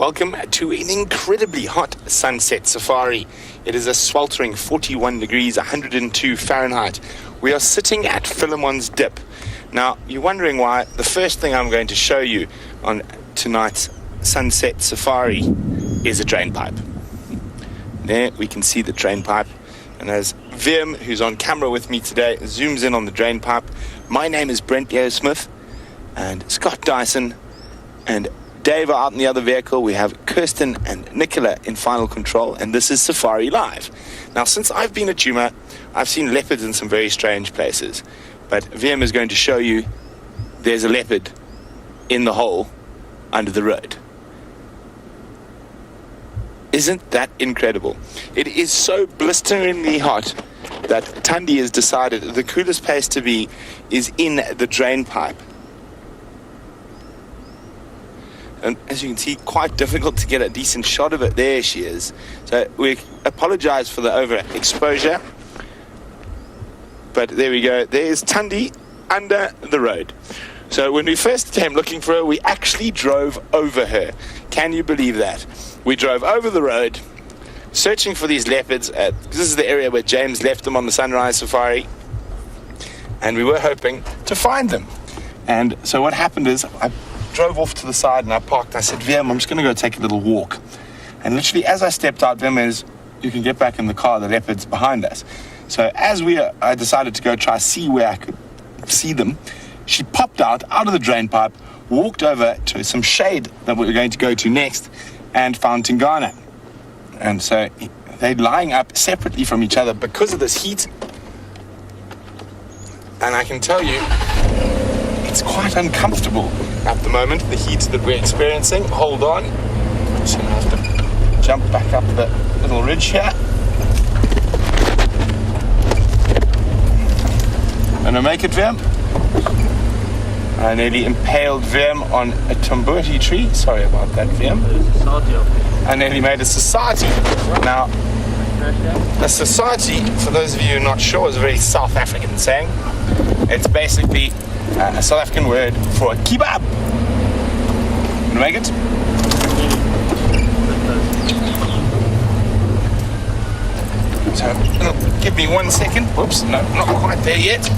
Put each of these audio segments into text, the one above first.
Welcome to an incredibly hot sunset safari. It is a sweltering 41 degrees, 102 Fahrenheit. We are sitting at Philemon's Dip. Now, you're wondering why. The first thing I'm going to show you on tonight's sunset safari is a drain pipe. There we can see the drain pipe. And as Wim, who's on camera with me today, zooms in on the drain pipe, my name is Brent Leo Smith, and Scott Dyson and Dave are out in the other vehicle. We have Kirsten and Nicola in final control, and this is Safari Live. Now, since I've been at djuma, I've seen leopards in some very strange places, but Wim is going to show you there's a leopard in the hole under the road. Isn't that incredible? It is so blisteringly hot that Tundi has decided the coolest place to be is in the drain pipe. And as you can see, quite difficult to get a decent shot of it. There she is. So we apologize for the overexposure. But there we go. There's Tundi under the road. So when we first came looking for her, we actually drove over her. Can you believe that? We drove over the road, searching for these leopards. This is the area where James left them on the sunrise safari. And we were hoping to find them. And so what happened is, I drove off to the side and I parked. I said, Wim, I'm just going to go take a little walk. And literally as I stepped out, Wim is, you can get back in the car, the leopard's behind us. So as I decided to go try see where I could see them, she popped out of the drain pipe, walked over to some shade that we were going to go to next, and found Tingana. And so they're lying up separately from each other because of this heat. And I can tell you, it's quite uncomfortable at the moment, the heat that we're experiencing. Hold on. I'm just going to have to jump back up the little ridge here. Gonna make it, Wim. I nearly impaled Wim on a tambuti tree. Sorry about that, Wim. I nearly made a society. Now, a society, for those of you who are not sure, is a very South African saying. It's basically a South African word for a kebab. Wanna make it? So, give me 1 second. Whoops, no, not quite there yet.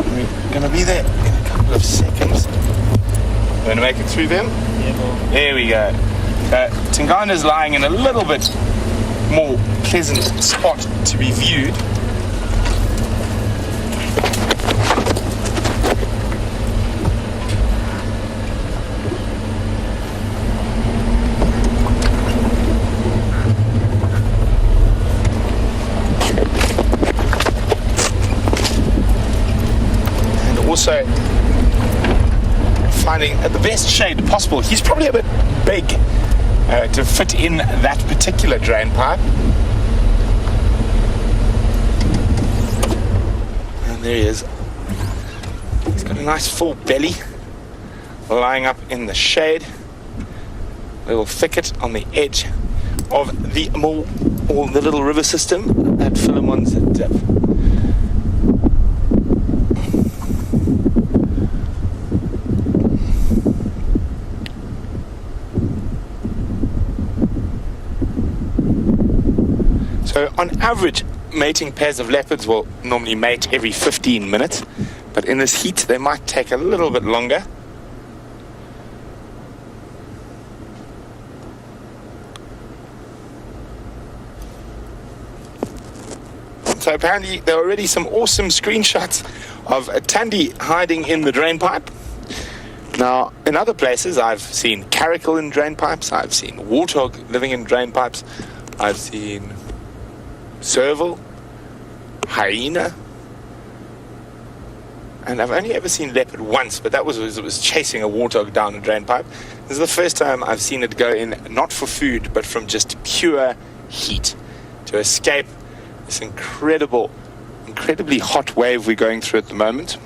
We're gonna be there in a couple of seconds. We're gonna make it through them. There we go. Tingana's lying in a little bit more pleasant spot to be viewed. Also finding the best shade possible. He's probably a bit big to fit in that particular drain pipe. And there he is. He's got a nice full belly lying up in the shade. A little thicket on the edge of the mall, or the little river system at Philemon's Dip. So on average, mating pairs of leopards will normally mate every 15 minutes, but in this heat they might take a little bit longer. So apparently there are already some awesome screenshots of a Tundi hiding in the drain pipe. Now, in other places I've seen caracal in drain pipes, I've seen warthog living in drain pipes, I've seen serval, hyena, and I've only ever seen leopard once, but that was as it was chasing a warthog down a drain pipe. This is the first time I've seen it go in, not for food, but from just pure heat, to escape this incredibly hot wave we're going through at the moment.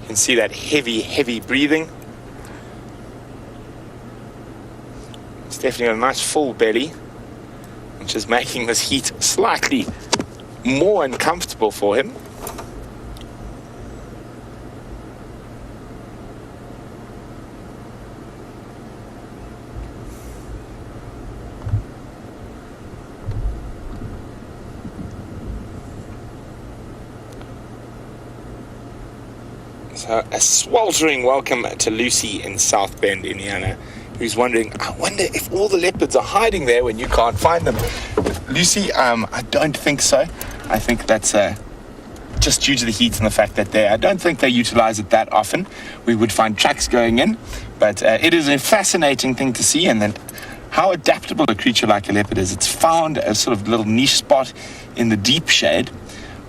You can see that heavy breathing. It's definitely got a nice full belly, which is making this heat slightly more uncomfortable for him. So a sweltering welcome to Lucy in South Bend, Indiana, who's wondering, I wonder if all the leopards are hiding there when you can't find them. Lucy, I don't think so. I think that's just due to the heat and the fact that I don't think they utilize it that often. We would find tracks going in, but it is a fascinating thing to see, and then how adaptable a creature like a leopard is. It's found a sort of little niche spot in the deep shade.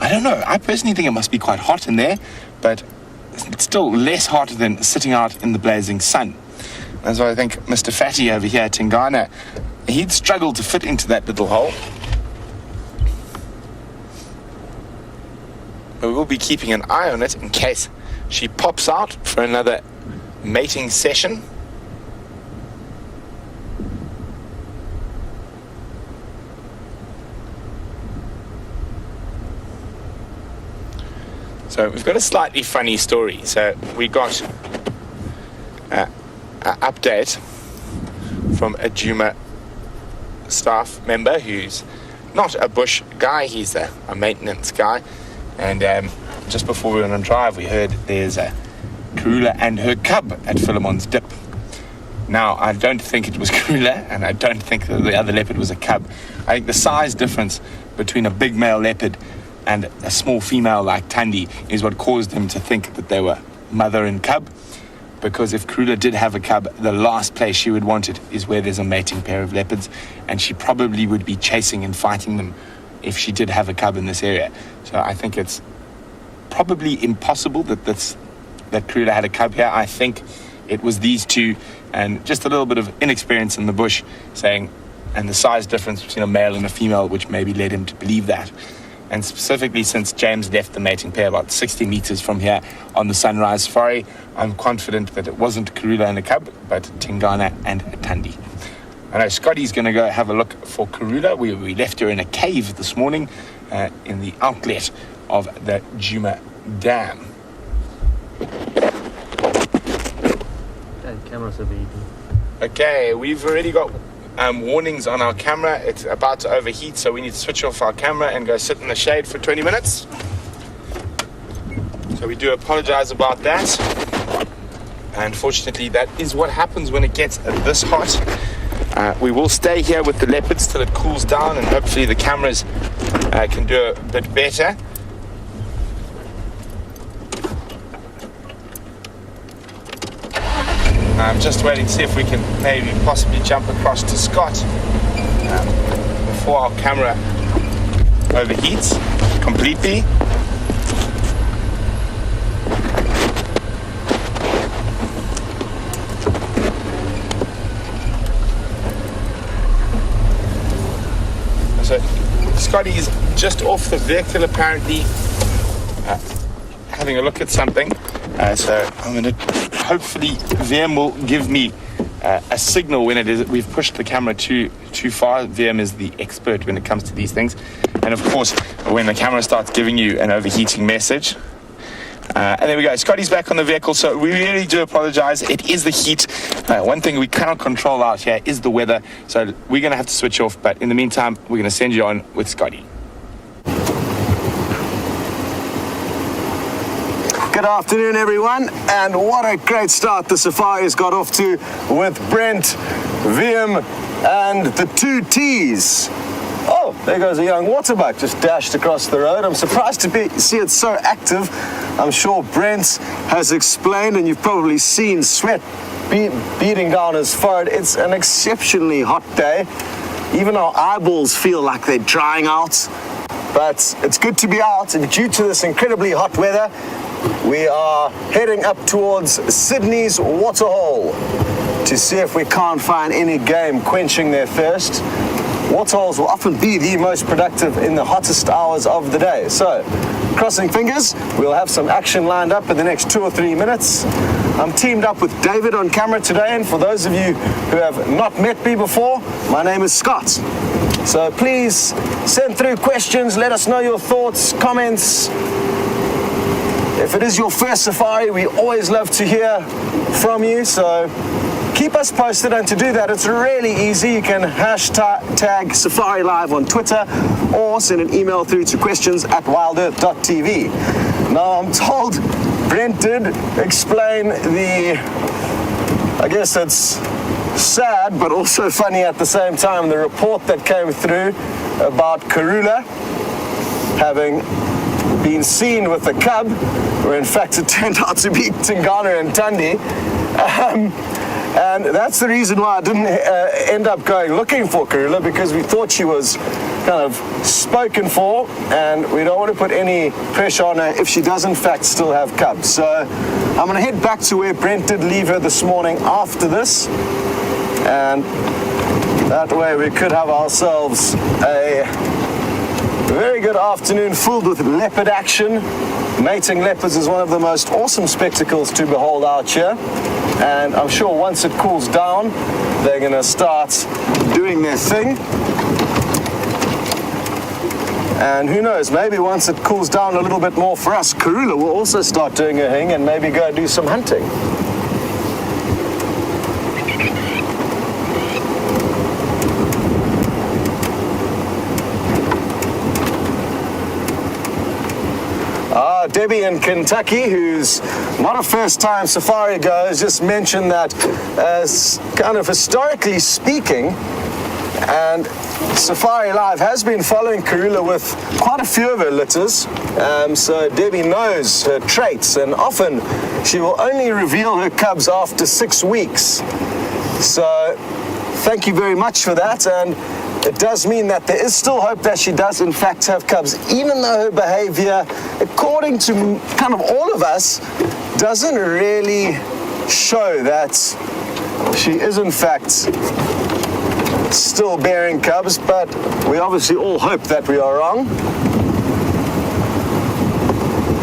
I don't know. I personally think it must be quite hot in there, but it's still less hot than sitting out in the blazing sun. That's why I think Mr. Fatty over here at Tingana, he'd struggle to fit into that little hole. But we will be keeping an eye on it in case she pops out for another mating session. So we've got a slightly funny story. So we got an update from a djuma staff member who's not a bush guy, he's a maintenance guy. And just before we went on drive, we heard there's a Karula and her cub at Philemon's Dip. Now, I don't think it was Karula, and I don't think that the other leopard was a cub. I think the size difference between a big male leopard and a small female like Tandy is what caused them to think that they were mother and cub. Because if Karula did have a cub, the last place she would want it is where there's a mating pair of leopards, and she probably would be chasing and fighting them if she did have a cub in this area. So I think it's probably impossible that Karula had a cub here. I think it was these two and just a little bit of inexperience in the bush and the size difference between a male and a female, which maybe led him to believe that. And specifically since James left the mating pair about 60 meters from here on the Sunrise Safari, I'm confident that it wasn't Karula and a cub, but Tingana and a Tandy. I know Scotty's going to go have a look for Karula. We left her in a cave this morning in the outlet of the djuma Dam. Camera's overheating. Okay, we've already got warnings on our camera. It's about to overheat, so we need to switch off our camera and go sit in the shade for 20 minutes. So we do apologize about that. Unfortunately, that is what happens when it gets this hot. We will stay here with the leopards till it cools down, and hopefully the cameras can do a bit better. I'm just waiting to see if we can maybe possibly jump across to Scott before our camera overheats completely. So Scotty is just off the vehicle apparently, having a look at something. So I'm going to hopefully VM will give me a signal when it is we've pushed the camera too far. VM is the expert when it comes to these things, and of course when the camera starts giving you an overheating message. And there we go. Scotty's back on the vehicle, so we really do apologize. It is the heat. One thing we cannot control out here is the weather, so we're going to have to switch off. But in the meantime, we're going to send you on with Scotty. Good afternoon, everyone, and what a great start the safari's got off to with Brent, VM, and the two T's. Oh, there goes a young waterbuck just dashed across the road. I'm surprised to see it so active. I'm sure Brent has explained, and you've probably seen sweat beating down his forehead. It's an exceptionally hot day. Even our eyeballs feel like they're drying out, but it's good to be out, and due to this incredibly hot weather, we are heading up towards Sydney's waterhole to see if we can't find any game quenching their thirst. Waterholes will often be the most productive in the hottest hours of the day. So, crossing fingers, we'll have some action lined up in the next 2 or 3 minutes. I'm teamed up with David on camera today, and for those of you who have not met me before, my name is Scott. So please send through questions, let us know your thoughts, comments. If it is your first safari, we always love to hear from you, so keep us posted. And to do that, it's really easy. You can hashtag Safari Live on Twitter or send an email through to questions@wildearth.tv. Now, I'm told Brent did explain I guess it's sad but also funny at the same time, the report that came through about Karula having been seen with a cub, where in fact it turned out to be Tingana and Tandi. And that's the reason why I didn't end up going looking for Karula, because we thought she was kind of spoken for, and we don't want to put any pressure on her if she does in fact still have cubs. So I'm going to head back to where Brent did leave her this morning after this, and that way we could have ourselves a very good afternoon filled with leopard action. Mating leopards is one of the most awesome spectacles to behold out here, and I'm sure once it cools down they're going to start doing their thing. And who knows, maybe once it cools down a little bit more for us, Karula will also start doing her thing and maybe go do some hunting. Debbie in Kentucky, who's not a first-time safari goer, has just mentioned that kind of historically speaking, and Safari Live has been following Karula with quite a few of her litters, so Debbie knows her traits, and often she will only reveal her cubs after 6 weeks. So thank you very much for that, and it does mean that there is still hope that she does in fact have cubs, even though her behavior, according to kind of all of us, doesn't really show that she is in fact still bearing cubs, but we obviously all hope that we are wrong.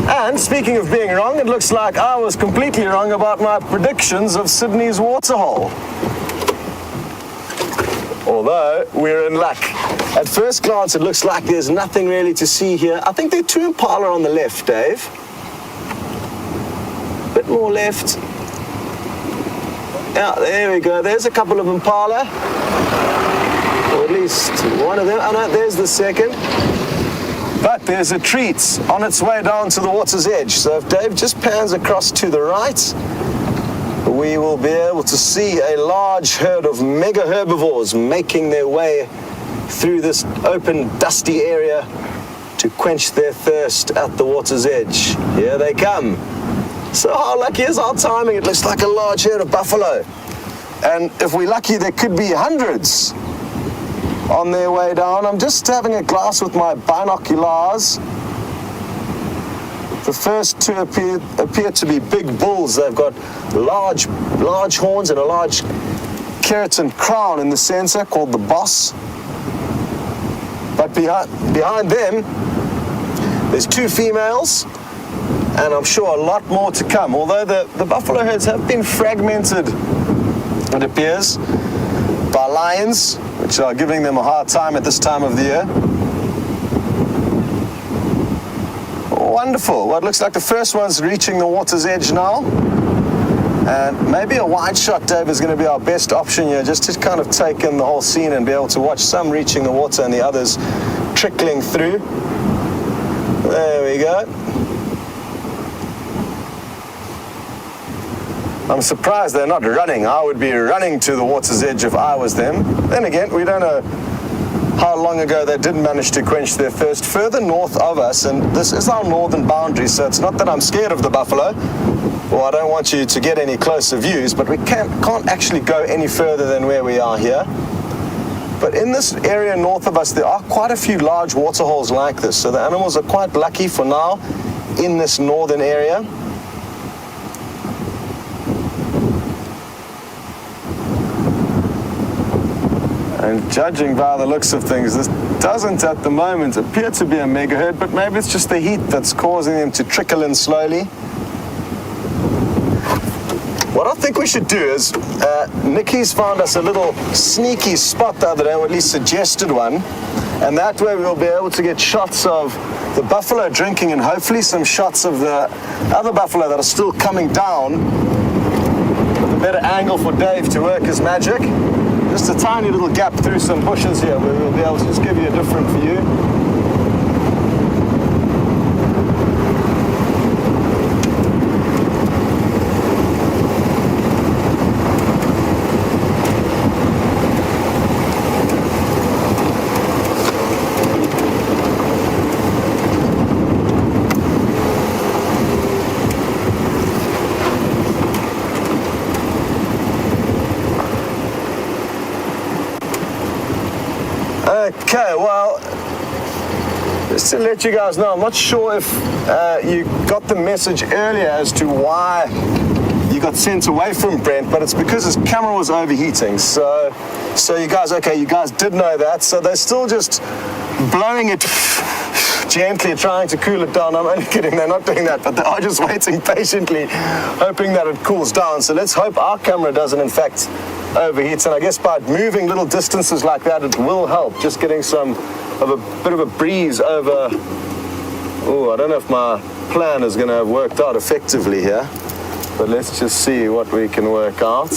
And speaking of being wrong, it looks like I was completely wrong about my predictions of Sydney's waterhole. Although we're in luck. At first glance, it looks like there's nothing really to see here. I think there are 2 impala on the left, Dave. Bit more left. Yeah, there we go. There's a couple of impala. Or at least one of them. Oh no, there's the second. But there's a treat on its way down to the water's edge. So if Dave just pans across to the right, we will be able to see a large herd of mega herbivores making their way through this open, dusty area to quench their thirst at the water's edge. Here they come. So how lucky is our timing? It looks like a large herd of buffalo. And if we're lucky, there could be hundreds on their way down. I'm just having a glass with my binoculars. The first 2 appear to be big bulls. They've got large horns and a large keratin crown in the center called the boss. But behind them, there's 2 females, and I'm sure a lot more to come. Although the buffalo herds have been fragmented, it appears, by lions, which are giving them a hard time at this time of the year. Wonderful. Well, it looks like the first one's reaching the water's edge now. And maybe a wide shot, Dave, is going to be our best option here, just to kind of take in the whole scene and be able to watch some reaching the water and the others trickling through. There we go. I'm surprised they're not running. I would be running to the water's edge if I was them. Then again, we don't know how long ago they did manage to quench their thirst further north of us, and this is our northern boundary, so it's not that I'm scared of the buffalo, or I don't want you to get any closer views, but we can't actually go any further than where we are here. But in this area north of us, there are quite a few large waterholes like this, so the animals are quite lucky for now in this northern area. And judging by the looks of things, this doesn't at the moment appear to be a mega herd, but maybe it's just the heat that's causing them to trickle in slowly. What I think we should do is, Nikki's found us a little sneaky spot the other day, or at least suggested one, and that way we'll be able to get shots of the buffalo drinking and hopefully some shots of the other buffalo that are still coming down, with a better angle for Dave to work his magic. Just a tiny little gap through some bushes here where we'll be able to just give you a different view. Okay, well, just to let you guys know, I'm not sure if you got the message earlier as to why you got sent away from Brent, but it's because his camera was overheating. So you guys did know that. So they're still just blowing it gently, trying to cool it down. I'm only kidding, they're not doing that, but they are just waiting patiently, hoping that it cools down. So let's hope our camera doesn't, in fact, overheats, and I guess by moving little distances like that, it will help. Just getting some of a bit of a breeze over. Oh, I don't know if my plan is going to have worked out effectively here, but let's just see what we can work out.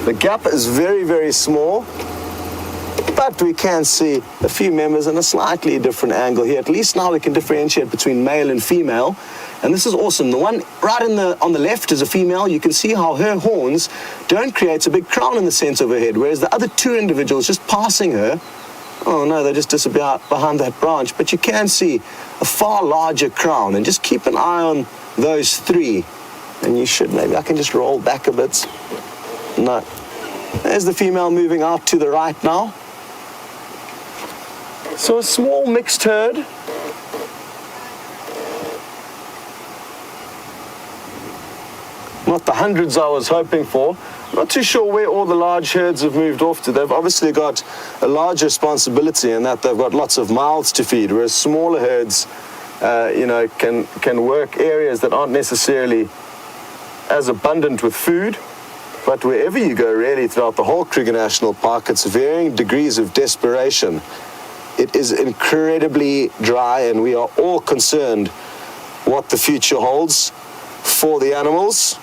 The gap is very, very small, but we can see a few members in a slightly different angle here. At least now we can differentiate between male and female. And this is awesome. The one right on the left is a female. You can see how her horns don't create a big crown in the center of her head, whereas the other two individuals just passing her, oh no, they just disappear behind that branch. But you can see a far larger crown, and just keep an eye on those three. And you should, maybe I can just roll back a bit. No. There's the female moving out to the right now. So a small mixed herd. Not the hundreds I was hoping for. I'm not too sure where all the large herds have moved off to. They've obviously got a large responsibility in that they've got lots of mouths to feed, whereas smaller herds, can work areas that aren't necessarily as abundant with food. But wherever you go, really, throughout the whole Kruger National Park, it's varying degrees of desperation. It is incredibly dry, and we are all concerned what the future holds for the animals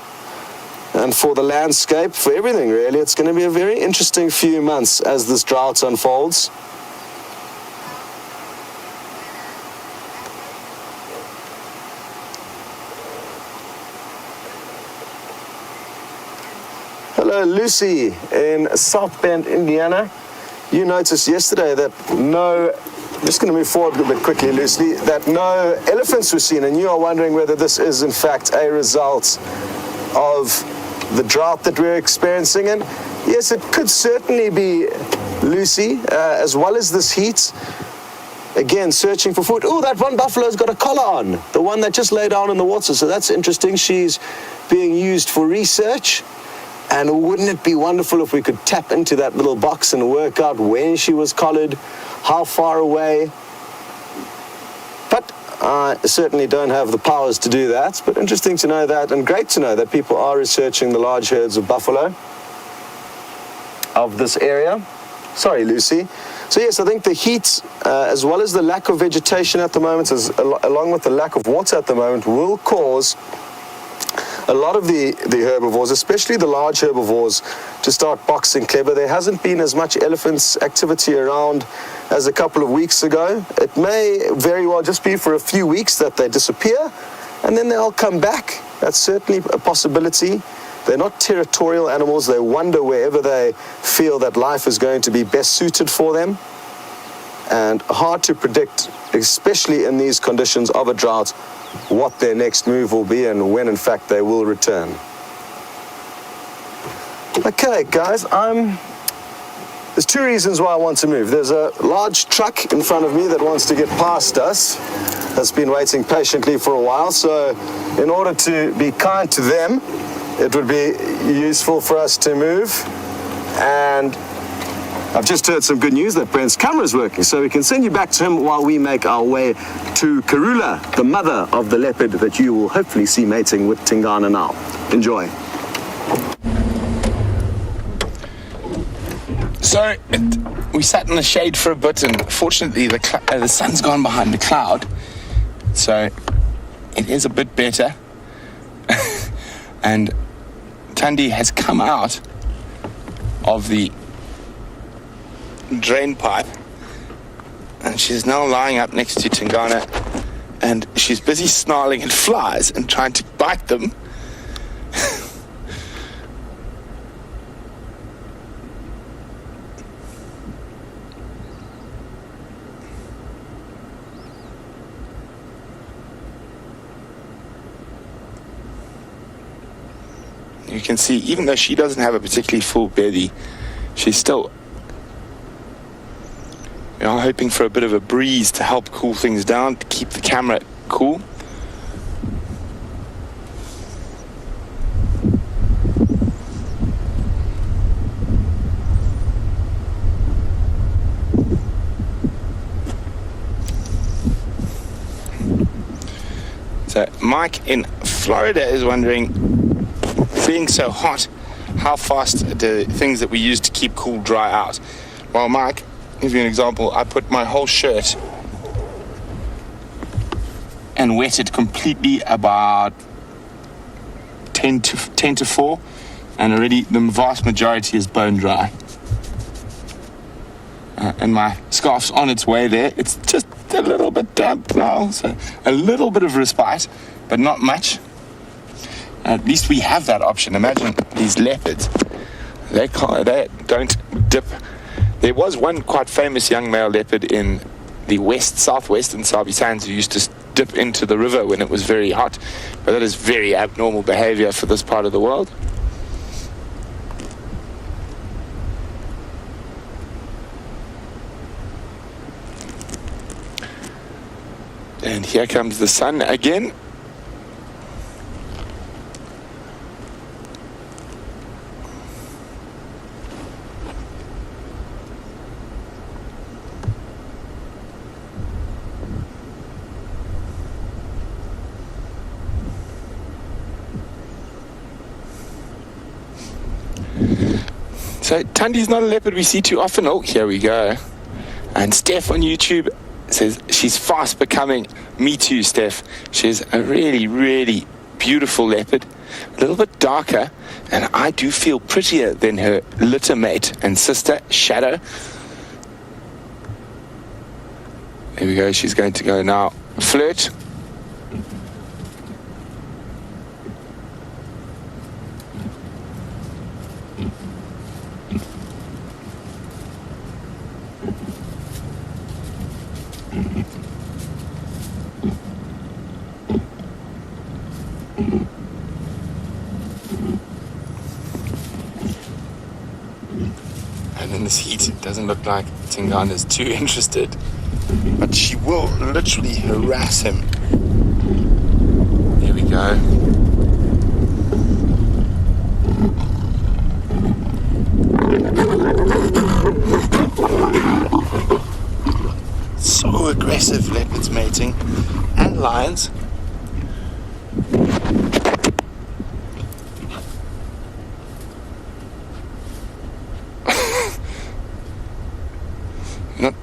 and for the landscape, for everything really. It's going to be a very interesting few months as this drought unfolds. Hello, Lucy in South Bend, Indiana. You noticed yesterday that I'm just going to move forward a bit quickly, Lucy, that no elephants were seen, and you are wondering whether this is in fact a result of the drought that we're experiencing. And yes, it could certainly be, Lucy, as well as this heat. Again, searching for food. Oh, that one buffalo's got a collar on, the one that just lay down in the water, so that's interesting. She's being used for research. And wouldn't it be wonderful if we could tap into that little box and work out when she was collared, how far away? But I certainly don't have the powers to do that. But interesting to know that, and great to know that people are researching the large herds of buffalo of this area. Sorry, Lucy. So yes, I think the heat, as well as the lack of vegetation at the moment, along with the lack of water at the moment, will cause a lot of the herbivores, especially the large herbivores, to start boxing clever. There hasn't been as much elephants activity around as a couple of weeks ago. It may very well just be for a few weeks that they disappear, and then they'll come back. That's certainly a possibility. They're not territorial animals. They wander wherever they feel that life is going to be best suited for them. And hard to predict, especially in these conditions of a drought, what their next move will be and when in fact they will return. Okay guys, there's two reasons why I want to move. There's a large truck in front of me that wants to get past us, that's been waiting patiently for a while, so in order to be kind to them, it would be useful for us to move. And I've just heard some good news that Brent's camera is working, so we can send you back to him while we make our way to Karula, the mother of the leopard that you will hopefully see mating with Tingana now. Enjoy. So we sat in the shade for a bit, and fortunately the sun's gone behind the cloud, so it is a bit better. And Thandi has come out of the drain pipe, and she's now lying up next to Tingana, and she's busy snarling at flies and trying to bite them. You can see, even though she doesn't have a particularly full belly, she's still, hoping for a bit of a breeze to help cool things down, to keep the camera cool. So Mike in Florida is wondering, being so hot, how fast do things that we use to keep cool dry out? Well, Mike, give you an example. I put my whole shirt and wet it completely about 10 to 4, and already the vast majority is bone dry. And my scarf's on its way there. It's just a little bit damp now, so a little bit of respite, but not much. At least we have that option. Imagine these leopards. They don't dip. There was one quite famous young male leopard in the southwestern Sabi Sands who used to dip into the river when it was very hot. But that is very abnormal behavior for this part of the world. And here comes the sun again. So Thandi's not a leopard we see too often. Oh, here we go. And Steph on YouTube says she's fast becoming. Me too, Steph. She's a really, really beautiful leopard. A little bit darker, and I do feel prettier than her litter mate and sister, Shadow. There we go. She's going to go now flirt. And in this heat, it doesn't look like Tingana is too interested, but she will literally harass him. There we go. So aggressive, leopards mating, and lions.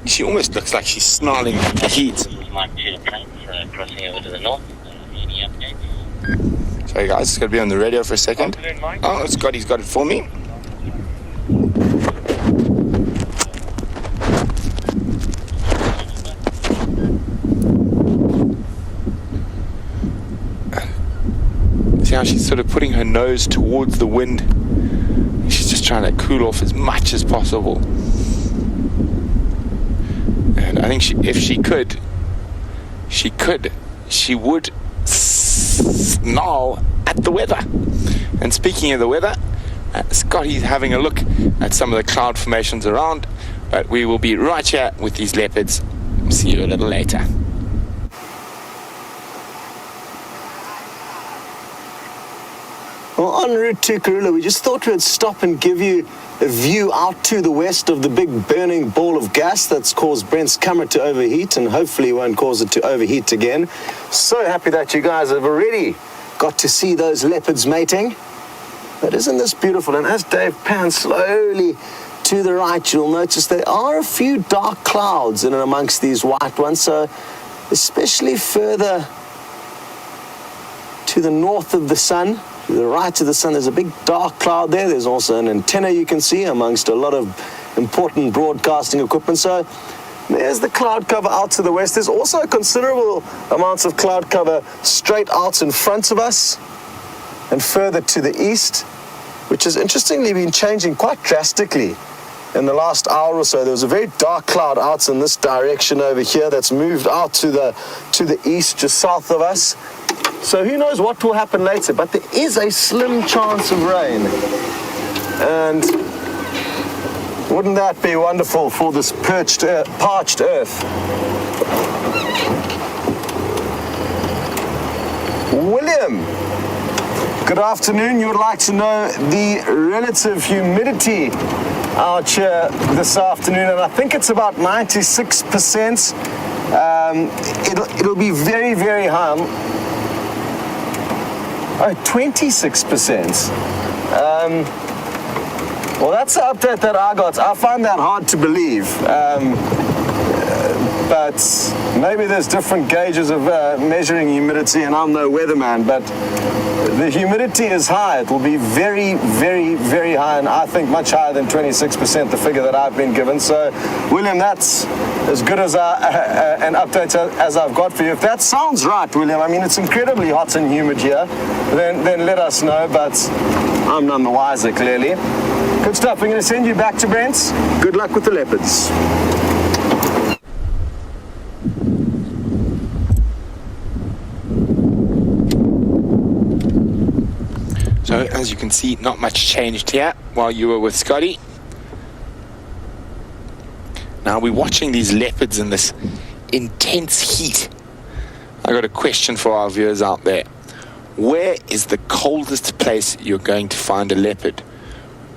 She almost looks like she's snarling at the heat. Crossing over to the north. Any updates? Sorry guys, it's got to be on the radio for a second. Oh, Scotty's got it for me. See how she's sort of putting her nose towards the wind. She's just trying to cool off as much as possible. And I think if she would snarl at the weather. And speaking of the weather, Scotty's having a look at some of the cloud formations around, but we will be right here with these leopards. See you a little later. Well, en route to Karula, we just thought we'd stop and give you a view out to the west of the big burning ball of gas that's caused Brent's camera to overheat and hopefully won't cause it to overheat again. So happy that you guys have already got to see those leopards mating. But isn't this beautiful? And as Dave pans slowly to the right, you'll notice there are a few dark clouds in and amongst these white ones. So especially further to the north of the sun, to the right of the sun, there's a big dark cloud there. There's also an antenna you can see amongst a lot of important broadcasting equipment. So there's the cloud cover out to the west. There's also considerable amounts of cloud cover straight out in front of us and further to the east, which has interestingly been changing quite drastically in the last hour or so. There was a very dark cloud out in this direction over here that's moved out to the east, just south of us. So who knows what will happen later, but there is a slim chance of rain. And wouldn't that be wonderful for this parched earth? William, good afternoon. You would like to know the relative humidity out here this afternoon, and I think it's about 96%. It'll be very, very high. 26%. Well, that's the update that I got. I find that hard to believe. But maybe there's different gauges of measuring humidity, and I'm no weatherman, but the humidity is high. It will be very, very, very high, and I think much higher than 26%, the figure that I've been given. So, William, that's as good as an update as I've got for you. If that sounds right, William, I mean, it's incredibly hot and humid here, then let us know, but I'm none the wiser, clearly. Good stuff. We're going to send you back to Brent. Good luck with the leopards. So as you can see, not much changed here while you were with Scotty. Now we're watching these leopards in this intense heat. I got a question for our viewers out there. Where is the coldest place you're going to find a leopard?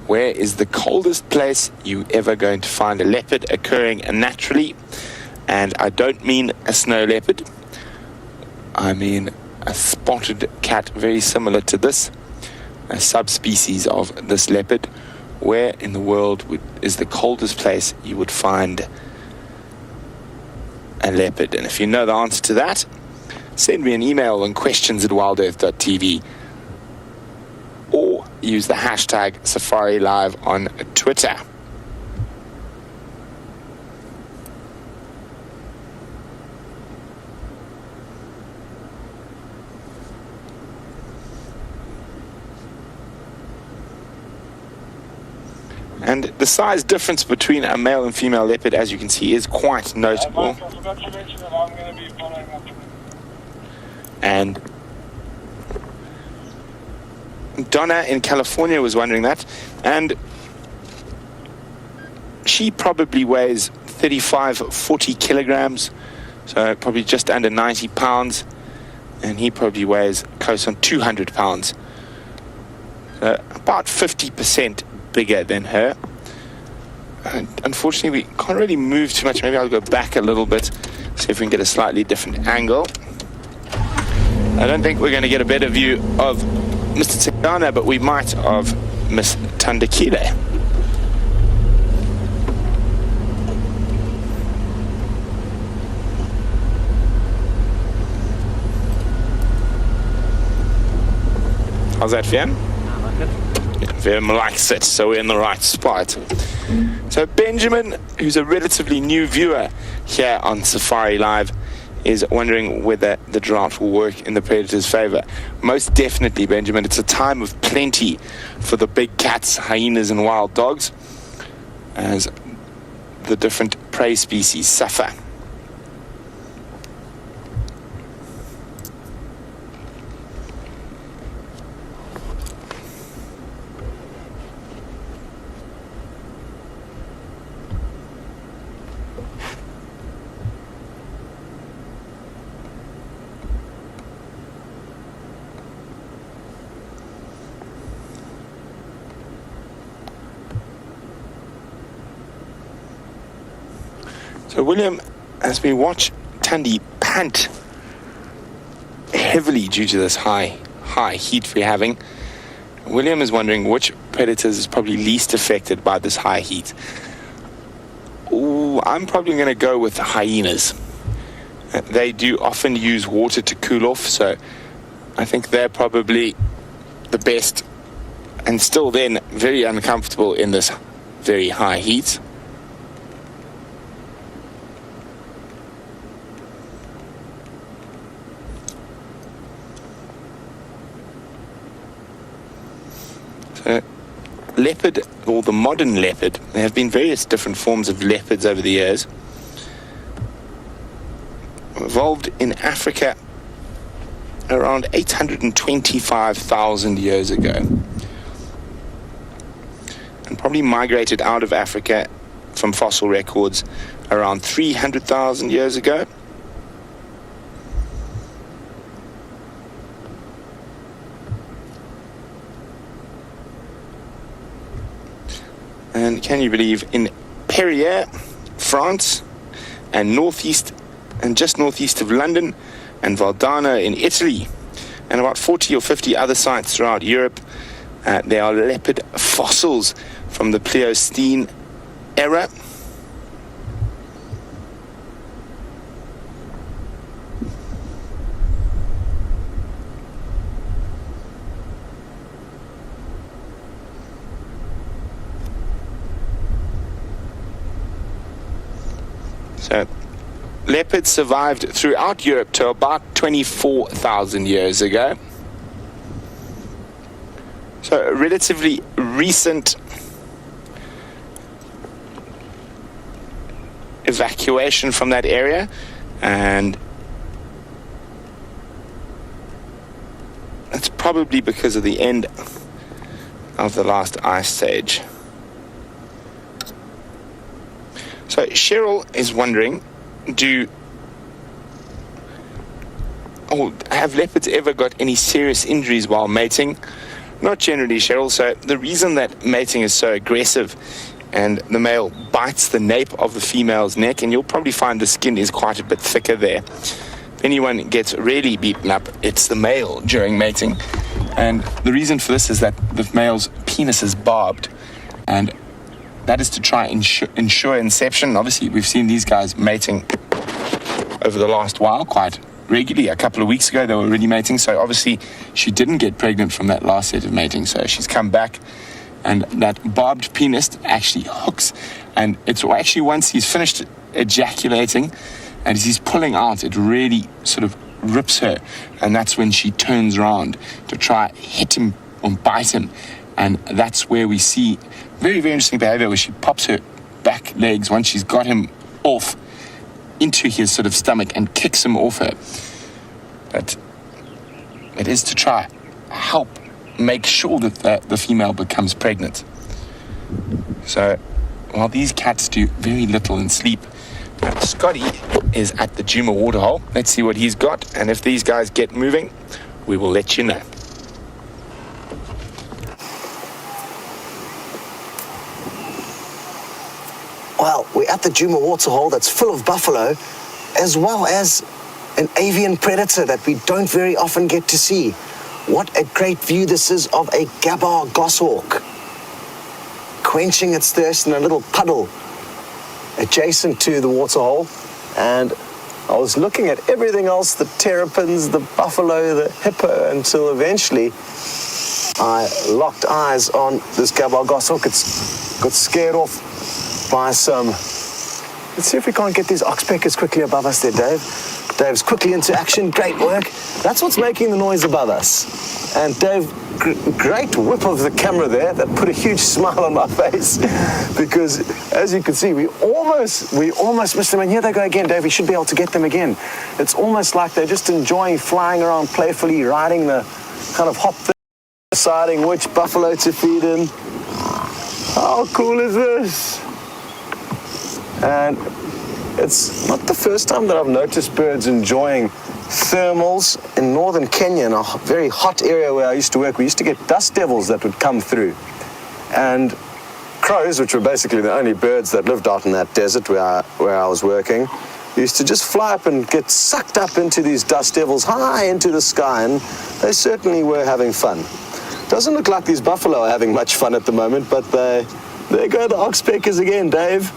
Where is the coldest place you ever going to find a leopard occurring naturally? And I don't mean a snow leopard. I mean a spotted cat very similar to this, a subspecies of this leopard. Where in the world is the coldest place you would find a leopard? And if you know the answer to that, send me an email on questions@wildearth.tv or use the hashtag Safari Live on Twitter. And the size difference between a male and female leopard, as you can see, is quite notable. And Donna in California was wondering that. And she probably weighs 35, 40 kilograms, so probably just under 90 pounds. And he probably weighs close on 200 pounds. So about 50% bigger than her. And unfortunately, we can't really move too much. Maybe I'll go back a little bit, see if we can get a slightly different angle. I don't think we're going to get a better view of Mr. Tigana, but we might of Miss Tandakile. How's that, Fiam? Vim likes it, so we're in the right spot. So Benjamin, who's a relatively new viewer here on Safari Live, is wondering whether the draft will work in the predator's favor. Most definitely, Benjamin. It's a time of plenty for the big cats, hyenas, and wild dogs, as the different prey species suffer. So William, as we watch Tandy pant heavily due to this high heat we're having, William is wondering which predators is probably least affected by this high heat? Ooh, I'm probably going to go with hyenas. They do often use water to cool off, so I think they're probably the best, and still then very uncomfortable in this very high heat. So leopard, or the modern leopard, there have been various different forms of leopards over the years. Evolved in Africa around 825,000 years ago, and probably migrated out of Africa from fossil records around 300,000 years ago. And can you believe, in Perrier, France, and just northeast of London, and Valdana in Italy, and about 40 or 50 other sites throughout Europe, there are leopard fossils from the Pleistocene era. So leopards survived throughout Europe to about 24,000 years ago. So a relatively recent evacuation from that area, and that's probably because of the end of the last ice age. So Cheryl is wondering, have leopards ever got any serious injuries while mating? Not generally, Cheryl. So the reason that mating is so aggressive and the male bites the nape of the female's neck, and you'll probably find the skin is quite a bit thicker there. If anyone gets really beaten up, it's the male during mating. And the reason for this is that the male's penis is barbed, and that is to try and ensure inception. Obviously, we've seen these guys mating over the last while quite regularly. A couple of weeks ago, they were already mating. So obviously, she didn't get pregnant from that last set of mating. So she's come back, and that barbed penis actually hooks. And it's actually once he's finished ejaculating, and as he's pulling out, it really sort of rips her. And that's when she turns around to try hit him or bite him. And that's where we see very, very interesting behavior, where she pops her back legs once she's got him off into his sort of stomach and kicks him off her. But it is to try help make sure that the female becomes pregnant. So while these cats do very little in sleep, Scotty is at the djuma waterhole. Let's see what he's got, and if these guys get moving, we will let you know. Well, we're at the djuma waterhole that's full of buffalo, as well as an avian predator that we don't very often get to see. What a great view this is of a gabar goshawk, quenching its thirst in a little puddle adjacent to the waterhole. And I was looking at everything else, the terrapins, the buffalo, the hippo, until eventually I locked eyes on this gabar goshawk. It's got scared off by some. Let's see if we can't get these oxpeckers quickly above us there, Dave. Dave's quickly into action. Great work. That's what's making the noise above us. And Dave, great whip of the camera there. That put a huge smile on my face, because as you can see, we almost missed them. And here they go again, Dave. We should be able to get them again. It's almost like they're just enjoying flying around playfully, riding the kind of hop thing, deciding which buffalo to feed in. How cool is this? And it's not the first time that I've noticed birds enjoying thermals. In northern Kenya, in a very hot area where I used to work, we used to get dust devils that would come through. And crows, which were basically the only birds that lived out in that desert where I was working, used to just fly up and get sucked up into these dust devils high into the sky, and they certainly were having fun. Doesn't look like these buffalo are having much fun at the moment, but there go the oxpeckers again, Dave.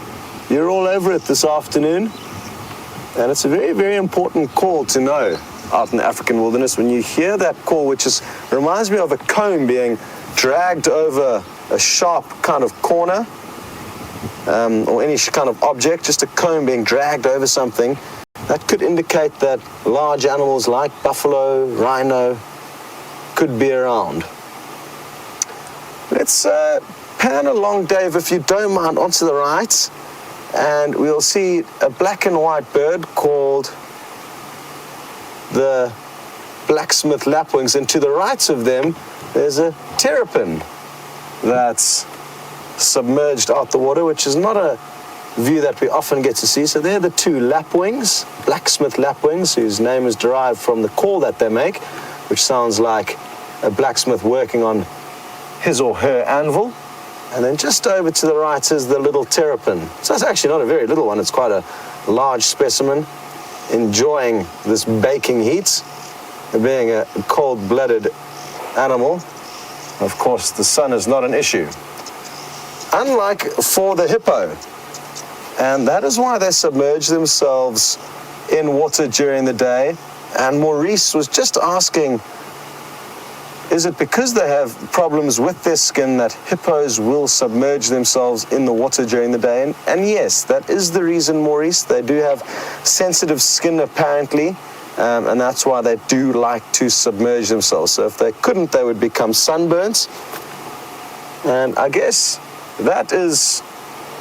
You're all over it this afternoon. And it's a very, very important call to know out in the African wilderness. When you hear that call, which reminds me of a comb being dragged over a sharp kind of corner, or any kind of object, just a comb being dragged over something, that could indicate that large animals like buffalo, rhino, could be around. Let's pan along, Dave, if you don't mind, onto the right, and we'll see a black and white bird called the blacksmith lapwings, and to the right of them there's a terrapin that's submerged out the water, which is not a view that we often get to see. So they're the two lapwings, blacksmith lapwings, whose name is derived from the call that they make, which sounds like a blacksmith working on his or her anvil. And then just over to the right is the little terrapin. So it's actually not a very little one, it's quite a large specimen, enjoying this baking heat, being a cold-blooded animal. Of course, the sun is not an issue, unlike for the hippo. And that is why they submerge themselves in water during the day. And Maurice was just asking, is it because they have problems with their skin that hippos will submerge themselves in the water during the day? And yes, that is the reason, Maurice. They do have sensitive skin, apparently, and that's why they do like to submerge themselves. So if they couldn't, they would become sunburnt. And I guess that is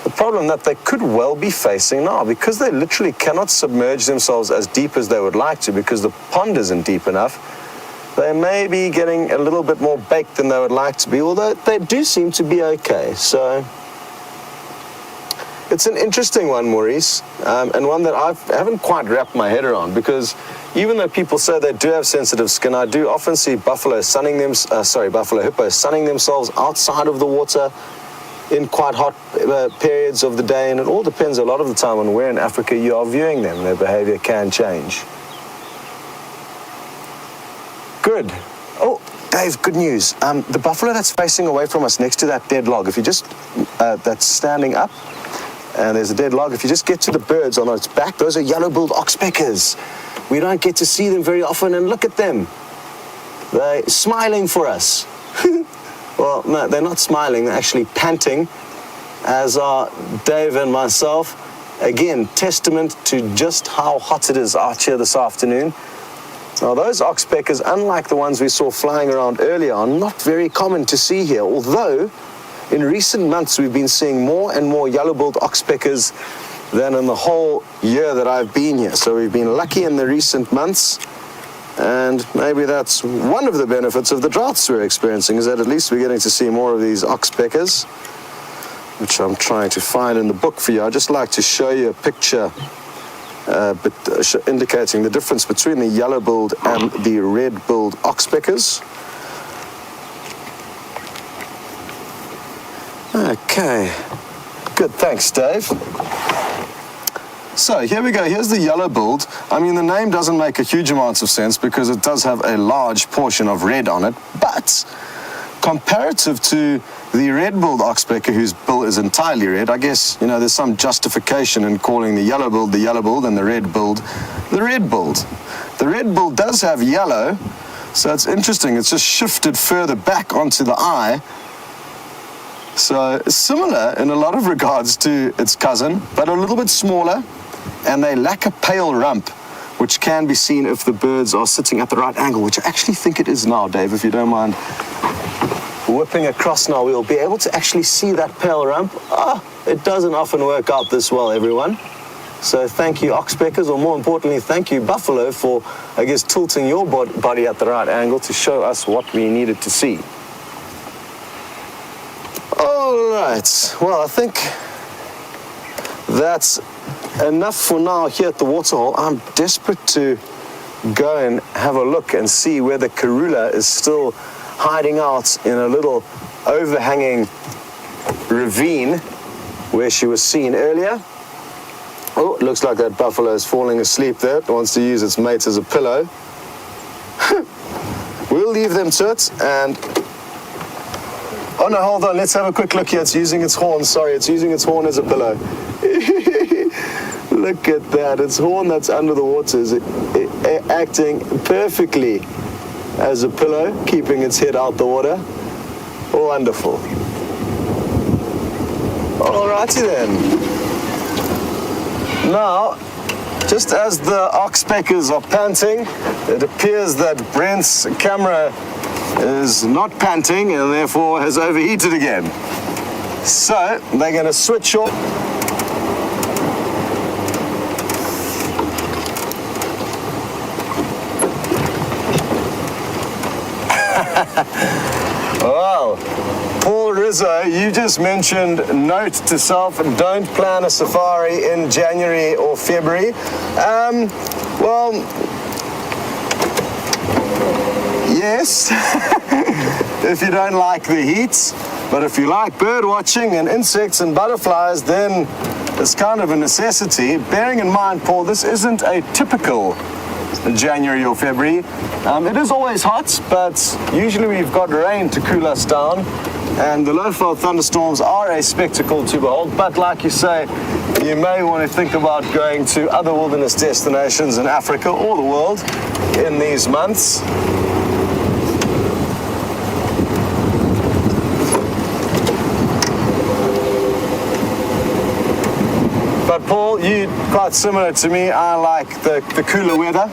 the problem that they could well be facing now, because they literally cannot submerge themselves as deep as they would like to because the pond isn't deep enough. They may be getting a little bit more baked than they would like to be, although they do seem to be okay. So it's an interesting one, Maurice, and one that I haven't quite wrapped my head around, because even though people say they do have sensitive skin, I do often see buffalo hippos sunning themselves outside of the water in quite hot periods of the day, and it all depends a lot of the time on where in Africa you are viewing them. Their behavior can change. Good. Oh, Dave, good news. The buffalo that's facing away from us next to that dead log, if you just, that's standing up, and there's a dead log, if you just get to the birds on its back, those are yellow-billed oxpeckers. We don't get to see them very often, and look at them. They're smiling for us. Well, no, they're not smiling, they're actually panting, as are Dave and myself. Again, testament to just how hot it is out here this afternoon. Now, those oxpeckers, unlike the ones we saw flying around earlier, are not very common to see here, although in recent months we've been seeing more and more yellow-billed oxpeckers than in the whole year that I've been here. So we've been lucky in the recent months, and maybe that's one of the benefits of the droughts we're experiencing, is that at least we're getting to see more of these oxpeckers, which I'm trying to find in the book for you. I'd just like to show you a picture indicating the difference between the yellow-billed and the red-billed oxpeckers. Okay, good, thanks, Dave. So here we go, here's the yellow-billed. I mean, the name doesn't make a huge amount of sense because it does have a large portion of red on it, but comparative to the red-billed oxpecker, whose bill is entirely red, I guess, you know, there's some justification in calling the yellow-billed and the red-billed the red-billed. The red-billed does have yellow, so it's interesting. It's just shifted further back onto the eye. So similar in a lot of regards to its cousin, but a little bit smaller, and they lack a pale rump, which can be seen if the birds are sitting at the right angle, which I actually think it is now, Dave, if you don't mind whipping across now. We'll be able to actually see that pale rump. It doesn't often work out this well, everyone. So thank you, oxpeckers, or more importantly, thank you, buffalo, for, I guess, tilting your body at the right angle to show us what we needed to see. All right, well, I think that's enough for now here at the waterhole. I'm desperate to go and have a look and see where the karula is still hiding out in a little overhanging ravine where she was seen earlier. Oh, it looks like that buffalo is falling asleep there. It wants to use its mate as a pillow. We'll leave them to it and Oh no, hold on, let's have a quick look here. It's using its horn, sorry, it's using its horn as a pillow. Look at that, its horn that's under the water is acting perfectly as a pillow, keeping its head out the water. Wonderful. Alrighty then. Now, just as the oxpeckers are panting, it appears that Brent's camera is not panting and therefore has overheated again. So, they're going to switch off. Well, Paul Rizzo, you just mentioned, note to self, don't plan a safari in January or February. Well, yes, if you don't like the heat, but if you like bird watching and insects and butterflies, then it's kind of a necessity. Bearing in mind, Paul, this isn't a typical January or February. It is always hot, but usually we've got rain to cool us down, and the low-fall thunderstorms are a spectacle to behold. But like you say, you may want to think about going to other wilderness destinations in Africa or the world in these months. But Paul, you quite similar to me. I like the cooler weather.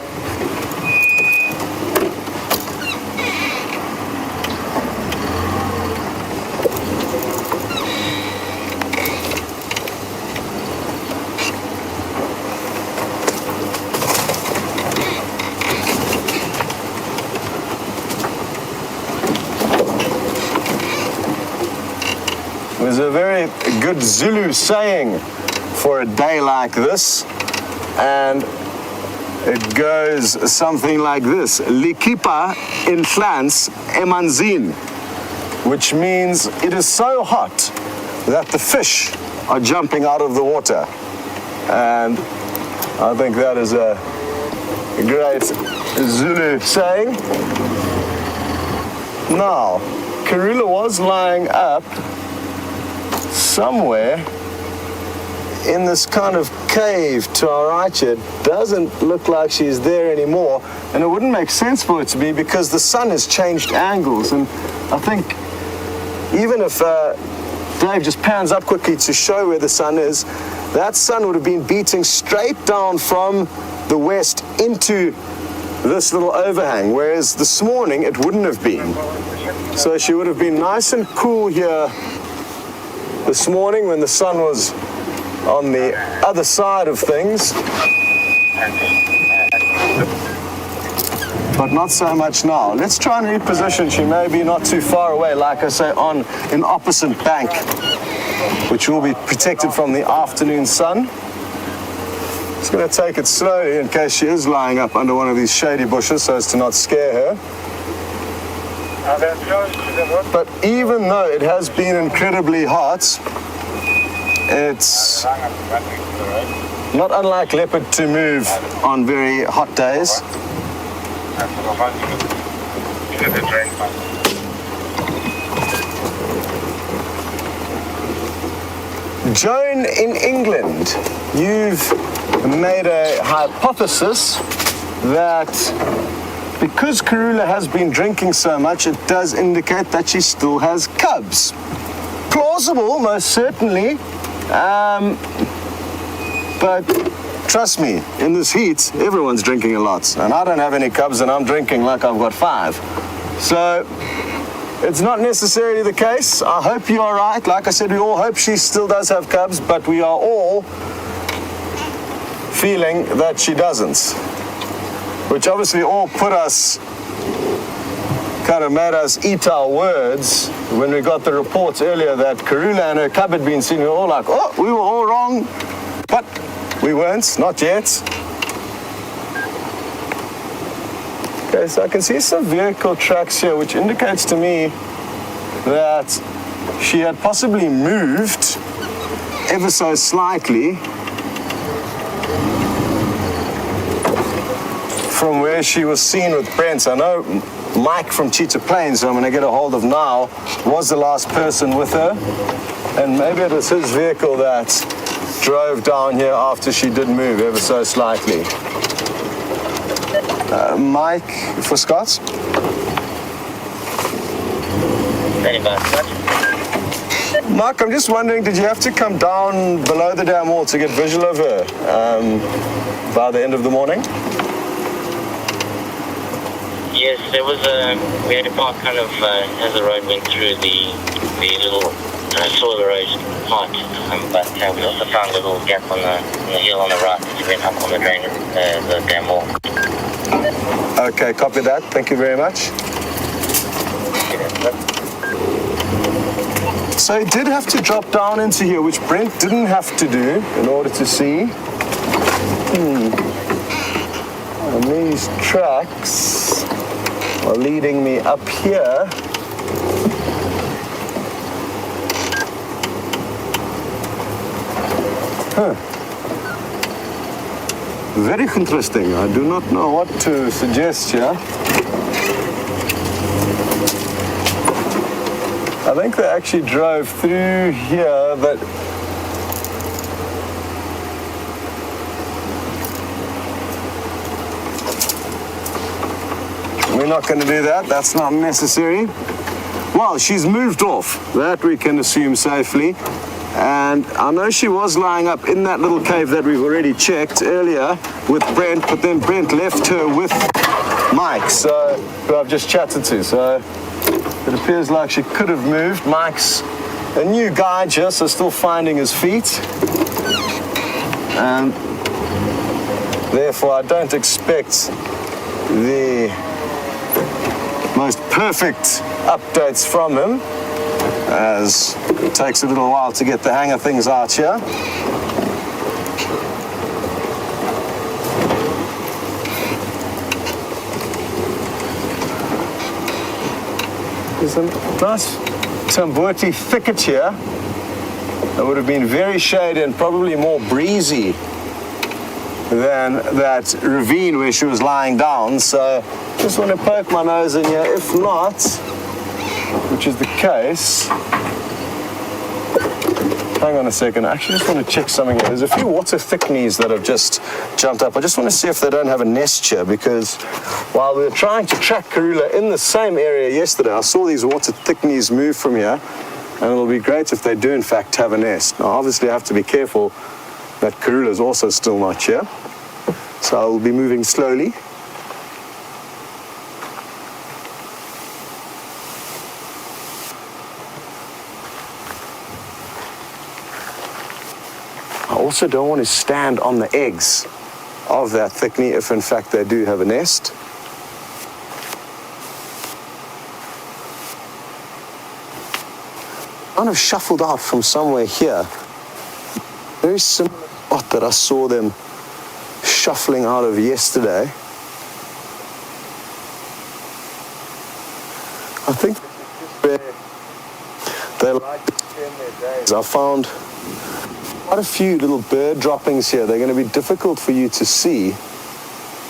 There's a very good Zulu saying for a day like this, and it goes something like this: Likipa inhlans emanzin, which means it is so hot that the fish are jumping out of the water. And I think that is a great Zulu saying. Now, Karula was lying up somewhere in this kind of cave to our right here. It doesn't look like she's there anymore, and it wouldn't make sense for it to be because the sun has changed angles. And I think even if Dave just pans up quickly to show where the sun is, that sun would have been beating straight down from the west into this little overhang, whereas this morning it wouldn't have been. So she would have been nice and cool here this morning when the sun was on the other side of things, but not so much now. Let's try and reposition. She may be not too far away, like I say, on an opposite bank, which will be protected from the afternoon sun. Just going to take it slowly in case she is lying up under one of these shady bushes so as to not scare her. But even though it has been incredibly hot, it's not unlike leopard to move on very hot days. Joan in England, you've made a hypothesis that because Karula has been drinking so much, it does indicate that she still has cubs. Plausible, most certainly. But trust me, in this heat, everyone's drinking a lot. And I don't have any cubs, and I'm drinking like I've got 5. So it's not necessarily the case. I hope you are right. Like I said, we all hope she still does have cubs, but we are all feeling that she doesn't. Which obviously all put us, kind of made us eat our words when we got the reports earlier that Karula and her cub had been seen. We were all like, oh, we were all wrong. But we weren't, not yet. Okay, so I can see some vehicle tracks here, which indicates to me that she had possibly moved ever so slightly from where she was seen with Brent. I know Mike from Cheetah Plains, who I'm going to get a hold of now, was the last person with her. And maybe it was his vehicle that drove down here after she did move ever so slightly. Mike for Scott? Mark, I'm just wondering, did you have to come down below the dam wall to get visual of her by the end of the morning? Yes, there was we had to park kind of as the road went through the little soil erosion part, but we also found a little gap on the hill on the right as we went up on the drain, the dam wall. Okay, copy that. Thank you very much. So he did have to drop down into here, which Brent didn't have to do in order to see. And these tracks are leading me up here. Very interesting. I do not know what to suggest here. I think they actually drove through here, but we're not going to do that. That's not necessary. Well, she's moved off. That we can assume safely. And I know she was lying up in that little cave that we've already checked earlier with Brent, but then Brent left her with Mike, who I've just chatted to. So it appears like she could have moved. Mike's a new guy just, so still finding his feet. And therefore I don't expect the most perfect updates from him, as it takes a little while to get the hang of things out here. There's a nice Tamboti thicket here that would have been very shady and probably more breezy than that ravine where she was lying down. So just want to poke my nose in here. If not, which is the case, hang on a second, I actually just want to check something here. There's a few water thickneys that have just jumped up. I just want to see if they don't have a nest here, because while we were trying to track Karula in the same area yesterday, I saw these water thickneys move from here, and it'll be great if they do in fact have a nest. Now obviously I have to be careful that Karula is also still not here, so I'll be moving slowly. I also don't want to stand on the eggs of that thickney if in fact they do have a nest. Kind of shuffled out from somewhere here. Very similar spot that I saw them shuffling out of yesterday. I think they like to spend their days. I found quite a few little bird droppings here. They're going to be difficult for you to see,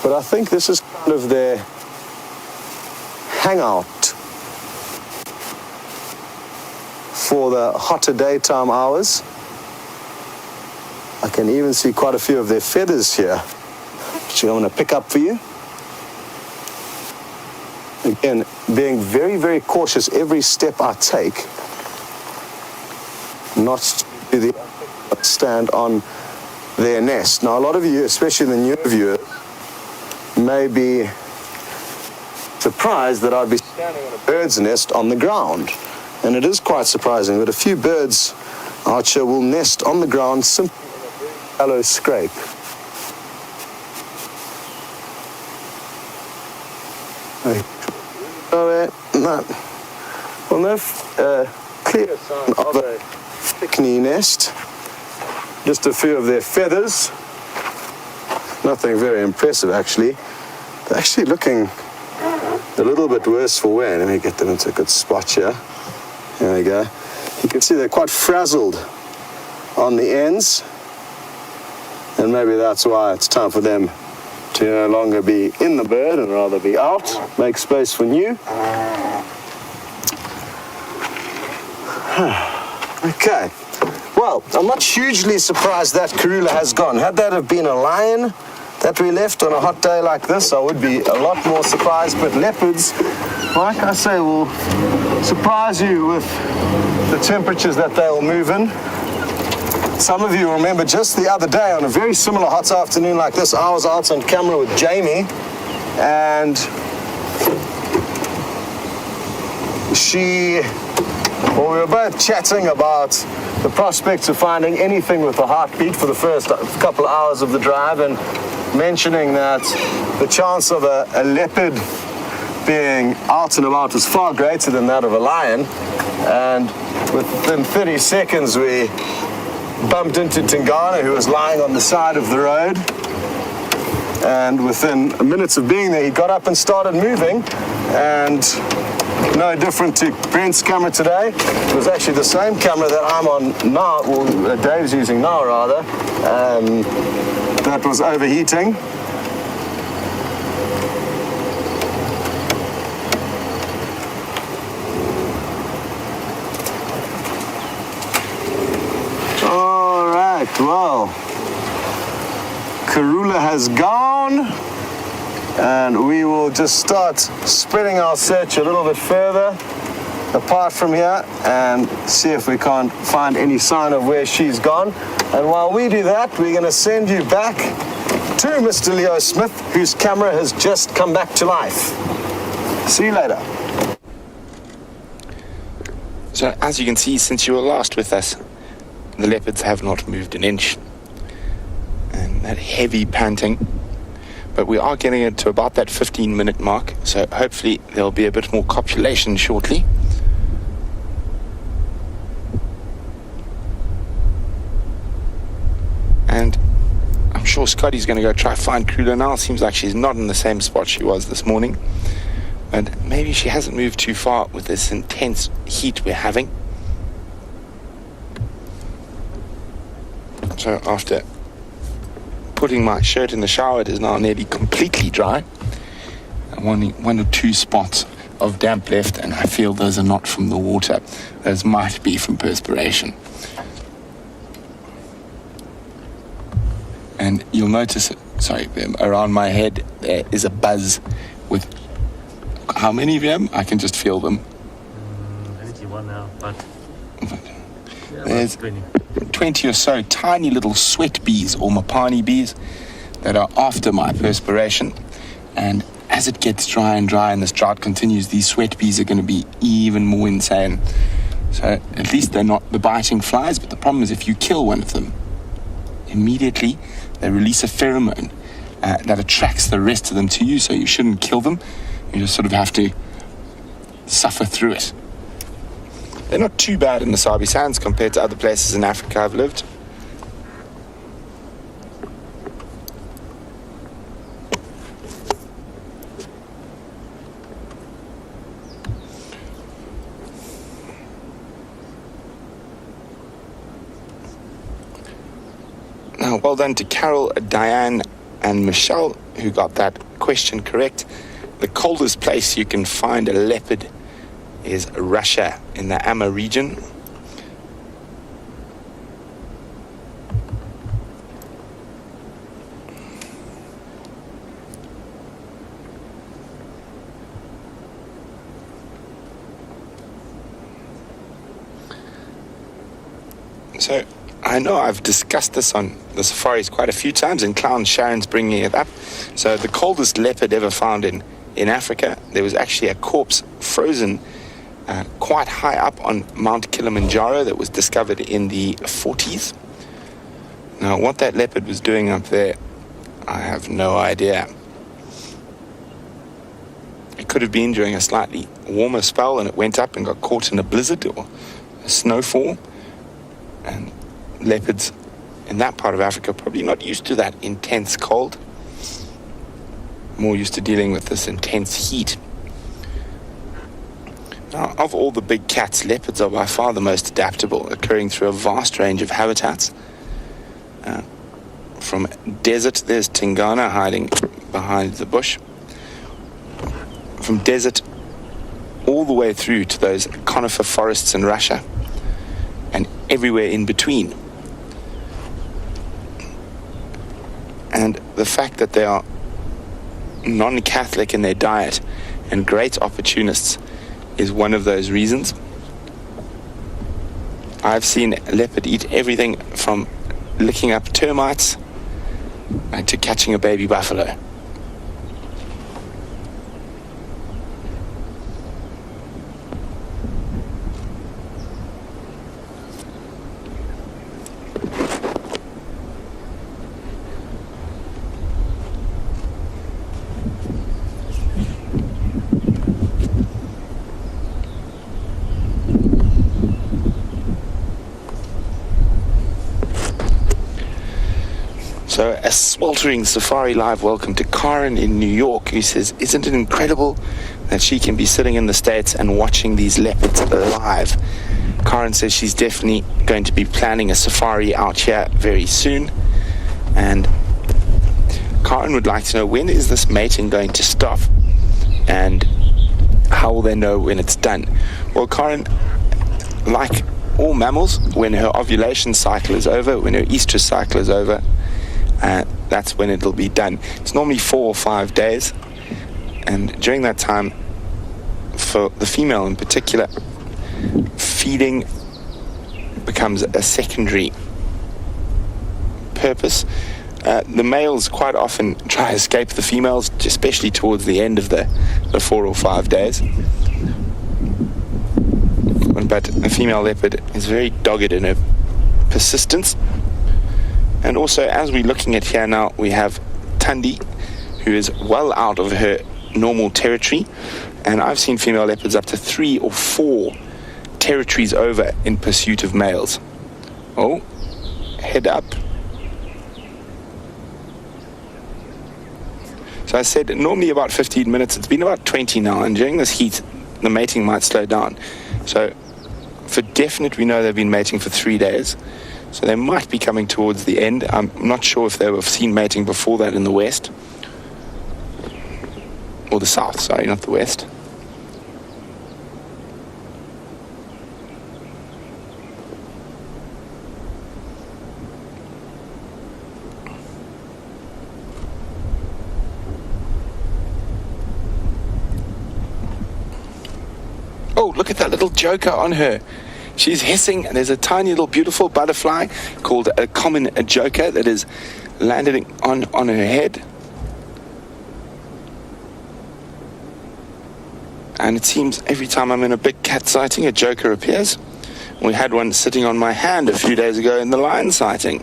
but I think this is kind of their hangout for the hotter daytime hours. I can even see quite a few of their feathers here, which I'm going to pick up for you. Again, being very, very cautious every step I take, not to the stand on their nest. Now, a lot of you, especially the newer viewers, may be surprised that I'd be standing on a bird's nest on the ground. And it is quite surprising that a few birds out here will nest on the ground simply in a very shallow scrape. Well, no clear sign of a thickney nest. Just a few of their feathers. Nothing very impressive, actually. They're actually looking a little bit worse for wear. Let me get them into a good spot here. There we go. You can see they're quite frazzled on the ends. And maybe that's why it's time for them to no longer be in the bird and rather be out. Make space for new. Okay. Well, I'm not hugely surprised that Karula has gone. Had that have been a lion that we left on a hot day like this, I would be a lot more surprised. But leopards, like I say, will surprise you with the temperatures that they will move in. Some of you remember just the other day on a very similar hot afternoon like this, I was out on camera with Jamie, and we were both chatting about the prospects of finding anything with a heartbeat for the first couple of hours of the drive, and mentioning that the chance of a leopard being out and about was far greater than that of a lion. And within 30 seconds we bumped into Tingana, who was lying on the side of the road, and within minutes of being there he got up and started moving. And no different to Brent's camera today, it was actually the same camera that I'm on now, or Dave's using now rather, that was overheating. All right, well, Karula has gone, and we will just start spreading our search a little bit further apart from here and see if we can't find any sign of where she's gone. And while we do that, we're going to send you back to Mr. Leo Smith, whose camera has just come back to life. See you later. So as you can see, since you were last with us, the leopards have not moved an inch. And that heavy panting. But we are getting it to about that 15-minute mark, so hopefully there'll be a bit more copulation shortly. And I'm sure Scotty's going to go try find Karula now. Seems like she's not in the same spot she was this morning. And maybe she hasn't moved too far with this intense heat we're having. So after putting my shirt in the shower, it is now nearly completely dry. One or two spots of damp left, and I feel those are not from the water. Those might be from perspiration. And you'll notice, around my head there is a buzz with how many of them? I can just feel them. 81 now, but there's 20 or so tiny little sweat bees or mapani bees that are after my perspiration. And as it gets dry and this drought continues, these sweat bees are going to be even more insane. So at least they're not the biting flies, but the problem is if you kill one of them, immediately they release a pheromone that attracts the rest of them to you, so you shouldn't kill them. You just sort of have to suffer through it. They're not too bad in the Sabi Sands compared to other places in Africa I've lived. Now, well done to Carol, Diane, and Michelle, who got that question correct. The coldest place you can find a leopard is Russia, in the Amur region. So I know I've discussed this on the safaris quite a few times, and Clown Sharon's bringing it up. So the coldest leopard ever found in Africa, there was actually a corpse frozen quite high up on Mount Kilimanjaro that was discovered in the 40s. Now, what that leopard was doing up there, I have no idea. It could have been during a slightly warmer spell and it went up and got caught in a blizzard or a snowfall. And leopards in that part of Africa are probably not used to that intense cold. More used to dealing with this intense heat. Now, of all the big cats, leopards are by far the most adaptable, occurring through a vast range of habitats. from desert, there's Tingana hiding behind the bush. From desert all the way through to those conifer forests in Russia and everywhere in between. And the fact that they are non-Catholic in their diet and great opportunists is one of those reasons. I've seen leopard eat everything from licking up termites to catching a baby buffalo. So a sweltering Safari Live welcome to Karen in New York, who says, isn't it incredible that she can be sitting in the States and watching these leopards live? Karen says she's definitely going to be planning a safari out here very soon. And Karen would like to know, when is this mating going to stop? And how will they know when it's done? Well, Karen, like all mammals, when her ovulation cycle is over, when her estrus cycle is over, that's when it'll be done. It's normally 4 or 5 days, and during that time, for the female in particular, feeding becomes a secondary purpose. The males quite often try to escape the females, especially towards the end of the 4 or 5 days. But a female leopard is very dogged in her persistence. And also, as we're looking at here now, we have Tundi, who is well out of her normal territory. And I've seen female leopards up to 3 or 4 territories over in pursuit of males. Oh, head up. So I said normally about 15 minutes. It's been about 20 now. And during this heat, the mating might slow down. So for definite, we know they've been mating for 3 days. So they might be coming towards the end. I'm not sure if they were seen mating before that in the west. Or the south, sorry, not the west. Oh, look at that little joker on her. She's hissing, and there's a tiny little beautiful butterfly called a common joker that is landed on her head. And it seems every time I'm in a big cat sighting, a joker appears. We had one sitting on my hand a few days ago in the lion sighting.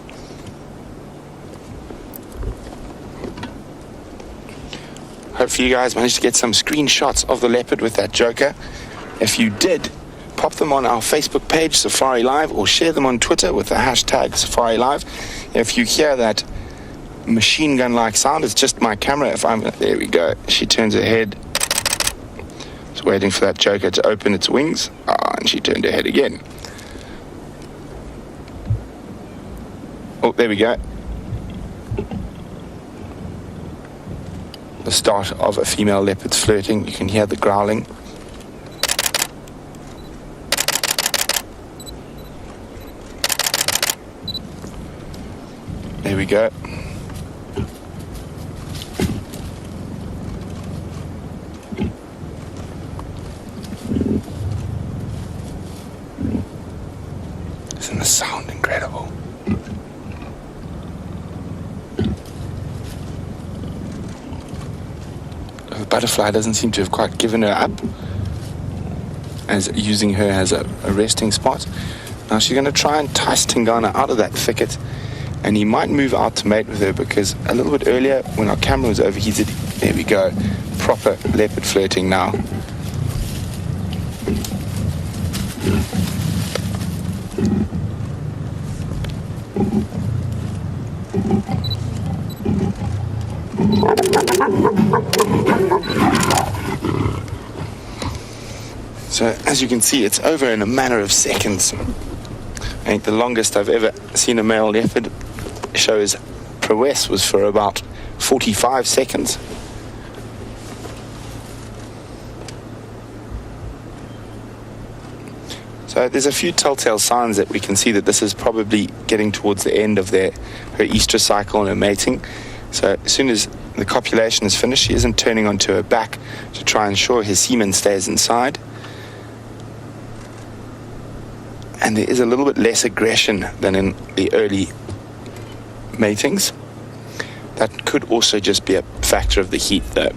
Hopefully you guys managed to get some screenshots of the leopard with that joker. If you did, pop them on our Facebook page, Safari Live, or share them on Twitter with the hashtag Safari Live. If you hear that machine gun-like sound, it's just my camera. There we go. She turns her head. Just waiting for that joker to open its wings. And she turned her head again. Oh, there we go. The start of a female leopard's flirting. You can hear the growling. There we go. Isn't the sound incredible? The butterfly doesn't seem to have quite given her up, as using her as a resting spot. Now she's going to try and entice Tingana out of that thicket, and he might move out to mate with her, because a little bit earlier when our camera was overheated, there we go, proper leopard flirting now. So as you can see, it's over in a matter of seconds. I think the longest I've ever seen a male leopard shows prowess was for about 45 seconds. So there's a few telltale signs that we can see that this is probably getting towards the end of her estrous cycle and her mating. So as soon as the copulation is finished, she isn't turning onto her back to try and ensure his semen stays inside. And there is a little bit less aggression than in the early matings. That could also just be a factor of the heat though.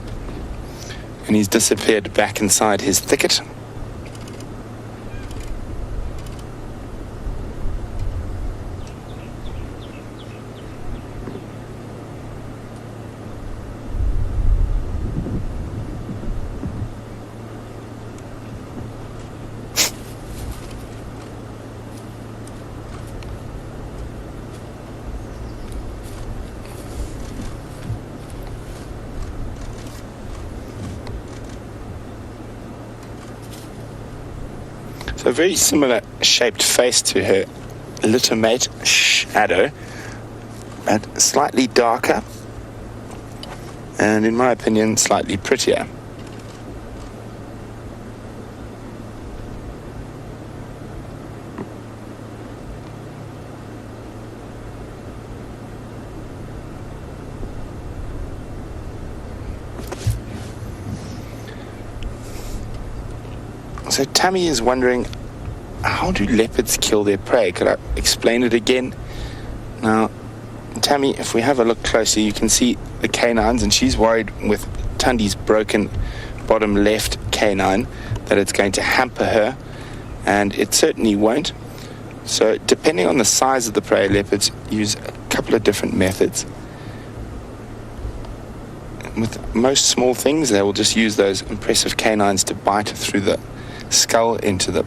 And he's disappeared back inside his thicket. A very similar shaped face to her litter mate Shadow, but slightly darker and, in my opinion, slightly prettier. So Tammy is wondering, how do leopards kill their prey? Could I explain it again? Now, Tammy, if we have a look closer, you can see the canines, and she's worried with Tundi's broken bottom left canine that it's going to hamper her, and it certainly won't. So depending on the size of the prey, leopards use a couple of different methods. With most small things, they will just use those impressive canines to bite through the skull into the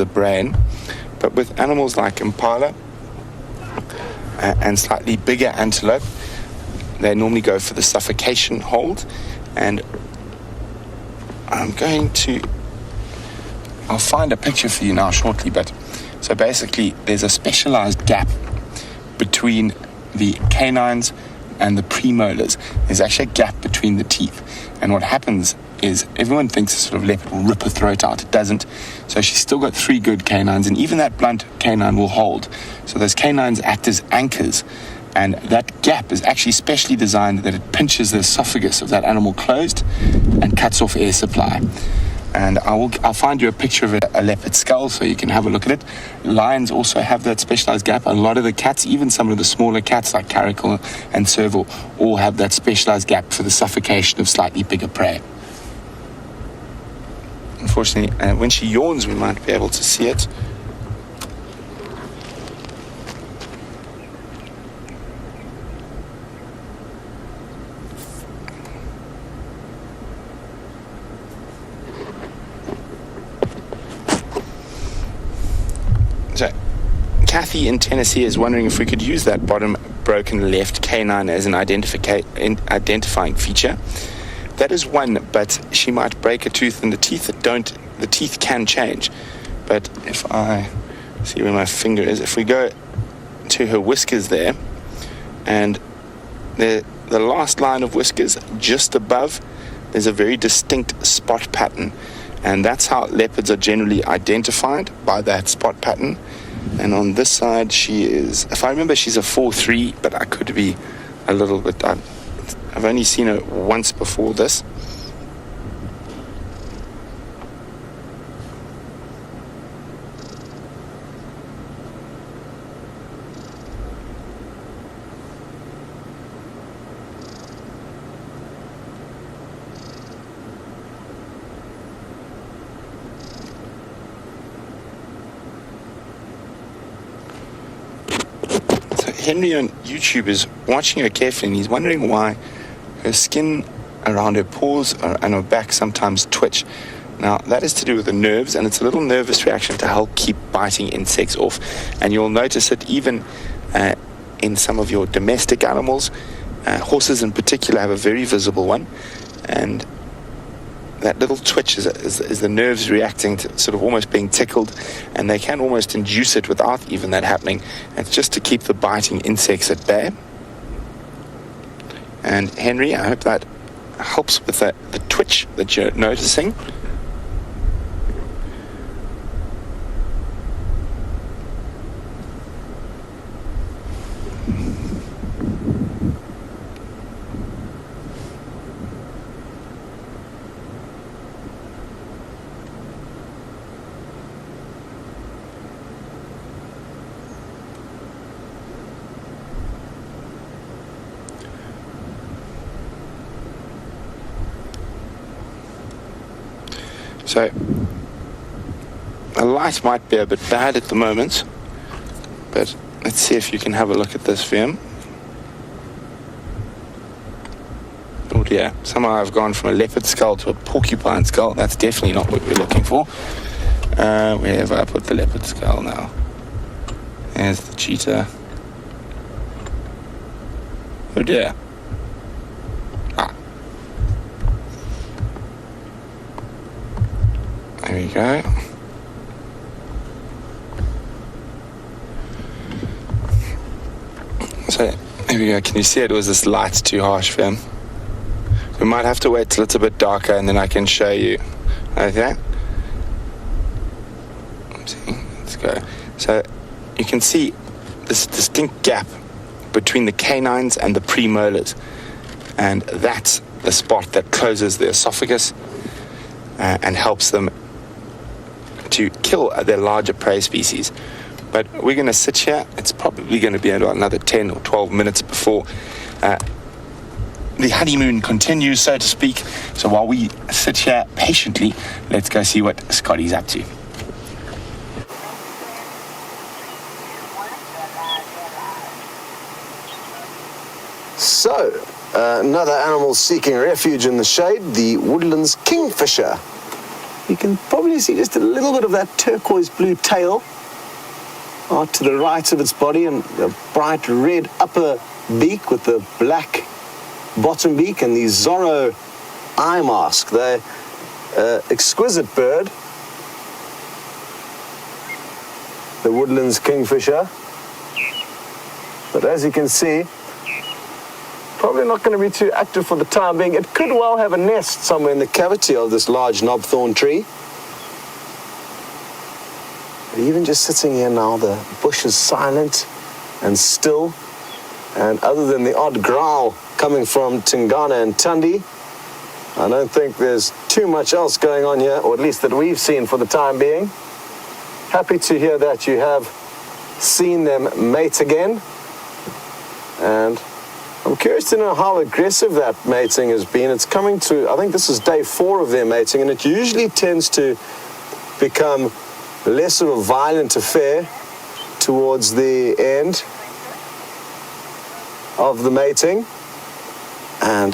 brain. But with animals like impala and slightly bigger antelope, they normally go for the suffocation hold. And I'll find a picture for you now shortly, but so basically there's a specialized gap between the canines and the premolars. There's actually a gap between the teeth, and what happens is everyone thinks a sort of leopard will rip her throat out. It doesn't. So she's still got 3 good canines, and even that blunt canine will hold. So those canines act as anchors, and that gap is actually specially designed that it pinches the esophagus of that animal closed and cuts off air supply. And I'll find you a picture of a leopard skull so you can have a look at it. Lions also have that specialized gap. A lot of the cats, even some of the smaller cats like caracal and serval, all have that specialized gap for the suffocation of slightly bigger prey. Unfortunately, when she yawns, we might be able to see it. So, Kathy in Tennessee is wondering if we could use that bottom broken left canine as an identifying feature. That is one, but she might break a tooth, and the teeth can change. But if I see where my finger is, if we go to her whiskers there, and the last line of whiskers just above, there's a very distinct spot pattern, and that's how leopards are generally identified, by that spot pattern. And on this side, she is, if I remember, she's a 4-3, but I could be a little bit, I've only seen her once before this. So Henry on YouTube is watching her carefully, and he's wondering why her skin around her paws and her back sometimes twitch. Now, that is to do with the nerves, and it's a little nervous reaction to help keep biting insects off. And you'll notice it even in some of your domestic animals. Horses in particular have a very visible one, and that little twitch is the nerves reacting to sort of almost being tickled, and they can almost induce it without even that happening. And it's just to keep the biting insects at bay. And Henry, I hope that helps with the twitch that you're noticing. So, the light might be a bit bad at the moment, but let's see if you can have a look at this film. Oh dear, somehow I've gone from a leopard skull to a porcupine skull. That's definitely not what we're looking for. Where have I put the leopard skull now? There's the cheetah. Oh dear. There we go. So, there we go. Can you see it was this light too harsh for him? We might have to wait till it's a bit darker and then I can show you. Okay? Let's go. So, you can see this distinct gap between the canines and the premolars. And that's the spot that closes the esophagus and helps them to kill their larger prey species. But we're going to sit here. It's probably going to be about another 10 or 12 minutes before the honeymoon continues, so to speak. So while we sit here patiently, let's go see what Scotty's up to. So, another animal seeking refuge in the shade, the woodlands kingfisher. You can probably see just a little bit of that turquoise blue tail out to the right of its body and a bright red upper beak with the black bottom beak and the Zorro eye mask. They're exquisite bird, the woodlands kingfisher. But as you can see, probably not going to be too active for the time being. It could well have a nest somewhere in the cavity of this large knobthorn tree. But even just sitting here now, the bush is silent and still. And other than the odd growl coming from Tingana and Tundi, I don't think there's too much else going on here, or at least that we've seen for the time being. Happy to hear that you have seen them mate again. And I'm curious to know how aggressive that mating has been. It's coming to, I think this is day 4 of their mating, and it usually tends to become less of a violent affair towards the end of the mating. And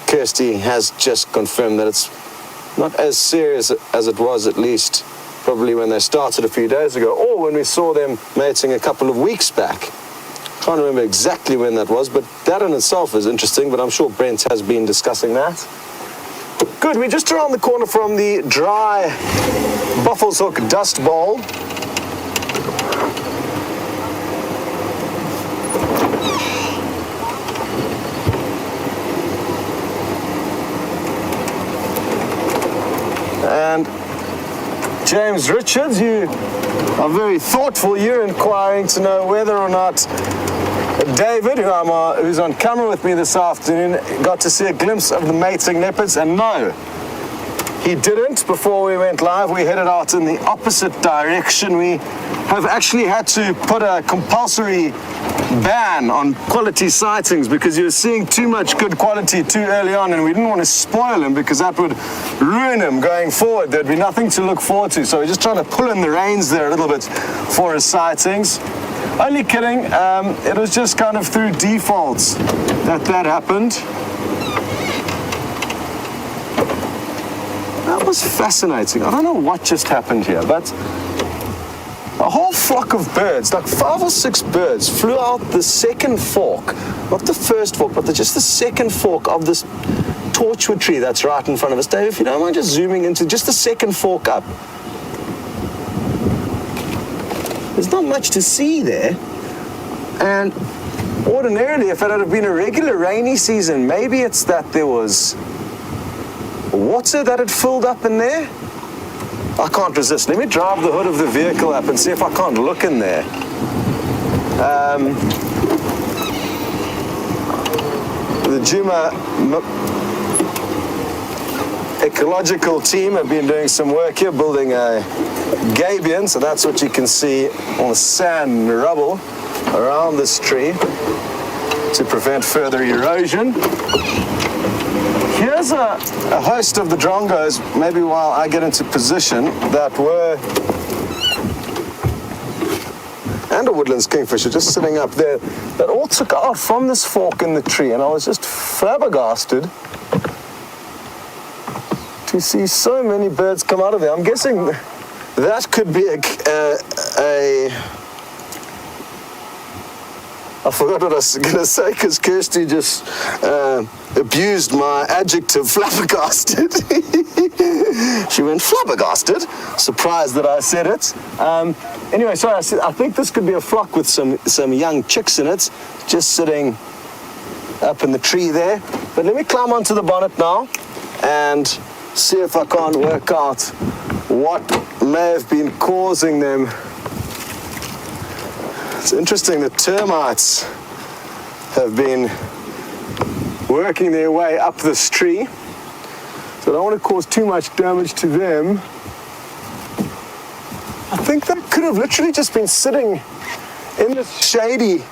Kirsty has just confirmed that it's not as serious as it was, at least probably when they started a few days ago, or when we saw them mating a couple of weeks back. Can't remember exactly when that was, but that in itself is interesting, but I'm sure Brent has been discussing that. Good, we're just around the corner from the dry Buffelshoek Dust Bowl. And James Richards, you are very thoughtful. You're inquiring to know whether or not David, who's on camera with me this afternoon, got to see a glimpse of the mating leopards, and no, he didn't. Before we went live, we headed out in the opposite direction. We have actually had to put a compulsory ban on quality sightings because you were seeing too much good quality too early on, and we didn't want to spoil him because that would ruin him going forward. There'd be nothing to look forward to. So we're just trying to pull in the reins there a little bit for his sightings. Only kidding, it was just kind of through defaults that happened. That was fascinating. I don't know what just happened here, but a whole flock of birds, like 5 or 6 birds, flew out the second fork, not the first fork, but just the second fork of this torchwood tree that's right in front of us. Dave, if you don't mind just zooming into just the second fork up. There's not much to see there, and ordinarily, if it had been a regular rainy season, maybe it's that there was water that had filled up in there. I can't resist. Let me drive the hood of the vehicle up and see if I can't look in there. The djuma ecological team have been doing some work here, building a gabion, so that's what you can see on the sand and rubble around this tree to prevent further erosion. Here's a host of the drongos, maybe while I get into position, that were, and a woodlands kingfisher just sitting up there, that all took out from this fork in the tree, and I was just flabbergasted to see so many birds come out of there. I'm guessing that could be I forgot what I was going to say because Kirsty just abused my adjective flabbergasted. She went flabbergasted, surprised that I said it. Anyway, sorry, I think this could be a flock with some young chicks in it, just sitting up in the tree there. But let me climb onto the bonnet now and see if I can't work out what may have been causing them. It's interesting that termites have been working their way up this tree, so I don't want to cause too much damage to them. I think they could have literally just been sitting in this shady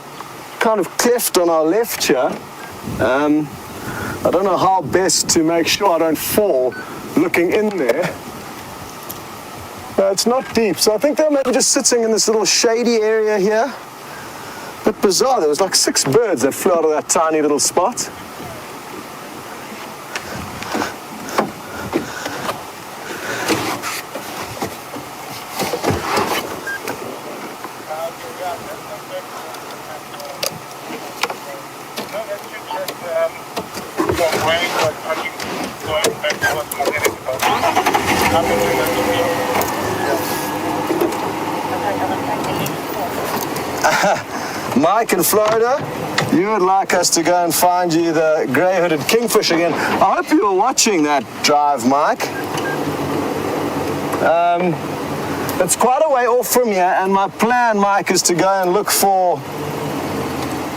kind of cleft on our left here. I don't know how best to make sure I don't fall looking in there. It's not deep, so I think they're maybe just sitting in this little shady area here. But bizarre, there was like 6 birds that flew out of that tiny little spot. Mike in Florida, you would like us to go and find you the grey-hooded kingfish again. I hope you were watching that drive, Mike. It's quite a way off from here, and my plan, Mike, is to go and look for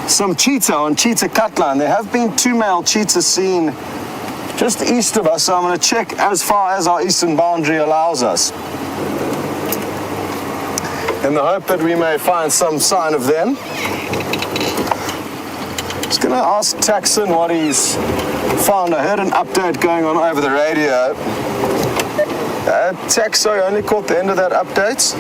some cheetah on Cheetah Cutline. There have been 2 male cheetahs seen just east of us, so I'm going to check as far as our eastern boundary allows us, in the hope that we may find some sign of them. Just going to ask Taxon what he's found. I heard an update going on over the radio. Tax, sorry, I only caught the end of that update.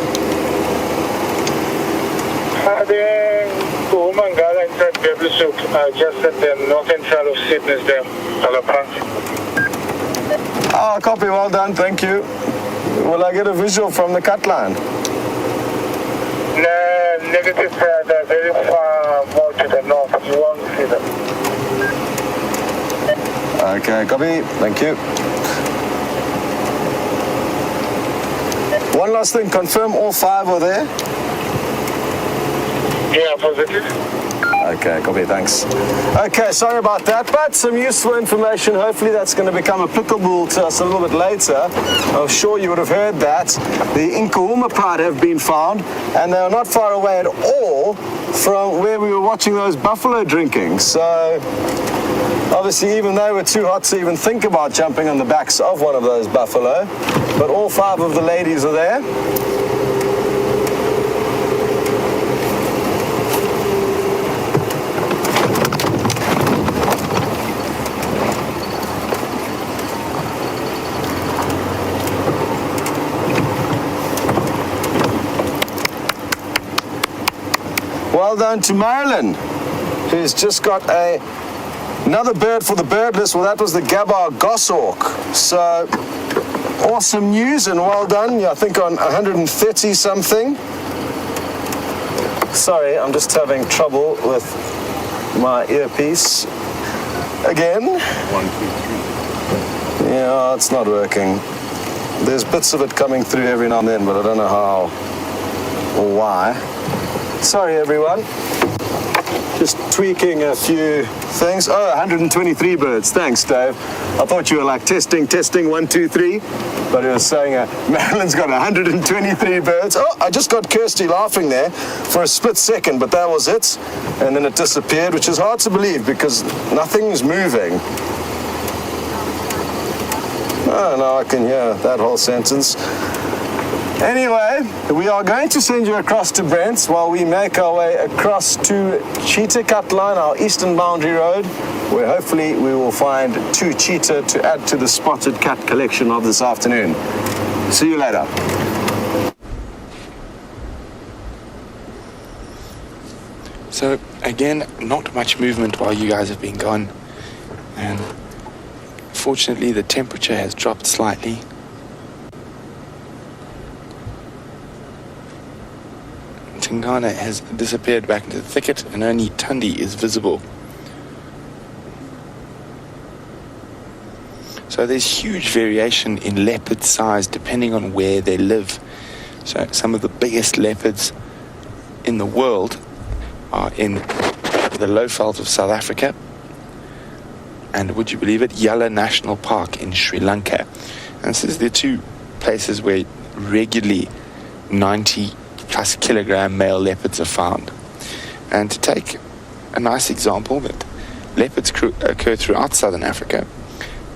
Just at the northern side of Sydney's there, Oh, copy, well done, thank you. Will I get a visual from the cut line? No, negative, they're very far more to the north. You won't see them. Okay, copy, thank you. One last thing, confirm all 5 are there? Yeah, positive. Okay, copy, thanks. Okay, sorry about that, but some useful information. Hopefully that's going to become applicable to us a little bit later. I'm sure you would have heard that. The Inkauma pride have been found, and they are not far away at all from where we were watching those buffalo drinking. So, obviously, even they were too hot to even think about jumping on the backs of one of those buffalo, but all 5 of the ladies are there. Well done to Marilyn, who's just got another bird for the bird list. Well, that was the Gabar goshawk. So, awesome news and well done. I think on 130 something. Sorry, I'm just having trouble with my earpiece again. 1, 2, 3. Yeah, it's not working. There's bits of it coming through every now and then, but I don't know how or why. Sorry, everyone. Just tweaking a few things. Oh, 123 birds. Thanks, Dave. I thought you were like testing, 1, 2, 3. But it was saying Marilyn's got 123 birds. Oh, I just got Kirsty laughing there for a split second, but that was it. And then it disappeared, which is hard to believe because nothing's moving. Oh, now I can hear that whole sentence. Anyway, we are going to send you across to Brent's while we make our way across to Cheetah Cut Line, our eastern boundary road, where hopefully we will find 2 cheetah to add to the spotted cat collection of this afternoon. See you later. So again, not much movement while you guys have been gone, and fortunately the temperature has dropped slightly. Tingana has disappeared back into the thicket and only Tundi is visible. So there's huge variation in leopard size depending on where they live. So some of the biggest leopards in the world are in the Lowveld of South Africa, and would you believe it, Yala National Park in Sri Lanka. And this is the 2 places where regularly 90 plus kilogram male leopards are found. And to take a nice example, that leopards occur throughout southern Africa,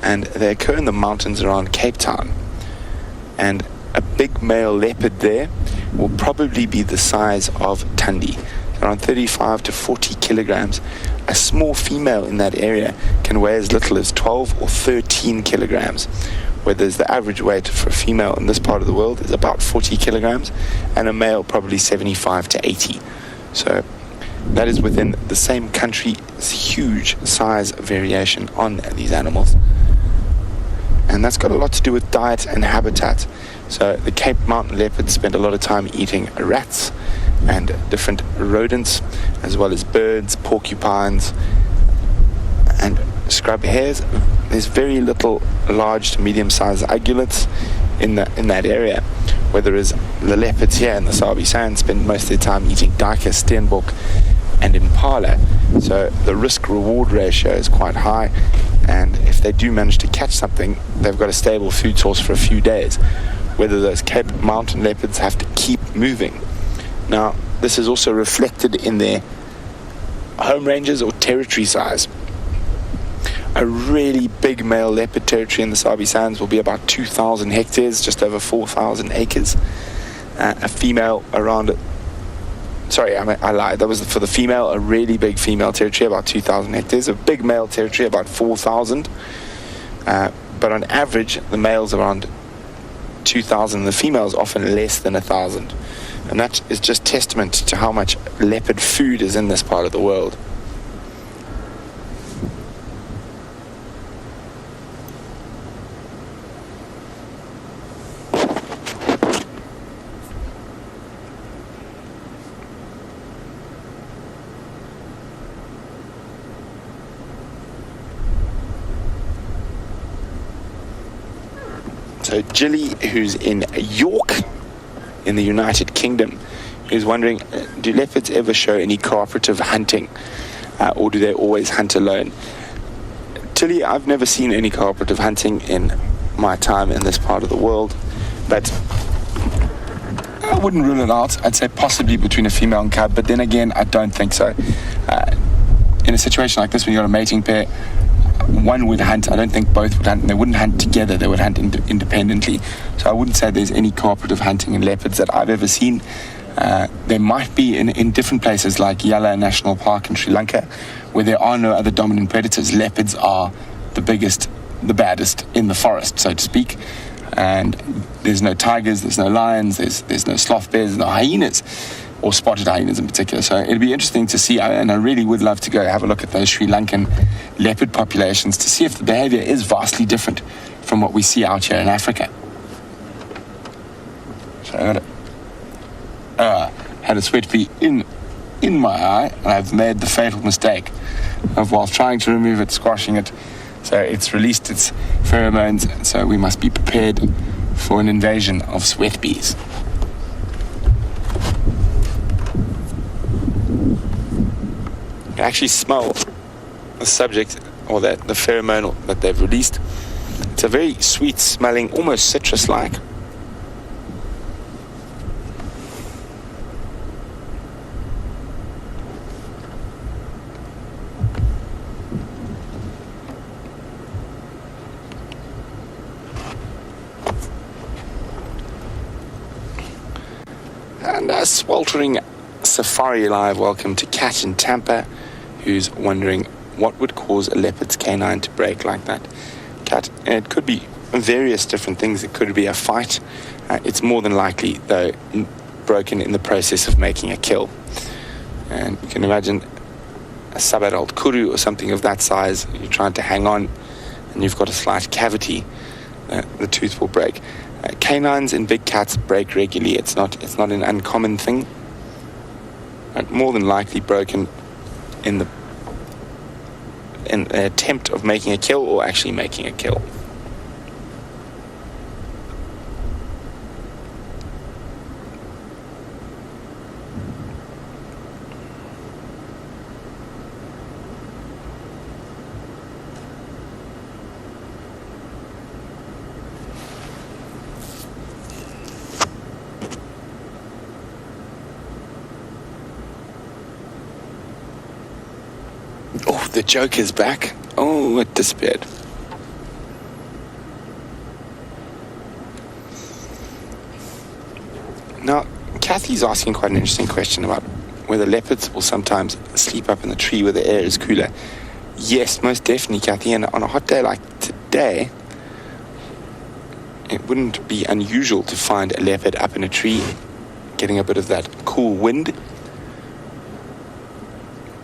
and they occur in the mountains around Cape Town. And a big male leopard there will probably be the size of Tundi, around 35 to 40 kilograms. A small female in that area can weigh as little as 12 or 13 kilograms, whereas the average weight for a female in this part of the world is about 40 kilograms, and a male probably 75 to 80. So that is within the same country. It's huge size variation on these animals. And that's got a lot to do with diet and habitat. So the Cape Mountain leopards spend a lot of time eating rats and different rodents, as well as birds, porcupines, and scrub hares. There's very little large to medium-sized ungulates in that area, whereas the leopards here in the Sabi Sand spend most of their time eating duiker, steenbok, and impala. So the risk-reward ratio is quite high, and if they do manage to catch something, they've got a stable food source for a few days. Whether those Cape Mountain leopards have to keep moving. Now, this is also reflected in their home ranges or territory size. A really big male leopard territory in the Sabi Sands will be about 2,000 hectares, just over 4,000 acres. A female around it. Sorry, I lied. That was for the female, a really big female territory, about 2,000 hectares. A big male territory, about 4,000. But on average, the male's around 2,000. The female's often less than 1,000. And that is just testament to how much leopard food is in this part of the world. So Jilly, who's in York in the United Kingdom, is wondering, do leopards ever show any cooperative hunting, or do they always hunt alone? Tilly, I've never seen any cooperative hunting in my time in this part of the world, but I wouldn't rule it out. I'd say possibly between a female and cub, but then again, I don't think so. In a situation like this, when you're on a mating pair, one would hunt. I don't think both would hunt, and they wouldn't hunt together. They would hunt independently. So I wouldn't say there's any cooperative hunting in leopards that I've ever seen. There might be in different places like Yala National Park in Sri Lanka, where there are no other dominant predators. Leopards are the biggest, the baddest in the forest, so to speak. And there's no tigers, there's no lions, there's no sloth bears, there's no hyenas, or spotted hyenas in particular. So it'd be interesting to see, and I really would love to go have a look at those Sri Lankan leopard populations to see if the behavior is vastly different from what we see out here in Africa. So I had a sweat bee in my eye, and I've made the fatal mistake of, while trying to remove it, squashing it. So it's released its pheromones, so we must be prepared for an invasion of sweat bees. actually smell the subject, or the pheromone that they've released. It's a very sweet smelling, almost citrus-like. And a sweltering Safari Live welcome to Kat in Tampa, who's wondering what would cause a leopard's canine to break like that. Kat, it could be various different things. It could be a fight. It's more than likely, though, broken in the process of making a kill. And you can imagine a sub-adult kuru or something of that size, you're trying to hang on, and you've got a slight cavity, the tooth will break. Canines in big cats break regularly. It's not an uncommon thing. More than likely broken in the attempt of making a kill or actually making a kill. Oh, the joke is back. Oh, it disappeared. Now, Kathy's asking quite an interesting question about whether leopards will sometimes sleep up in the tree where the air is cooler. Yes, most definitely, Kathy. And on a hot day like today, it wouldn't be unusual to find a leopard up in a tree getting a bit of that cool wind.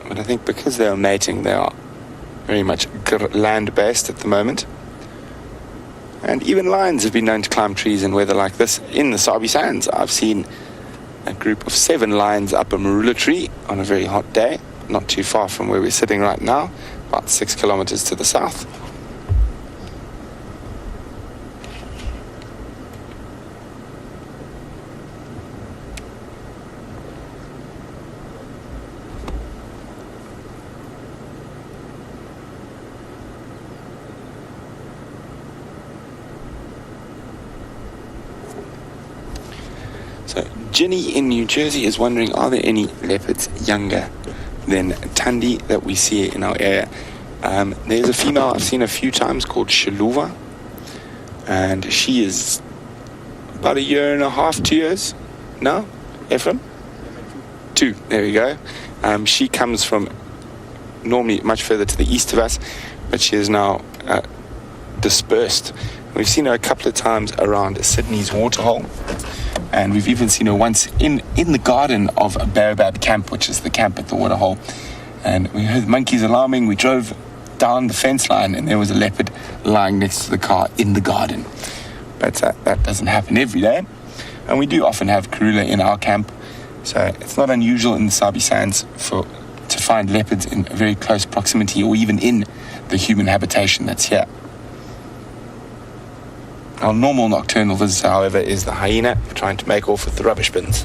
But I think because they are mating, they are very much land-based at the moment. And even lions have been known to climb trees in weather like this in the Sabi Sands. I've seen a group of 7 lions up a marula tree on a very hot day, not too far from where we're sitting right now, about 6 kilometers to the south. So Ginny in New Jersey is wondering, are there any leopards younger than Tandi that we see in our area? There's a female I've seen a few times called Shaluva, and she is about 1.5 years, 2 years now. Ephraim? 2, there we go. She comes from normally much further to the east of us, but she is now dispersed. We've seen her a couple of times around Sydney's waterhole. And we've even seen her once in the garden of a Baobab camp, which is the camp at the waterhole. And we heard monkeys alarming. We drove down the fence line, and there was a leopard lying next to the car in the garden. But that doesn't happen every day. And we do often have Karula in our camp. So it's not unusual in the Sabi Sands to find leopards in very close proximity or even in the human habitation that's here. Our normal nocturnal visitor, however, is the hyena trying to make off with the rubbish bins.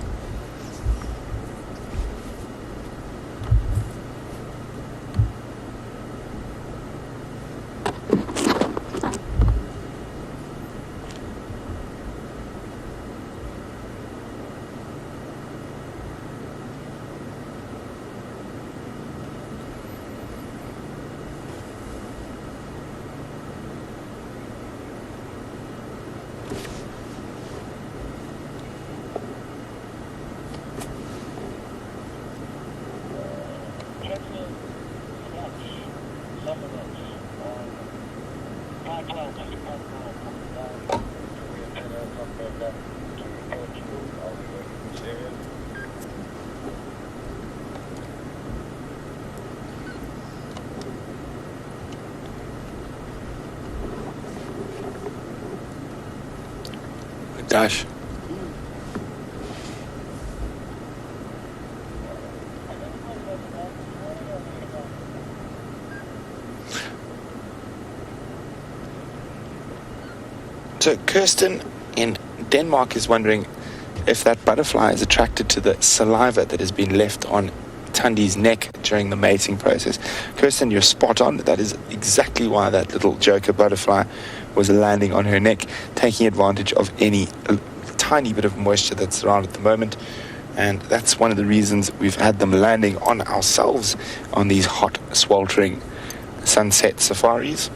Dash. So Kirsten in Denmark is wondering if that butterfly is attracted to the saliva that has been left on Tundi's neck during the mating process. Kirsten, you're spot on. That is exactly why that little joker butterfly was landing on her neck, taking advantage of any tiny bit of moisture that's around at the moment. And that's one of the reasons we've had them landing on ourselves on these hot, sweltering sunset safaris.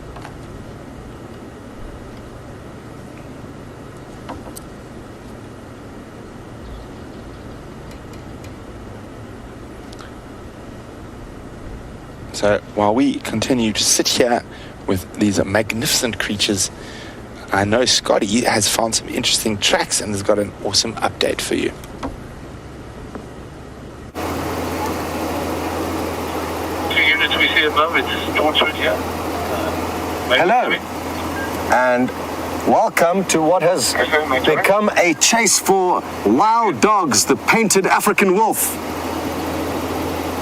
So while we continue to sit here with these magnificent creatures, I know Scotty has found some interesting tracks and has got an awesome update for you. Two units we see above, it's Torchwood here. Hello, and welcome to what has become a chase for wild dogs, the painted African wolf.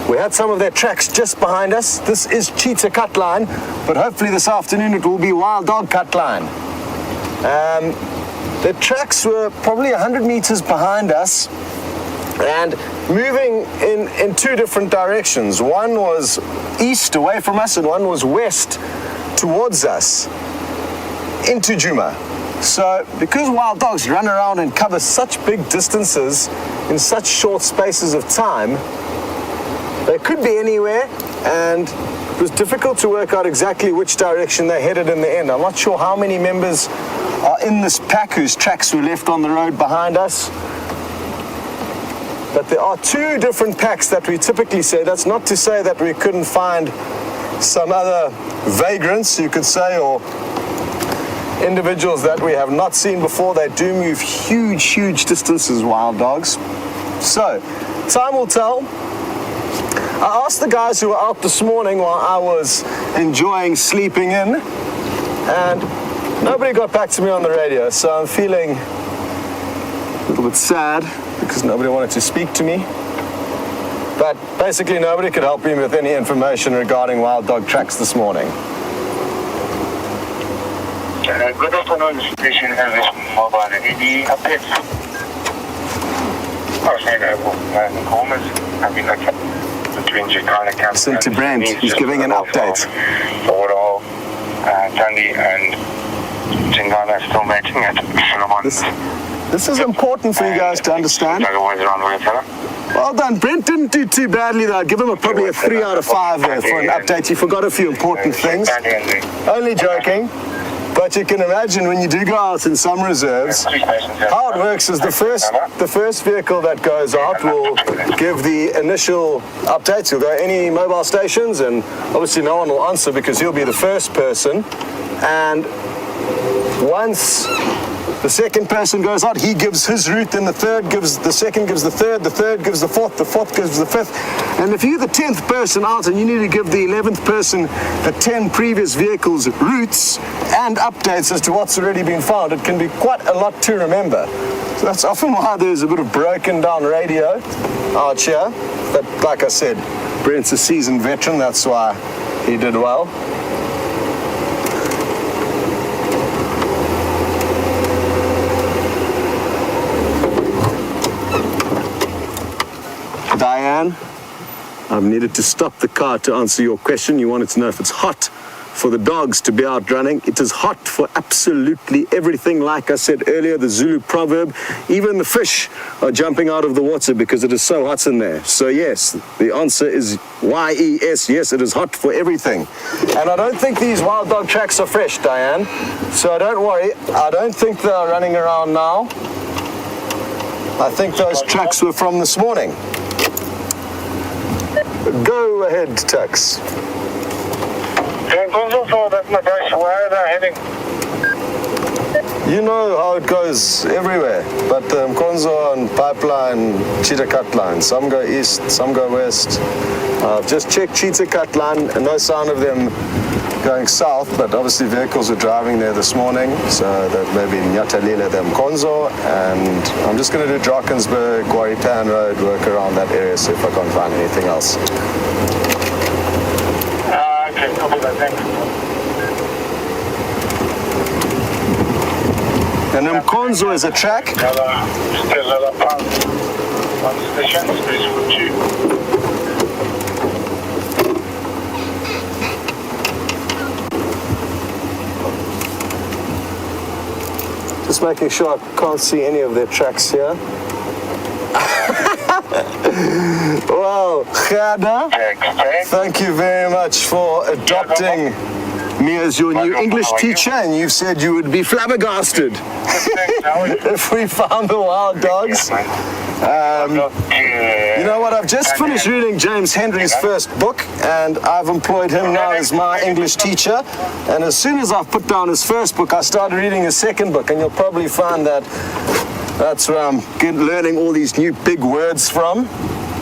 We had some of their tracks just behind us. This is cheetah cutline, but hopefully this afternoon it will be wild dog cutline. The tracks were probably 100 meters behind us and moving in two different directions. One was east away from us and one was west towards us into Djuma. So because wild dogs run around and cover such big distances in such short spaces of time, they could be anywhere, and it was difficult to work out exactly which direction they headed in the end. I'm not sure how many members are in this pack whose tracks were left on the road behind us. But there are two different packs that we typically say. That's not to say that we couldn't find some other vagrants, you could say, or individuals that we have not seen before. They do move huge, huge distances, wild dogs. So, time will tell. I asked the guys who were out this morning while I was enjoying sleeping in, and nobody got back to me on the radio, so I'm feeling a little bit sad because nobody wanted to speak to me. But basically nobody could help me with any information regarding wild dog tracks this morning. Good afternoon, station service mobile. Any updates? Listen to Brent, he's giving an update. Overall, Tundi and Tingana still mating at Philemon. This is important for you guys to understand. Well done. Brent didn't do too badly though. I'd give him probably a 3 out of 5 there for an update. He forgot a few important things. Only joking. But you can imagine when you do go out in some reserves, how it works is the first vehicle that goes out will give the initial updates. You'll go any mobile stations, and obviously no one will answer because he'll be the first person. And once the second person goes out, he gives his route, then the second gives the third gives the fourth gives the fifth. And if you're the 10th person out and you need to give the 11th person the 10 previous vehicles' routes and updates as to what's already been found, it can be quite a lot to remember. So that's often why there's a bit of broken down radio out here. But like I said, Brent's a seasoned veteran, that's why he did well. Diane, I've needed to stop the car to answer your question. You wanted to know if it's hot for the dogs to be out running. It is hot for absolutely everything. Like I said earlier, the Zulu proverb, even the fish are jumping out of the water because it is so hot in there. So yes, the answer is Y-E-S. Yes, it is hot for everything. And I don't think these wild dog tracks are fresh, Diane. So don't worry. I don't think they are running around now. I think those tracks were from this morning. Go ahead, Tux. Where are they heading? You know how it goes everywhere, but Mkonzo and Pipeline, Cheetah Cut Line, some go east, some go west. I've just checked Cheetah Cut Line, and no sign of them going south, but obviously vehicles are driving there this morning, so that may be Nyatalile, them Mkonzo, and I'm just going to do Drakensberg, Guaripan Road, work around that area, see if I can't find anything else. Okay, copy that, thanks. And Mkonzo is a track. just making sure I can't see any of their tracks here. Well, Gerda, thank you very much for adopting me as your new English teacher, and you've said you would be flabbergasted if we found the wild dogs. You know what, I've just finished reading James Henry's first book, and I've employed him now as my English teacher, and as soon as I've put down his first book, I started reading his second book, and you'll probably find that that's where I'm learning all these new big words from,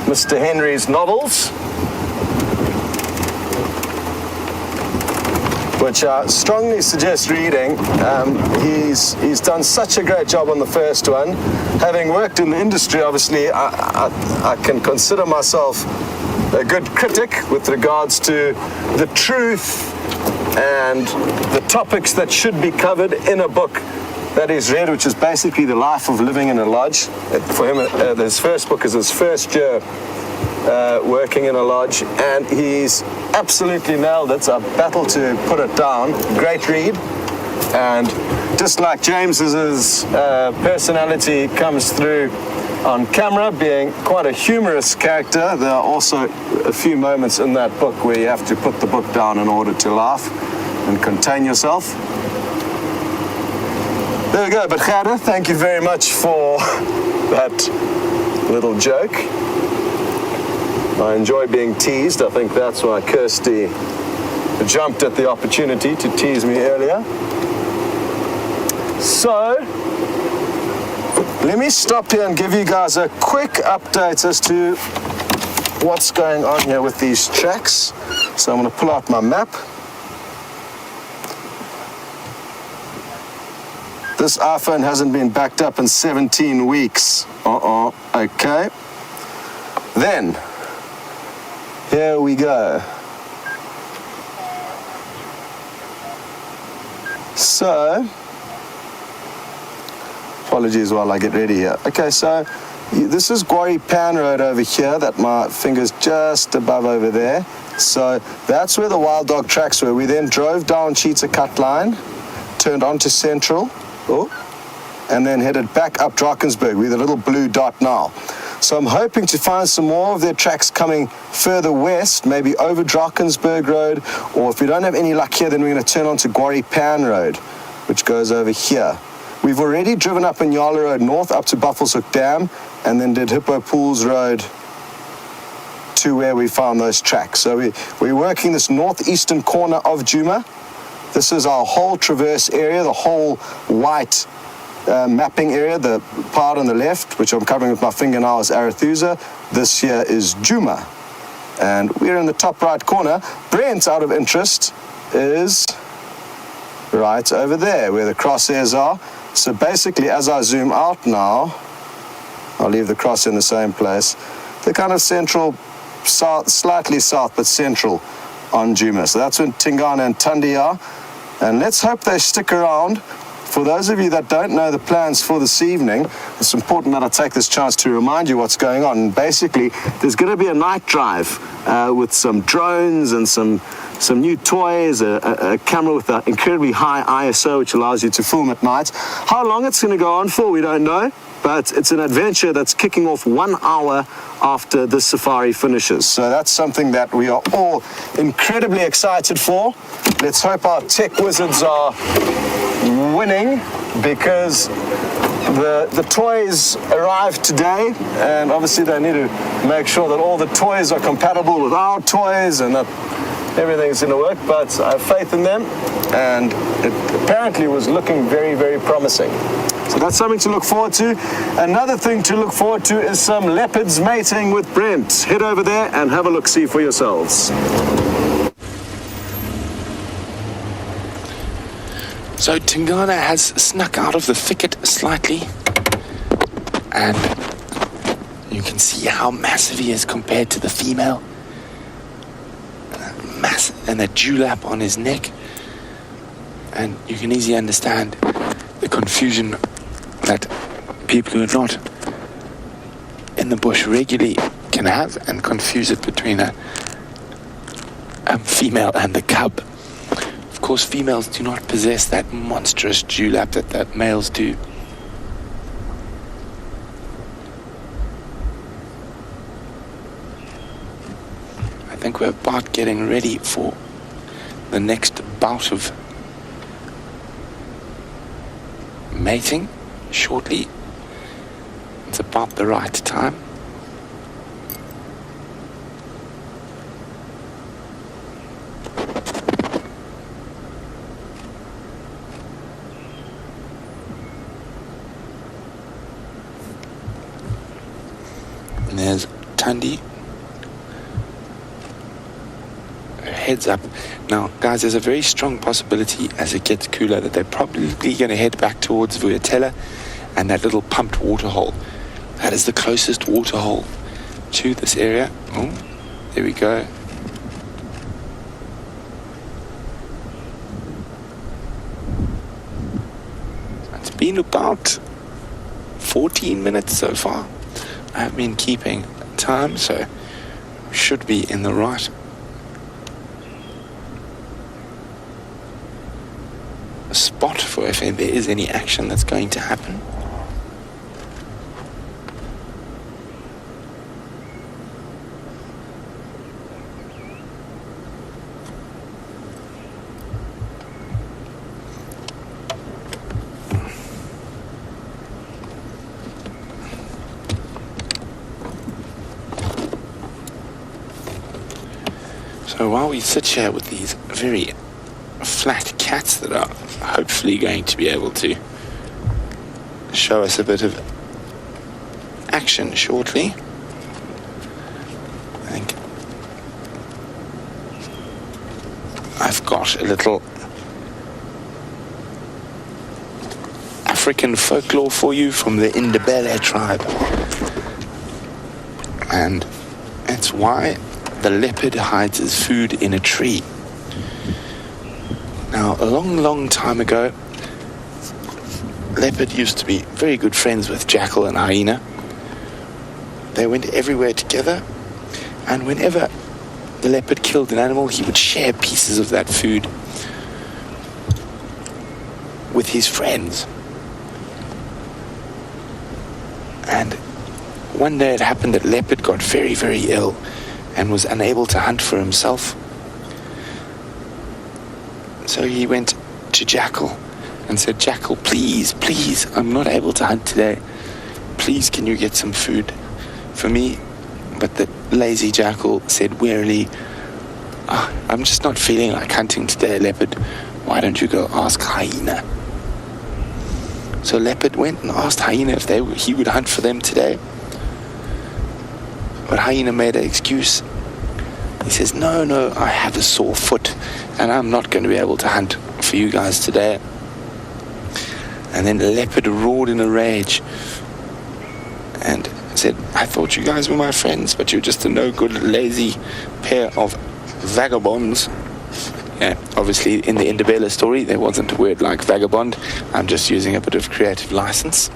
Mr. Henry's novels, which I strongly suggest reading. He's done such a great job on the first one. Having worked in the industry, obviously, I can consider myself a good critic with regards to the truth and the topics that should be covered in a book that he's read, which is basically the life of living in a lodge. For him, his first book is his first year working in a lodge, and he's absolutely nailed it. So I battled to put it down. Great read. And just like James's personality comes through on camera, being quite a humorous character, there are also a few moments in that book where you have to put the book down in order to laugh and contain yourself. There we go. But Gerda, thank you very much for that little joke. I enjoy being teased. I think that's why Kirsty jumped at the opportunity to tease me earlier. So, let me stop here and give you guys a quick update as to what's going on here with these tracks. So I'm going to pull out my map. This iPhone hasn't been backed up in 17 weeks. Okay. Then, here we go. So, apologies while I get ready here. Okay, so this is Quarry Pan Road over here, that my finger's just above over there. So that's where the wild dog tracks were. We then drove down Cheetah Cut Line, turned onto Central, and then headed back up Drakensberg with a little blue dot now. So I'm hoping to find some more of their tracks coming further west, maybe over Drakensberg Road, or if we don't have any luck here, then we're going to turn onto Quarry Pan Road, which goes over here. We've already driven up Inyala Road north up to Buffelshoek Dam, and then did Hippo Pools Road to where we found those tracks. So we're working this northeastern corner of Djuma. This is our whole traverse area, the whole white mapping area. The part on the left, which I'm covering with my finger now, is Arathusa. This here is Djuma. And we're in the top right corner. Brent, out of interest, is right over there where the crosshairs are. So basically, as I zoom out now, I'll leave the cross in the same place. The kind of central, south, slightly south, but central on Djuma. So that's when Tingana and Tundi are. And let's hope they stick around. For those of you that don't know the plans for this evening, it's important that I take this chance to remind you what's going on. And basically, there's going to be a night drive with some drones and some new toys, a camera with an incredibly high ISO, which allows you to film at night. How long it's going to go on for, we don't know. But it's an adventure that's kicking off 1 hour after the safari finishes. So that's something that we are all incredibly excited for. Let's hope our tech wizards are winning, because the toys arrived today, and obviously they need to make sure that all the toys are compatible with our toys and that everything's going to work. But I have faith in them, and it apparently was looking very, very promising. So that's something to look forward to. Another thing to look forward to is some leopards mating with Brent. Head over there and have a look-see for yourselves. So Tingana has snuck out of the thicket slightly, and you can see how massive he is compared to the female. And a dewlap on his neck, and you can easily understand the confusion that people who are not in the bush regularly can have, and confuse it between a female and a cub. Of course, females do not possess that monstrous dewlap that males do. I think we're about getting ready for the next bout of mating shortly. It's about the right time. And there's Tundi. Heads up. Now, guys, there's a very strong possibility as it gets cooler that they're probably going to head back towards Vuyatela and that little pumped water hole. That is the closest water hole to this area. Oh, there we go. It's been about 14 minutes so far. I've been keeping time, so should be in the right spot for if there is any action that's going to happen. So while we sit here with these very flat cats that are hopefully going to be able to show us a bit of action shortly, I think I've got a little African folklore for you from the Ndebele tribe, and that's why the leopard hides his food in a tree. Now, a long time ago, leopard used to be very good friends with jackal and hyena. They went everywhere together, and whenever the leopard killed an animal, he would share pieces of that food with his friends. And one day it happened that leopard got very ill and was unable to hunt for himself. So he went to Jackal and said, "Jackal, please, I'm not able to hunt today. Please, can you get some food for me?" But the lazy Jackal said wearily, "I'm just not feeling like hunting today, Leopard. Why don't you go ask Hyena?" So Leopard went and asked Hyena if he would hunt for them today. But Hyena made an excuse. He says, no, I have a sore foot and I'm not going to be able to hunt for you guys today. And then the leopard roared in a rage and said, "I thought you guys were my friends, but you're just a no-good, lazy pair of vagabonds." Yeah, obviously in the Ndebele story there wasn't a word like vagabond. I'm just using a bit of creative license.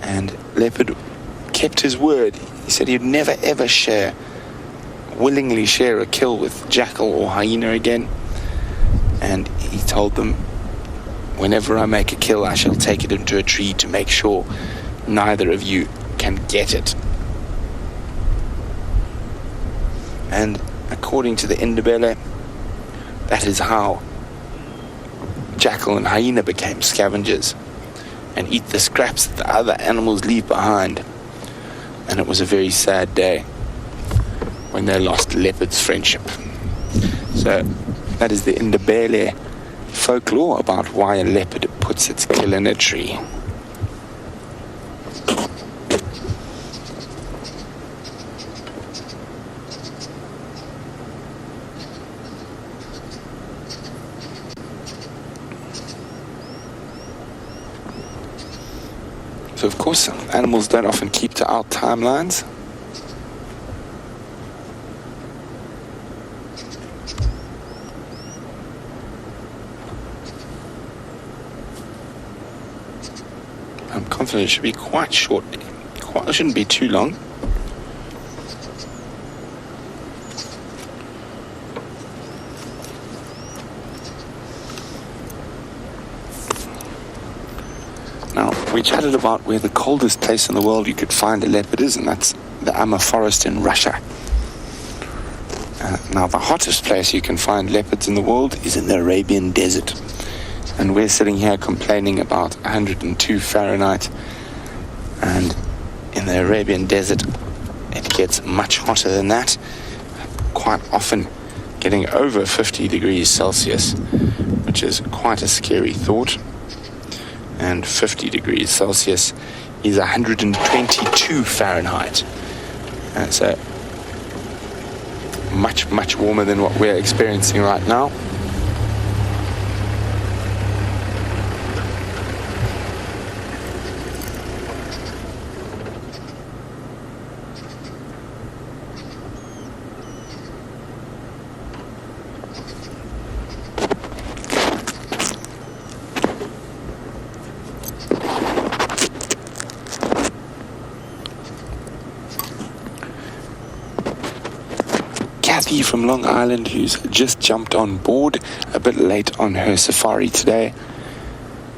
And Leopard kept his word. He said he'd never ever willingly share a kill with Jackal or Hyena again. And he told them, "Whenever I make a kill, I shall take it into a tree to make sure neither of you can get it." And according to the Ndebele, that is how Jackal and Hyena became scavengers and eat the scraps that the other animals leave behind. And it was a very sad day when they lost Leopard's friendship. So that is the Ndebele folklore about why a leopard puts its kill in a tree. So of course, animals don't often keep to our timelines. I'm confident it should be quite short. It shouldn't be too long. we chatted about where the coldest place in the world you could find a leopard is, and that's the Amur Forest in Russia. Now, the hottest place you can find leopards in the world is in the Arabian Desert. And we're sitting here complaining about 102 Fahrenheit. And in the Arabian Desert, it gets much hotter than that. Quite often getting over 50 degrees Celsius, which is quite a scary thought. And 50 degrees Celsius is 122 Fahrenheit. And so much, much warmer than what we're experiencing right now. Kathy from Long Island, who's just jumped on board a bit late on her safari today,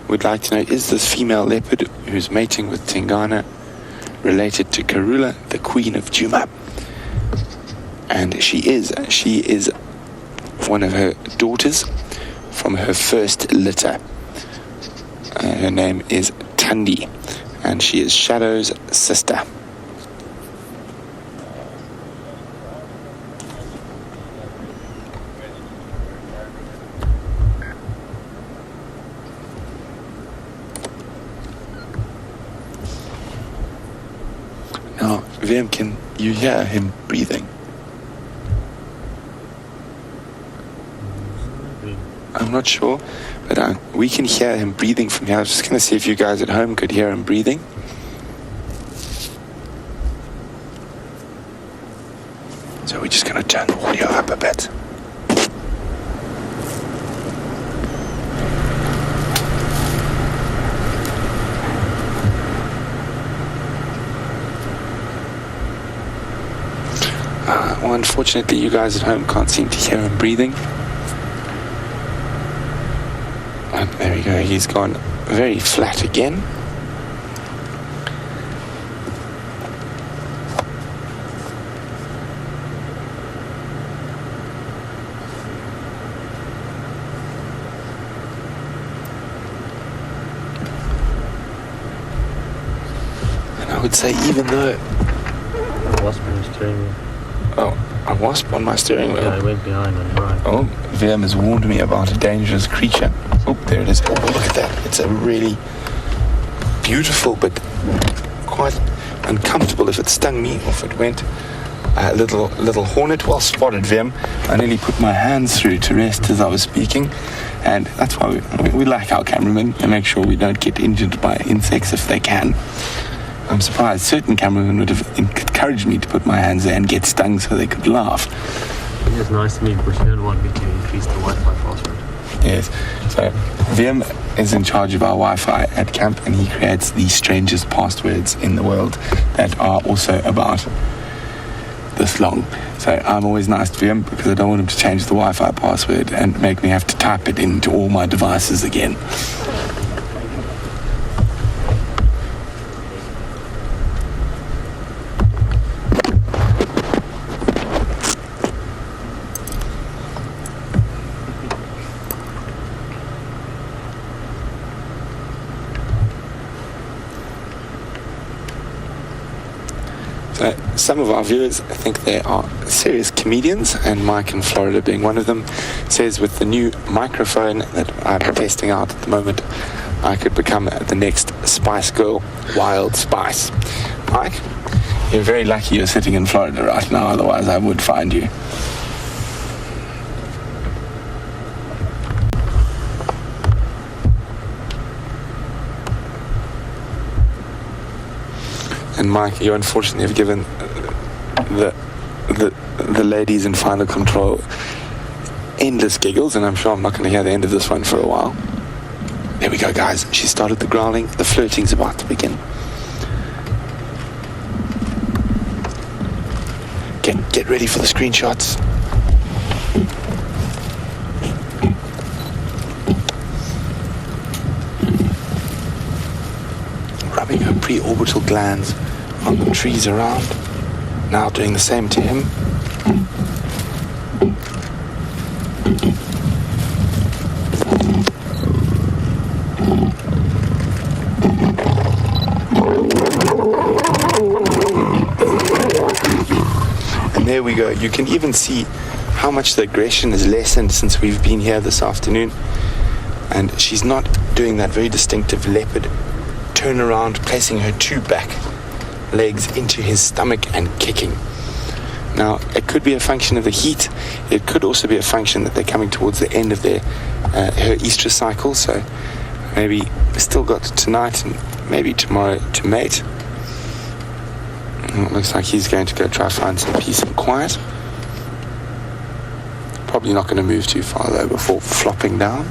would like to know, is this female leopard who's mating with Tingana related to Karula, the queen of Djuma? And she is one of her daughters from her first litter. Her name is Tundi, and she is Shadow's sister. Now, Vim, can you hear him breathing? I'm not sure, but we can hear him breathing from here. I was just going to see if you guys at home could hear him breathing. So we're just going to turn the audio up a bit. Well, unfortunately, you guys at home can't seem to hear him breathing. And there we go, he's gone very flat again. And I would say, even though... A wasp on the steering wheel. Oh, a wasp on my steering wheel. Yeah, it went behind on the right. Oh, VM has warned me about a dangerous creature. Oh, there it is. Oh, look at that. It's a really beautiful but quite uncomfortable. If it stung me, off it went. A little hornet. Well spotted, Vim. I nearly put my hands through to rest as I was speaking. And that's why we like our cameramen to make sure we don't get injured by insects if they can. I'm surprised certain cameramen would have encouraged me to put my hands there and get stung so they could laugh. It was nice to meet, but you don't want me to increase the Wi-Fi password. Yes. So Vim is in charge of our Wi-Fi at camp, and he creates the strangest passwords in the world that are also about this long. So I'm always nice to Vim because I don't want him to change the Wi-Fi password and make me have to type it into all my devices again. Some of our viewers think they are serious comedians, and Mike in Florida being one of them, says with the new microphone that I'm testing out at the moment, I could become the next Spice Girl, Wild Spice. Mike, you're very lucky you're sitting in Florida right now, otherwise I would find you. And Mike, you unfortunately have given the ladies in Final Control endless giggles, and I'm sure I'm not going to hear the end of this one for a while. There we go, guys. She started the growling. The flirting's about to begin. Get ready for the screenshots. pre-orbital glands on the trees around. Now doing the same to him. And there we go. You can even see how much the aggression has lessened since we've been here this afternoon. And she's not doing that very distinctive leopard turn around, placing her two back legs into his stomach and kicking. Now, it could be a function of the heat. It could also be a function that they're coming towards the end of their her estrus cycle. So maybe we've still got tonight and maybe tomorrow to mate. And it looks like he's going to go try find some peace and quiet. Probably not going to move too far though before flopping down.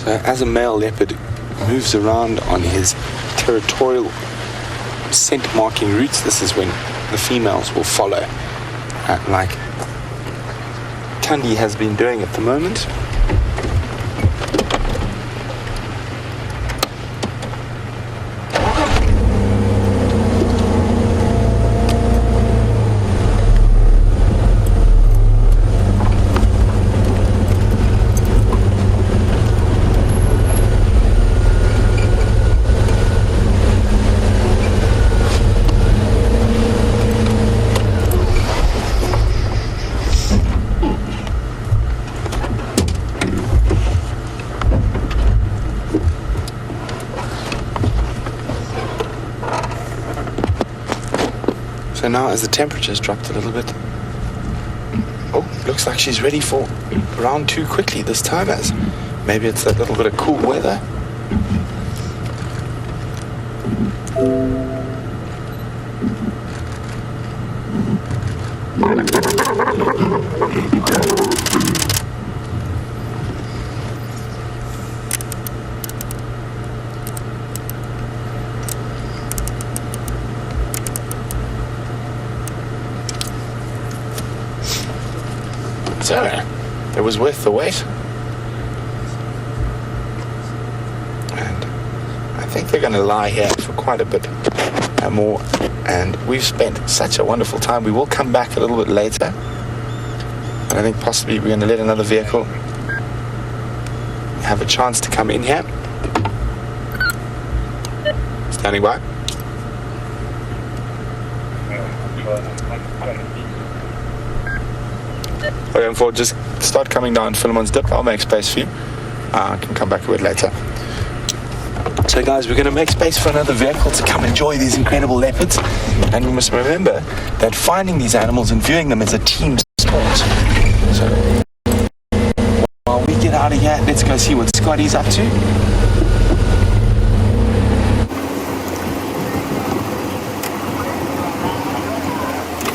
So as a male leopard moves around on his territorial scent marking routes, this is when the females will follow, like Kandi has been doing at the moment. So now as the temperature's dropped a little bit, oh, looks like she's ready for round two quickly this time, as maybe it's a little bit of cool weather. So, it was worth the wait. And I think they're going to lie here for quite a bit more. And we've spent such a wonderful time. We will come back a little bit later. And I think possibly we're going to let another vehicle have a chance to come in here. Standing by. Going forward, just start coming down Philemon's Dip. I'll make space for you. I can come back to it later. So guys, we're going to make space for another vehicle to come enjoy these incredible leopards. And we must remember that finding these animals and viewing them is a team sport. So while we get out of here, let's go see what Scotty's up to.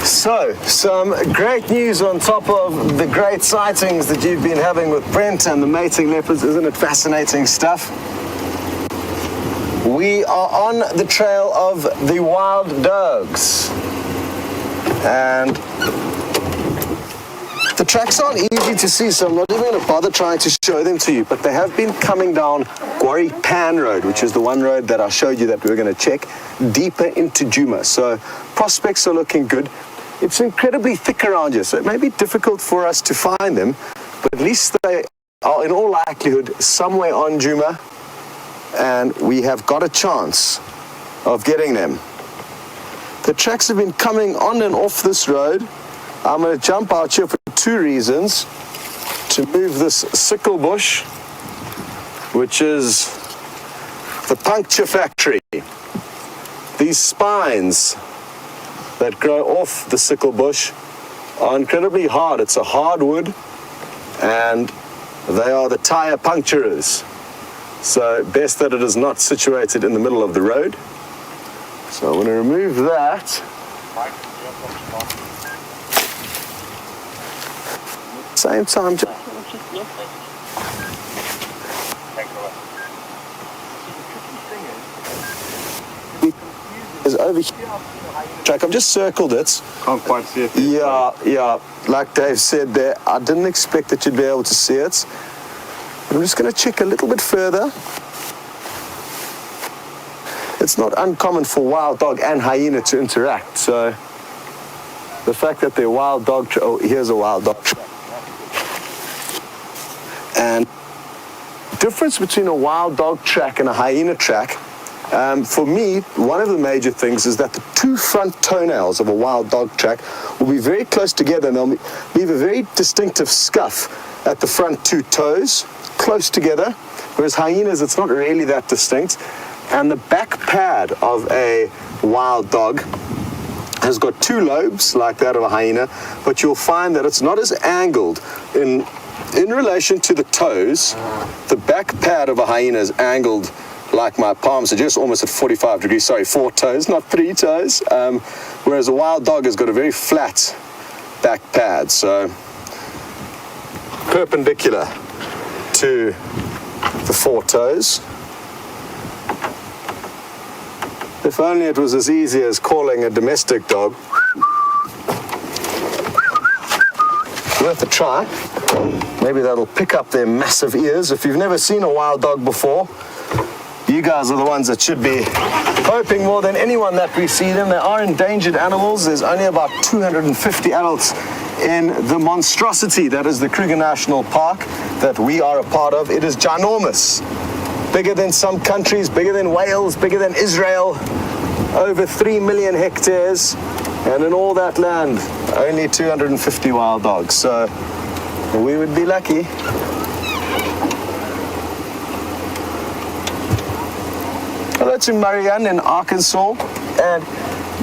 So, some great news on top of the great sightings that you've been having with Brent and the mating leopards. Isn't it fascinating stuff? We are on the trail of the wild dogs. And the tracks aren't easy to see, so I'm not even going to bother trying to show them to you. But they have been coming down Quarry Pan Road, which is the one road that I showed you that we were going to check, deeper into Djuma. So prospects are looking good. It's incredibly thick around here, so it may be difficult for us to find them, but at least they are in all likelihood somewhere on Djuma, and we have got a chance of getting them. The tracks have been coming on and off this road. I'm going to jump out here for two reasons. To move this sickle bush, which is the puncture factory. These spines that grow off the sickle bush are incredibly hard. It's a hardwood, and they are the tire puncturers. So best that it is not situated in the middle of the road. So I'm going to remove that. Same time. Is over here. Track. I've just circled it. Can't quite see it. Yeah. Like Dave said there, I didn't expect that you'd be able to see it. I'm just going to check a little bit further. It's not uncommon for wild dog and hyena to interact. So the fact that they're wild dog. Oh, here's a wild dog. And difference between a wild dog track and a hyena track. For me, one of the major things is that the two front toenails of a wild dog track will be very close together, and they'll leave a very distinctive scuff at the front two toes, close together, whereas hyenas, it's not really that distinct. And the back pad of a wild dog has got two lobes like that of a hyena, but you'll find that it's not as angled in relation to the toes. The back pad of a hyena is angled like my palm suggest, almost at 45 degrees, sorry, 4 toes, not 3 toes, whereas a wild dog has got a very flat back pad, so perpendicular to the 4 toes. If only it was as easy as calling a domestic dog. Worth a try. Maybe that'll pick up their massive ears. If you've never seen a wild dog before, you guys are the ones that should be hoping more than anyone that we see them. They are endangered animals. There's only about 250 adults in the monstrosity that is the Kruger National Park that we are a part of. It is ginormous. Bigger than some countries, bigger than Wales, bigger than Israel. Over 3 million hectares. And in all that land, only 250 wild dogs. So we would be lucky. Hello to Marianne in Arkansas, and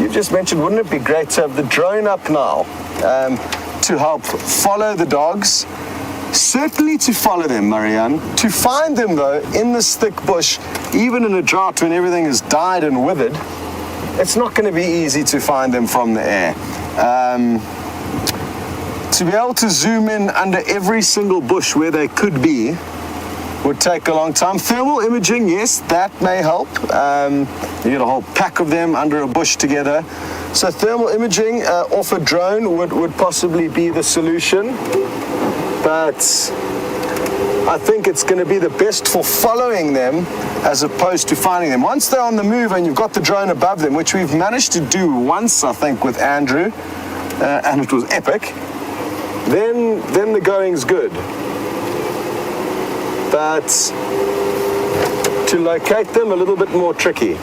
you just mentioned, wouldn't it be great to have the drone up now to help follow the dogs? Certainly to follow them, Marianne. To find them, though, in this thick bush, even in a drought when everything has died and withered, it's not going to be easy to find them from the air. To be able to zoom in under every single bush where they could be would take a long time. Thermal imaging, yes, that may help. You get a whole pack of them under a bush together. So thermal imaging off a drone would possibly be the solution. But I think it's going to be the best for following them as opposed to finding them. Once they're on the move and you've got the drone above them, which we've managed to do once, I think, with Andrew, and it was epic, then the going's good. But to locate them, a little bit more tricky.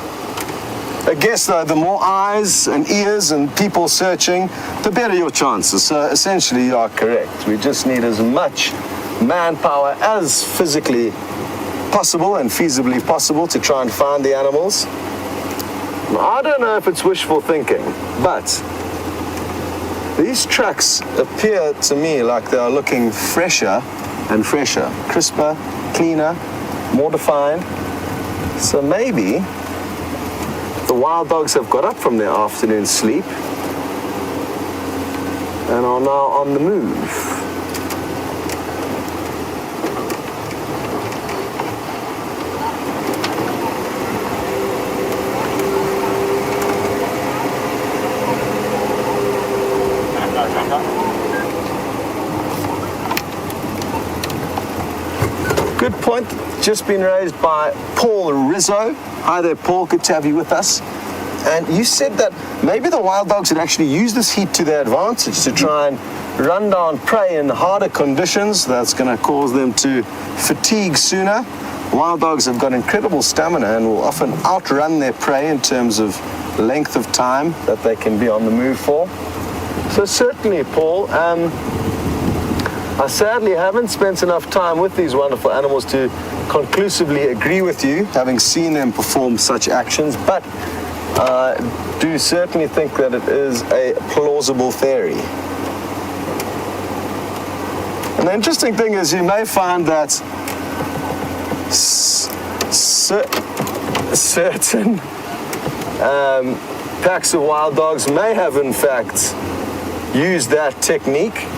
I guess, though, the more eyes and ears and people searching, the better your chances. So essentially, you are correct. We just need as much manpower as physically possible and feasibly possible to try and find the animals. I don't know if it's wishful thinking, but these tracks appear to me like they are looking fresher and fresher, crisper, cleaner, more defined. So maybe the wild dogs have got up from their afternoon sleep and are now on the move. Good point, just been raised by Paul Rizzo. Hi there, Paul, good to have you with us. And you said that maybe the wild dogs had actually used this heat to their advantage to try and run down prey in harder conditions. That's going to cause them to fatigue sooner. Wild dogs have got incredible stamina and will often outrun their prey in terms of length of time that they can be on the move for. So certainly, Paul, I sadly haven't spent enough time with these wonderful animals to conclusively agree with you, having seen them perform such actions, but I do certainly think that it is a plausible theory. And the interesting thing is you may find that certain packs of wild dogs may have in fact used that technique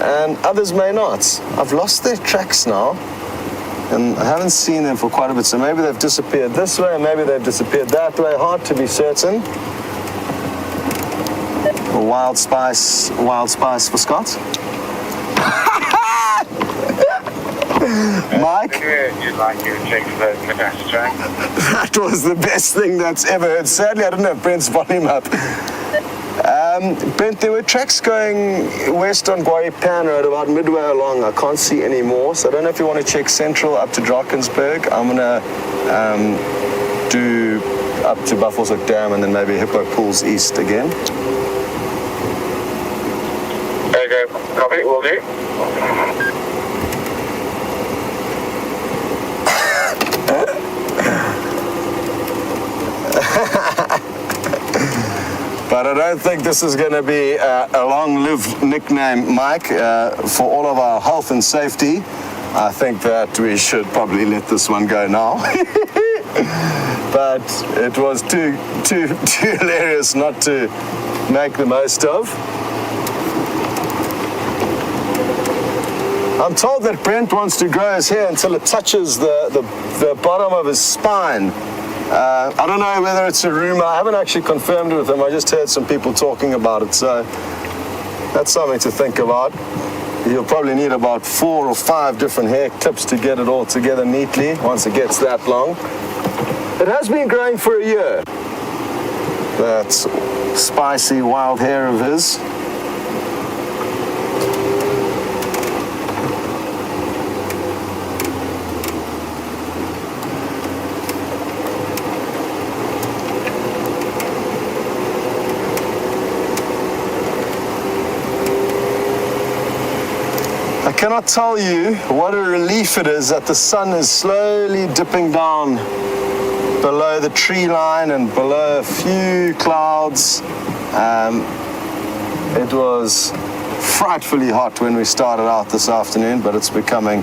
and others may not. I've lost their tracks now and I haven't seen them for quite a bit, so maybe they've disappeared this way and maybe they've disappeared that way. Hard to be certain. Wild spice for Scott. Mike? You'd like your chicks to fast track? That was the best thing that's ever heard. Sadly, I didn't have Brent's volume up. Brent, there were tracks going west on Guaripan Road about midway along. I can't see any more, so I don't know if you want to check central up to Drakensberg. I'm going to do up to Buffelshoek Dam and then maybe Hippo Pools east again. Okay, copy, will do. But I don't think this is going to be a long-lived nickname, Mike. For all of our health and safety, I think that we should probably let this one go now. But it was too hilarious not to make the most of. I'm told that Brent wants to grow his hair until it touches the bottom of his spine. I don't know whether it's a rumor. I haven't actually confirmed it with him. I just heard some people talking about it, so that's something to think about. You'll probably need about 4 or 5 different hair clips to get it all together neatly once it gets that long. It has been growing for a year. That spicy wild hair of his. I cannot tell you what a relief it is that the sun is slowly dipping down below the tree line and below a few clouds. It was frightfully hot when we started out this afternoon, but it's becoming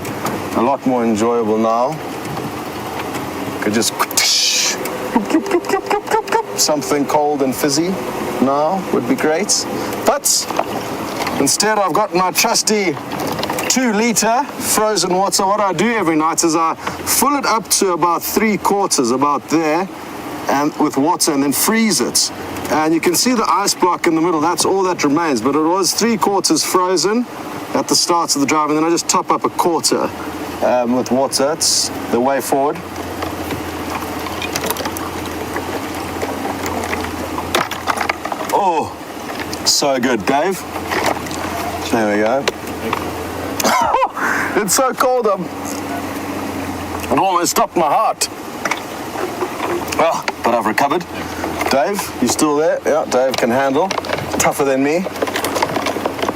a lot more enjoyable now. Could just something cold and fizzy now would be great. But instead I've got my trusty 2-liter frozen water. What I do every night is I fill it up to about 3/4, about there, and with water, and then freeze it. And you can see the ice block in the middle. That's all that remains. But it was 3/4 frozen at the start of the drive, and then I just top up a quarter with water. It's the way forward. Oh, so good, Dave. There we go. It's so cold, it almost stopped my heart. Oh, but I've recovered. Dave, you still there? Yeah, Dave can handle. Tougher than me.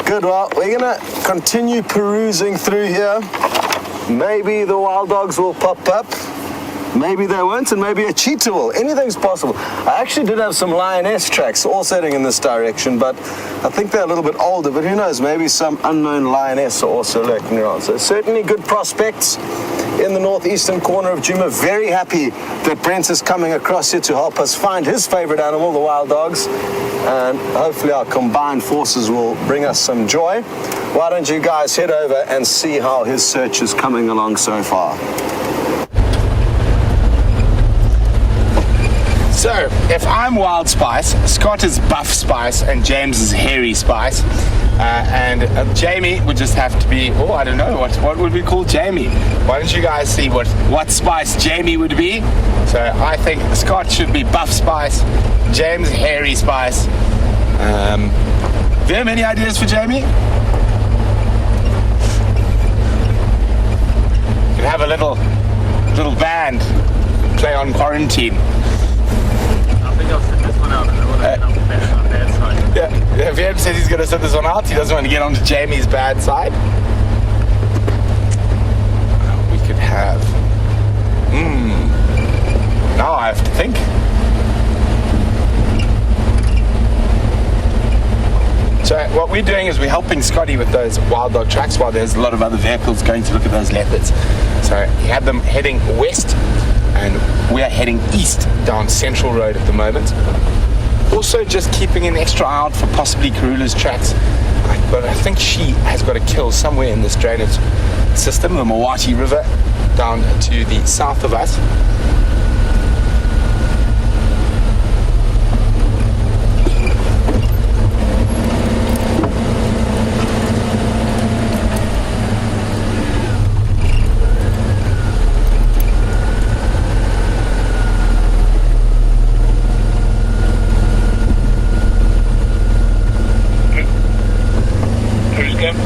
Good, well, we're gonna continue perusing through here. Maybe the wild dogs will pop up. Maybe they won't, and maybe a cheetah will. Anything's possible. I actually did have some lioness tracks also heading in this direction, but I think they're a little bit older, but who knows, maybe some unknown lioness are also lurking around. So certainly good prospects in the northeastern corner of Djuma. Very happy that Brent is coming across here to help us find his favorite animal, the wild dogs, and hopefully our combined forces will bring us some joy. Why don't you guys head over and see how his search is coming along so far. So, if I'm Wild Spice, Scott is Buff Spice, and James is Hairy Spice, and Jamie would just have to be, I don't know, what would we call Jamie? Why don't you guys see what Spice Jamie would be? So, I think Scott should be Buff Spice, James Hairy Spice. Do you have any ideas for Jamie? You could have a little band play on Quarantine. I'll sit this one out and I want to get on the bad side. Yeah, Vim says he's going to sit this one out. He doesn't want to get onto Jamie's bad side. We could have... Now I have to think. So what we we're doing is we're helping Scotty with those wild dog tracks while there's a lot of other vehicles going to look at those leopards. So he had them heading west, and we are heading east down Central Road at the moment. Also just keeping an extra eye out for possibly Karula's tracks. But I think she has got a kill somewhere in this drainage system, the Mawati River, down to the south of us.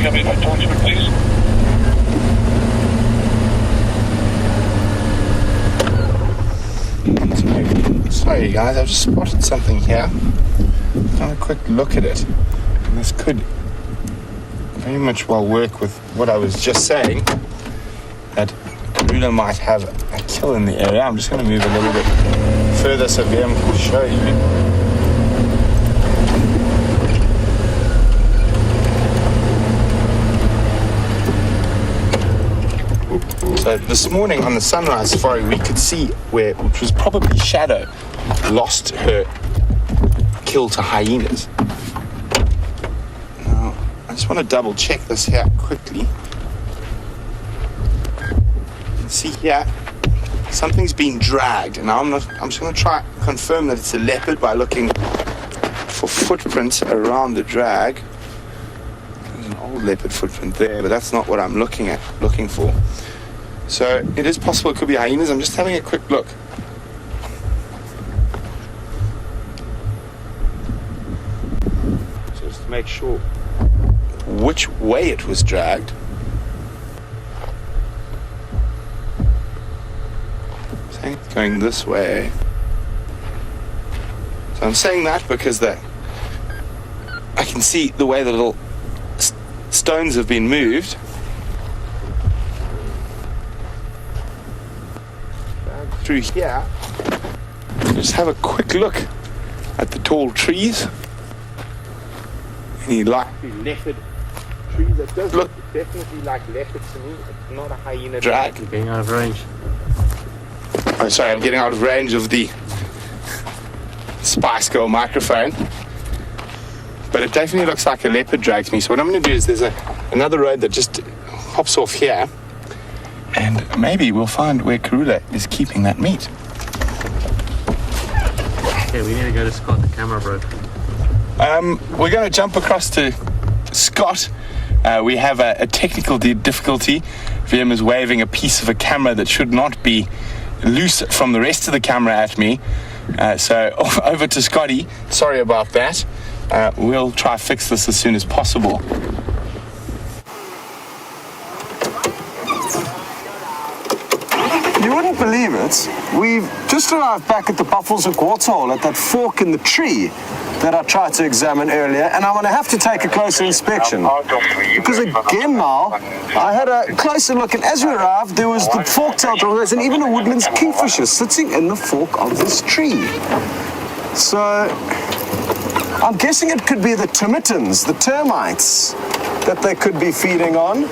Come in, talk to me, please. Sorry guys, I've just spotted something here. Have a quick look at it. And this could very much well work with what I was just saying, that Karula might have a kill in the area. I'm just going to move a little bit further so VM can show you. So this morning on the sunrise safari, we could see where, which was probably Shadow, lost her kill to hyenas. Now, I just want to double check this here quickly. You can see here, something's been dragged. And now I'm just going to try and confirm that it's a leopard by looking for footprints around the drag. There's an old leopard footprint there, but that's not what I'm looking for. So it is possible it could be hyenas. I'm just having a quick look. So just to make sure which way it was dragged. I think it's going this way. So I'm saying that because I can see the way the little stones have been moved. Through here, just have a quick look at the tall trees. Any likely leopard trees? That does look definitely like leopards to me. It's not a hyena drag. You're getting out of range. Oh, sorry, I'm getting out of range of the Spice Girl microphone. But it definitely looks like a leopard drag to me. So what I'm going to do is there's another road that just hops off here. And maybe we'll find where Karula is keeping that meat. Okay, we need to go to Scott, the camera broke. We're going to jump across to Scott. We have a technical difficulty. VM is waving a piece of a camera that should not be loose from the rest of the camera at me. So over to Scotty. Sorry about that. We'll try to fix this as soon as possible. You wouldn't believe it. We've just arrived back at the Buffelshoek waterhole at that fork in the tree that I tried to examine earlier, and I'm going to have to take a closer inspection. Because again now, I had a closer look, and as we arrived, there was the fork-tailed drillers and even a woodlands kingfisher sitting in the fork of this tree. So I'm guessing it could be the termitans, the termites, that they could be feeding on.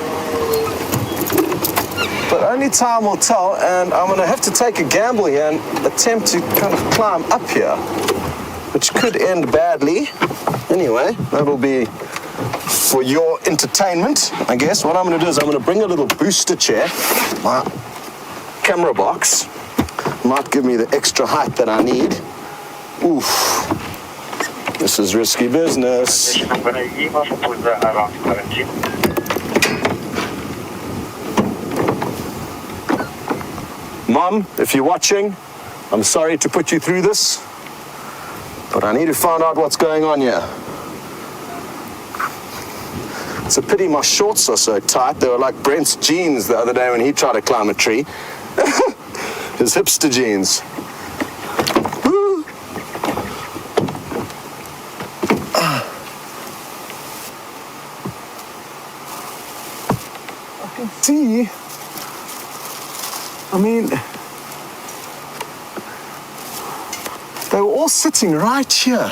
But only time will tell, and I'm going to have to take a gamble here and attempt to kind of climb up here, which could end badly. Anyway, that'll be for your entertainment, I guess. What I'm going to do is I'm going to bring a little booster chair, my camera box. Might give me the extra height that I need. Oof. This is risky business. Mom, if you're watching, I'm sorry to put you through this, but I need to find out what's going on here. It's a pity my shorts are so tight. They were like Brent's jeans the other day when he tried to climb a tree. His hipster jeans. Woo. I can see. I mean, they were all sitting right here.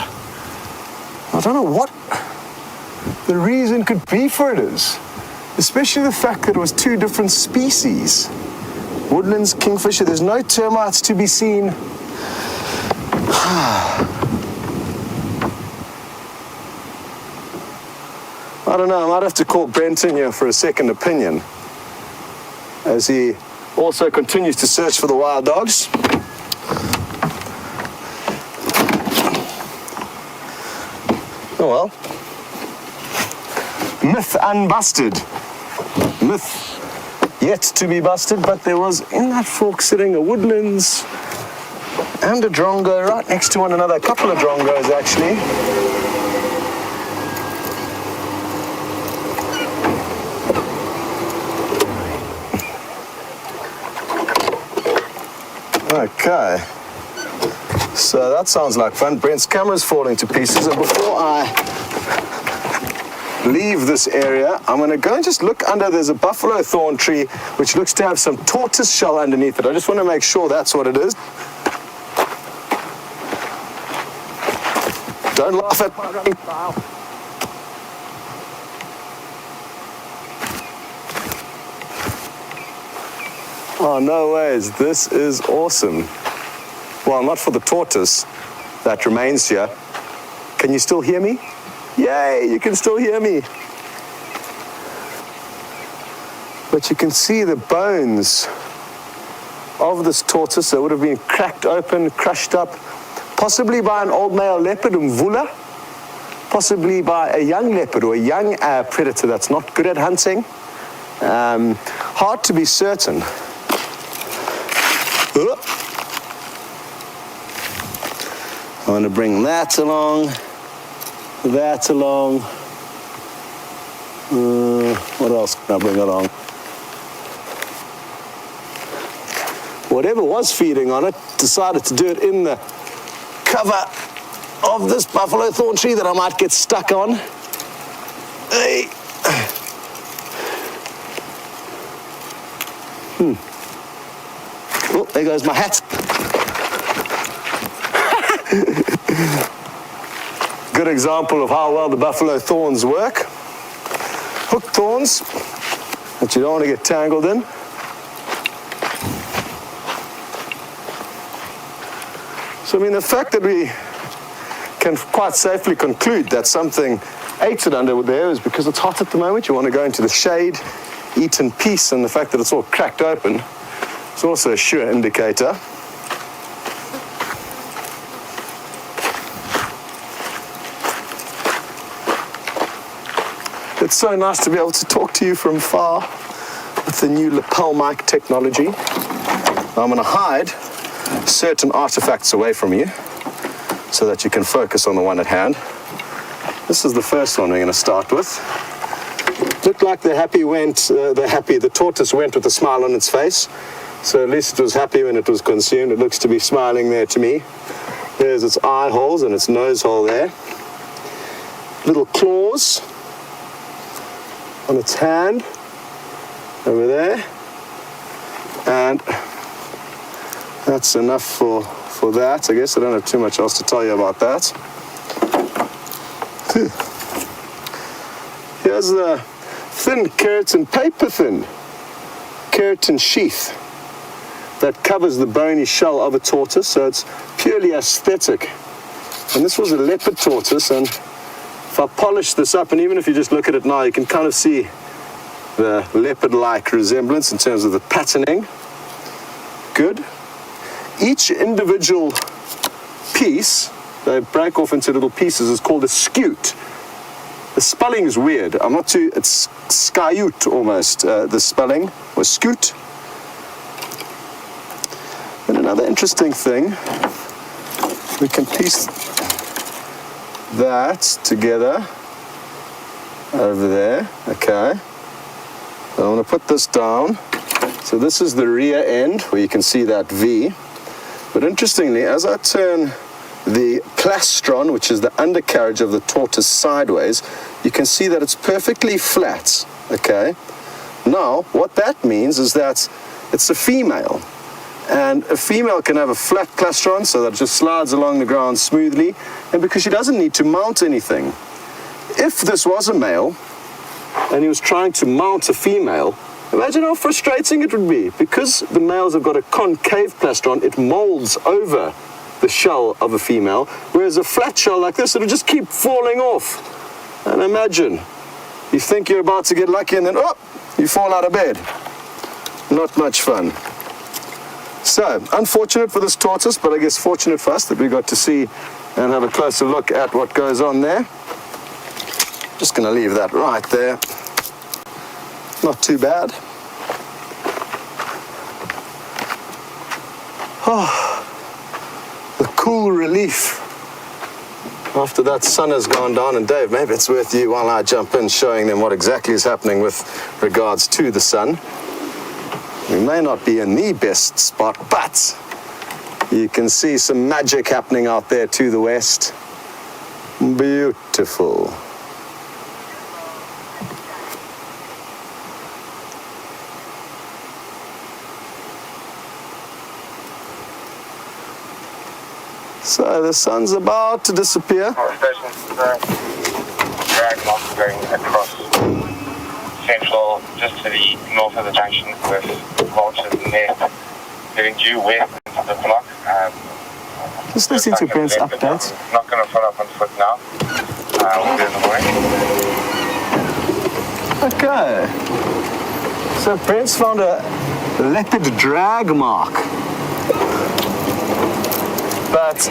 I don't know what the reason could be for it is, especially the fact that it was two different species. Woodlands kingfisher, there's no termites to be seen. I don't know, I might have to call Brent in here for a second opinion as he also continues to search for the wild dogs. Oh well. Myth unbusted. Myth yet to be busted, but there was in that fork sitting a woodlands and a drongo right next to one another. A couple of drongos actually. Okay, so that sounds like fun. Brent's camera's falling to pieces, and before I leave this area, I'm going to go and just look under. There's a buffalo thorn tree which looks to have some tortoise shell underneath it. I just want to make sure that's what it is. Don't laugh at my running style. Oh, no ways. This is awesome. Well, not for the tortoise that remains here. Can you still hear me? Yay, you can still hear me. But you can see the bones of this tortoise that would have been cracked open, crushed up, possibly by an old male leopard, umvula, possibly by a young leopard or a young predator that's not good at hunting. Hard to be certain. I want to bring that along, that along. What else can I bring along? Whatever was feeding on it decided to do it in the cover of this buffalo thorn tree that I might get stuck on. Hey. Oh, there goes my hat. Good example of how well the buffalo thorns work. Hook thorns that you don't want to get tangled in. So, I mean, the fact that we can quite safely conclude that something ate it under there is because it's hot at the moment. You want to go into the shade, eat in peace, and the fact that it's all cracked open is also a sure indicator. It's so nice to be able to talk to you from far with the new lapel mic technology. I'm going to hide certain artifacts away from you so that you can focus on the one at hand. This is the first one we're going to start with. Looked like the tortoise went with a smile on its face. So at least it was happy when it was consumed. It looks to be smiling there to me. There's its eye holes and its nose hole there. Little claws on its hand over there. And that's enough for that. I guess I don't have too much else to tell you about that. Here's the thin keratin, paper thin keratin sheath that covers the bony shell of a tortoise, so it's purely aesthetic. And this was a leopard tortoise, and if I polish this up, and even if you just look at it now, you can kind of see the leopard-like resemblance in terms of the patterning. Good. Each individual piece, they break off into little pieces, is called a scute. The spelling is weird. It's skyute almost, the spelling, or scute. And another interesting thing, we can piece that together over there, okay. So I'm going to put this down. So this is the rear end where you can see that V. But interestingly, as I turn the plastron, which is the undercarriage of the tortoise sideways, you can see that it's perfectly flat, okay? Now, what that means is that it's a female. And a female can have a flat plastron so that it just slides along the ground smoothly, and because she doesn't need to mount anything. if this was a male and he was trying to mount a female, imagine how frustrating it would be. Because the males have got a concave plastron, it molds over the shell of a female, whereas a flat shell like this, it'll just keep falling off. And imagine, you think you're about to get lucky and then, oh, you fall out of bed. Not much fun. So, unfortunate for this tortoise, but I guess fortunate for us that we got to see and have a closer look at what goes on there. Just going to leave that right there. Not too bad. Oh, the cool relief after that sun has gone down. And Dave, maybe it's worth you while I jump in showing them what exactly is happening with regards to the sun. We may not be in the best spot, but you can see some magic happening out there to the west. Beautiful. So the sun's about to disappear. Our station's drag mark going across central, just to the north of the junction with vultures in there, getting due west into the block. Just listening to Brent's update. I'm not going to follow up on foot now. We'll do it in the morning. Okay. So Brent's found a leopard drag mark. But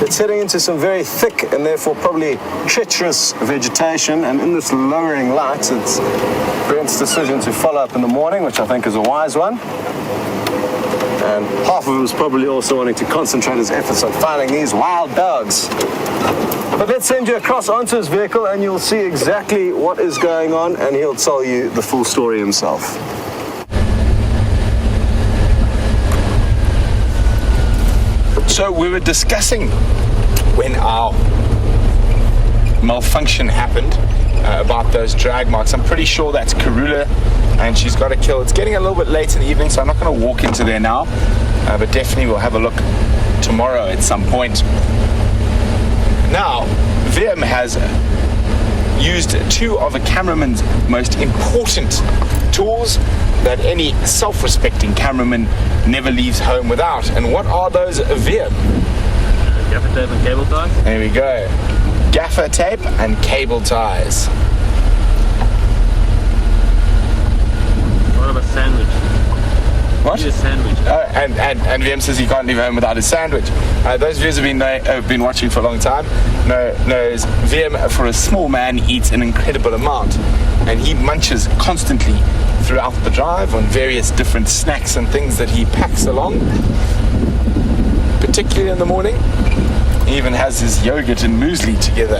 it's heading into some very thick and therefore probably treacherous vegetation, and in this lowering light, it's Brent's decision to follow up in the morning, which I think is a wise one. And half of him is probably also wanting to concentrate his efforts on finding these wild dogs. But let's send you across onto his vehicle and you'll see exactly what is going on, and he'll tell you the full story himself. So we were discussing when our malfunction happened about those drag marks. I'm pretty sure that's Karula, and she's got a kill. It's getting a little bit late in the evening, so I'm not going to walk into there now, but definitely we'll have a look tomorrow at some point. Now, VM has used two of a cameraman's most important tools that any self-respecting cameraman never leaves home without. And what are those, VM? Gaffer tape and cable ties. There we go. Gaffer tape and cable ties. What about sandwich? What? Need a sandwich. And VM says he can't leave home without his sandwich. Those viewers have been watching for a long time knows VM, for a small man, eats an incredible amount, and he munches constantly throughout the drive on various different snacks and things that he packs along, particularly in the morning. He even has his yogurt and muesli together.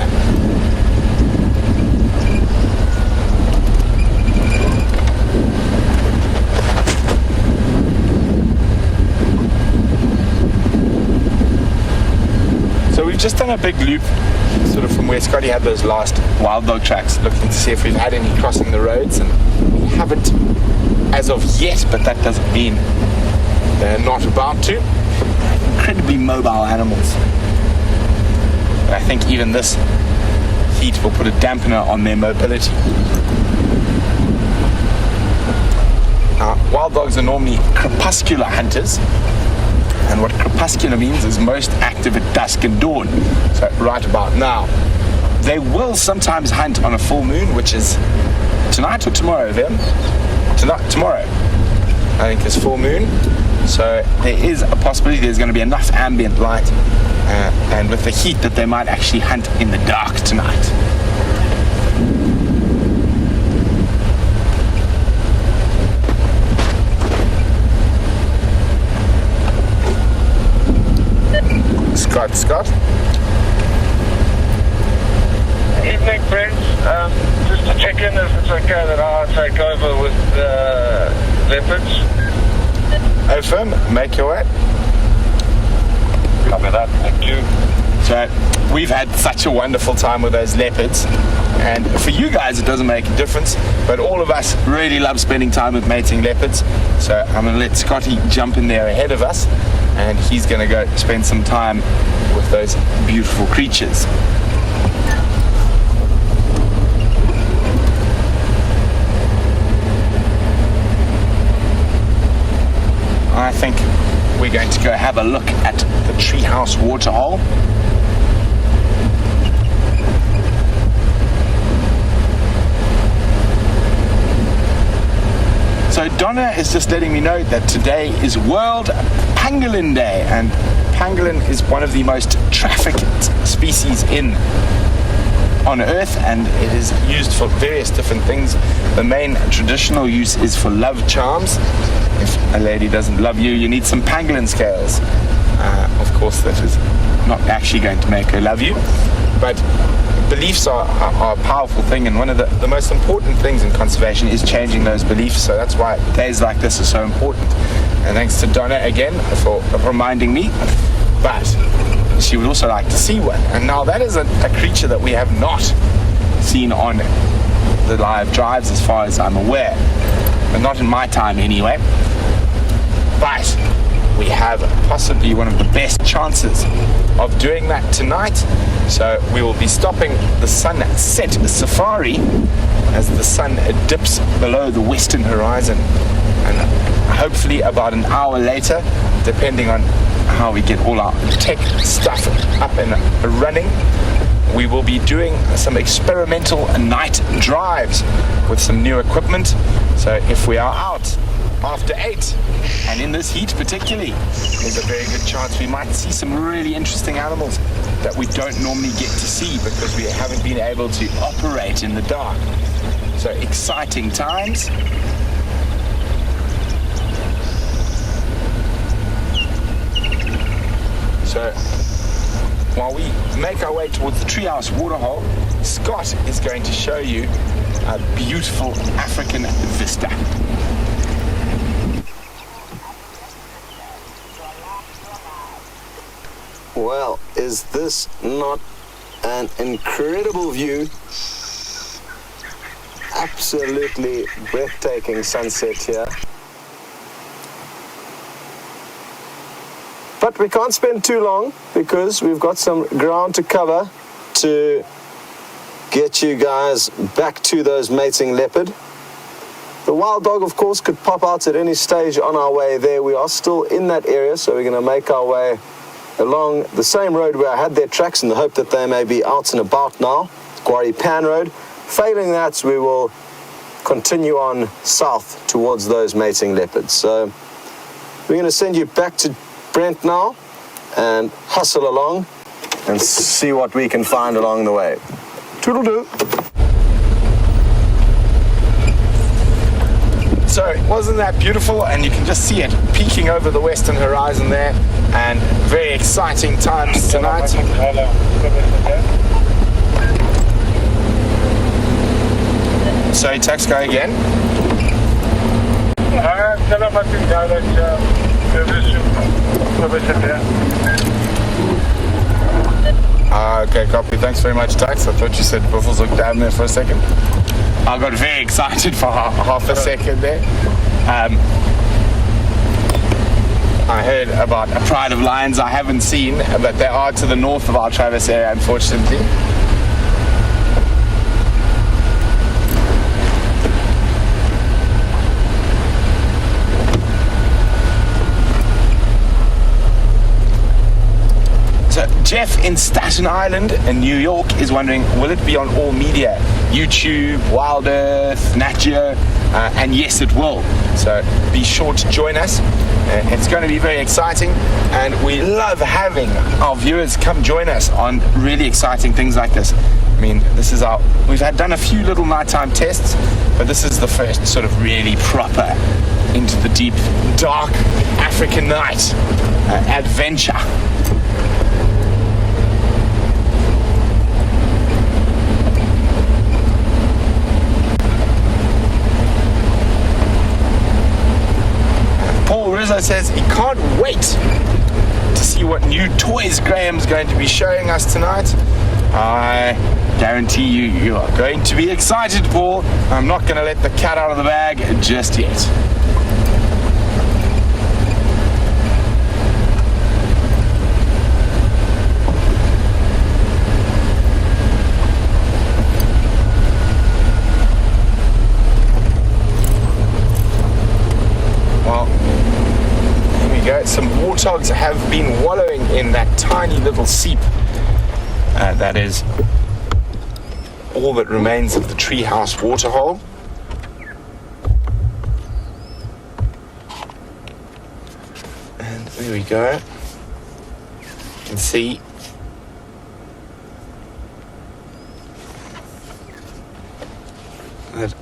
So we've just done a big loop sort of from where Scotty had those last wild dog tracks, looking to see if we've had any crossing the roads, and we haven't as of yet, but that doesn't mean they're not about to. Incredibly mobile animals. But I think even this heat will put a dampener on their mobility. Now, wild dogs are normally crepuscular hunters, and what crepuscular means is most active at dusk and dawn, so right about now. They will sometimes hunt on a full moon, which is tonight or tomorrow, Vim? Tomorrow, I think, is full moon. So there is a possibility there's going to be enough ambient light, and with the heat, that they might actually hunt in the dark tonight. Scott? Evening, friends. Just to check in if it's okay that I'll take over with the leopards. Affirm, make your way. Copy that, thank you. So we've had such a wonderful time with those leopards, and for you guys it doesn't make a difference, but all of us really love spending time with mating leopards. So I'm going to let Scotty jump in there ahead of us, and he's going to go spend some time with those beautiful creatures. think we're going to go have a look at the treehouse waterhole. So Donna is just letting me know that today is World Pangolin Day, and pangolin is one of the most trafficked species on Earth, and it is used for various different things. The main traditional use is for love charms. If a lady doesn't love you, you need some pangolin scales. Of course, that is not actually going to make her love you, but beliefs are a powerful thing, and one of the most important things in conservation is changing those beliefs. So that's why days like this are so important. And thanks to Donna again for reminding me. But she would also like to see one. And now that is a creature that we have not seen on the live drives as far as I'm aware. But not in my time anyway. But we have possibly one of the best chances of doing that tonight. So we will be stopping the sunset safari as the sun dips below the western horizon. And hopefully about an hour later, depending on how we get all our tech stuff up and running, we will be doing some experimental night drives with some new equipment. So if we are out after 8, and in this heat particularly, there's a very good chance we might see some really interesting animals that we don't normally get to see because we haven't been able to operate in the dark. So exciting times. So while we make our way towards the treehouse waterhole, Scott is going to show you a beautiful African vista. Well, is this not an incredible view? Absolutely breathtaking sunset here. But we can't spend too long because we've got some ground to cover to get you guys back to those mating leopard. The wild dog, of course, could pop out at any stage on our way there. We are still in that area, so we're going to make our way along the same road where I had their tracks in the hope that they may be out and about now, Quarry Pan Road. Failing that, we will continue on south towards those mating leopards. So we're going to send you back to Brent now and hustle along and see what we can find along the way. Toodle-doo. So wasn't that beautiful? And you can just see it peeking over the western horizon there, and very exciting times tonight. Sorry, tax guy again. Okay, copy. Thanks very much, Tax. I thought you said Buffles looked down there for a second. I got very excited for half a second there. I heard about a pride of lions I haven't seen, but they are to the north of our Travis area, unfortunately. So Jeff in Staten Island in New York is wondering, will it be on all media? YouTube, Wild Earth, Nat Geo, and yes it will. So be sure to join us. It's going to be very exciting, and we love having our viewers come join us on really exciting things like this. I mean, we've done a few little nighttime tests, but this is the first sort of really proper into the deep, dark African night adventure. Rizzo says he can't wait to see what new toys Graham's going to be showing us tonight. I guarantee you are going to be excited, Paul. I'm not going to let the cat out of the bag just yet. we go. Some warthogs have been wallowing in that tiny little seep. That is all that remains of the treehouse waterhole. And there we go. You can see that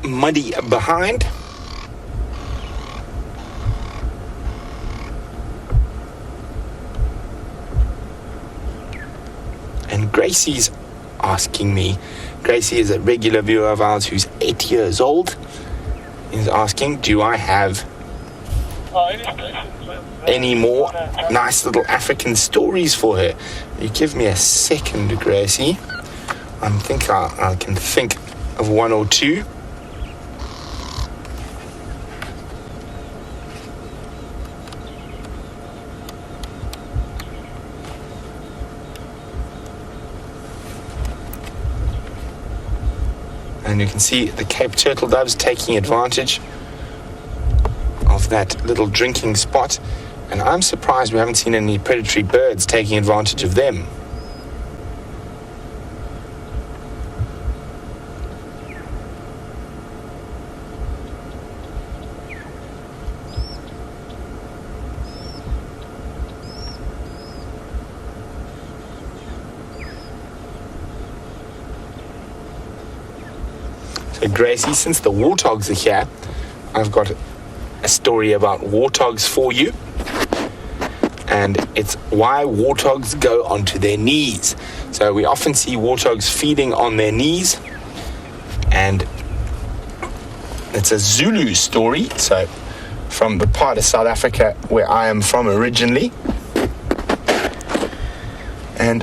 muddy behind. And Gracie's asking me, Gracie is a regular viewer of ours who's 8 years old, is asking, do I have any more nice little African stories for her? You give me a second, Gracie. I think I can think of one or two. And you can see the Cape turtle doves taking advantage of that little drinking spot. And I'm surprised we haven't seen any predatory birds taking advantage of them. So Gracie, since the warthogs are here, I've got a story about warthogs for you. And it's why warthogs go onto their knees. So we often see warthogs feeding on their knees. And it's a Zulu story. So from the part of South Africa where I am from originally. And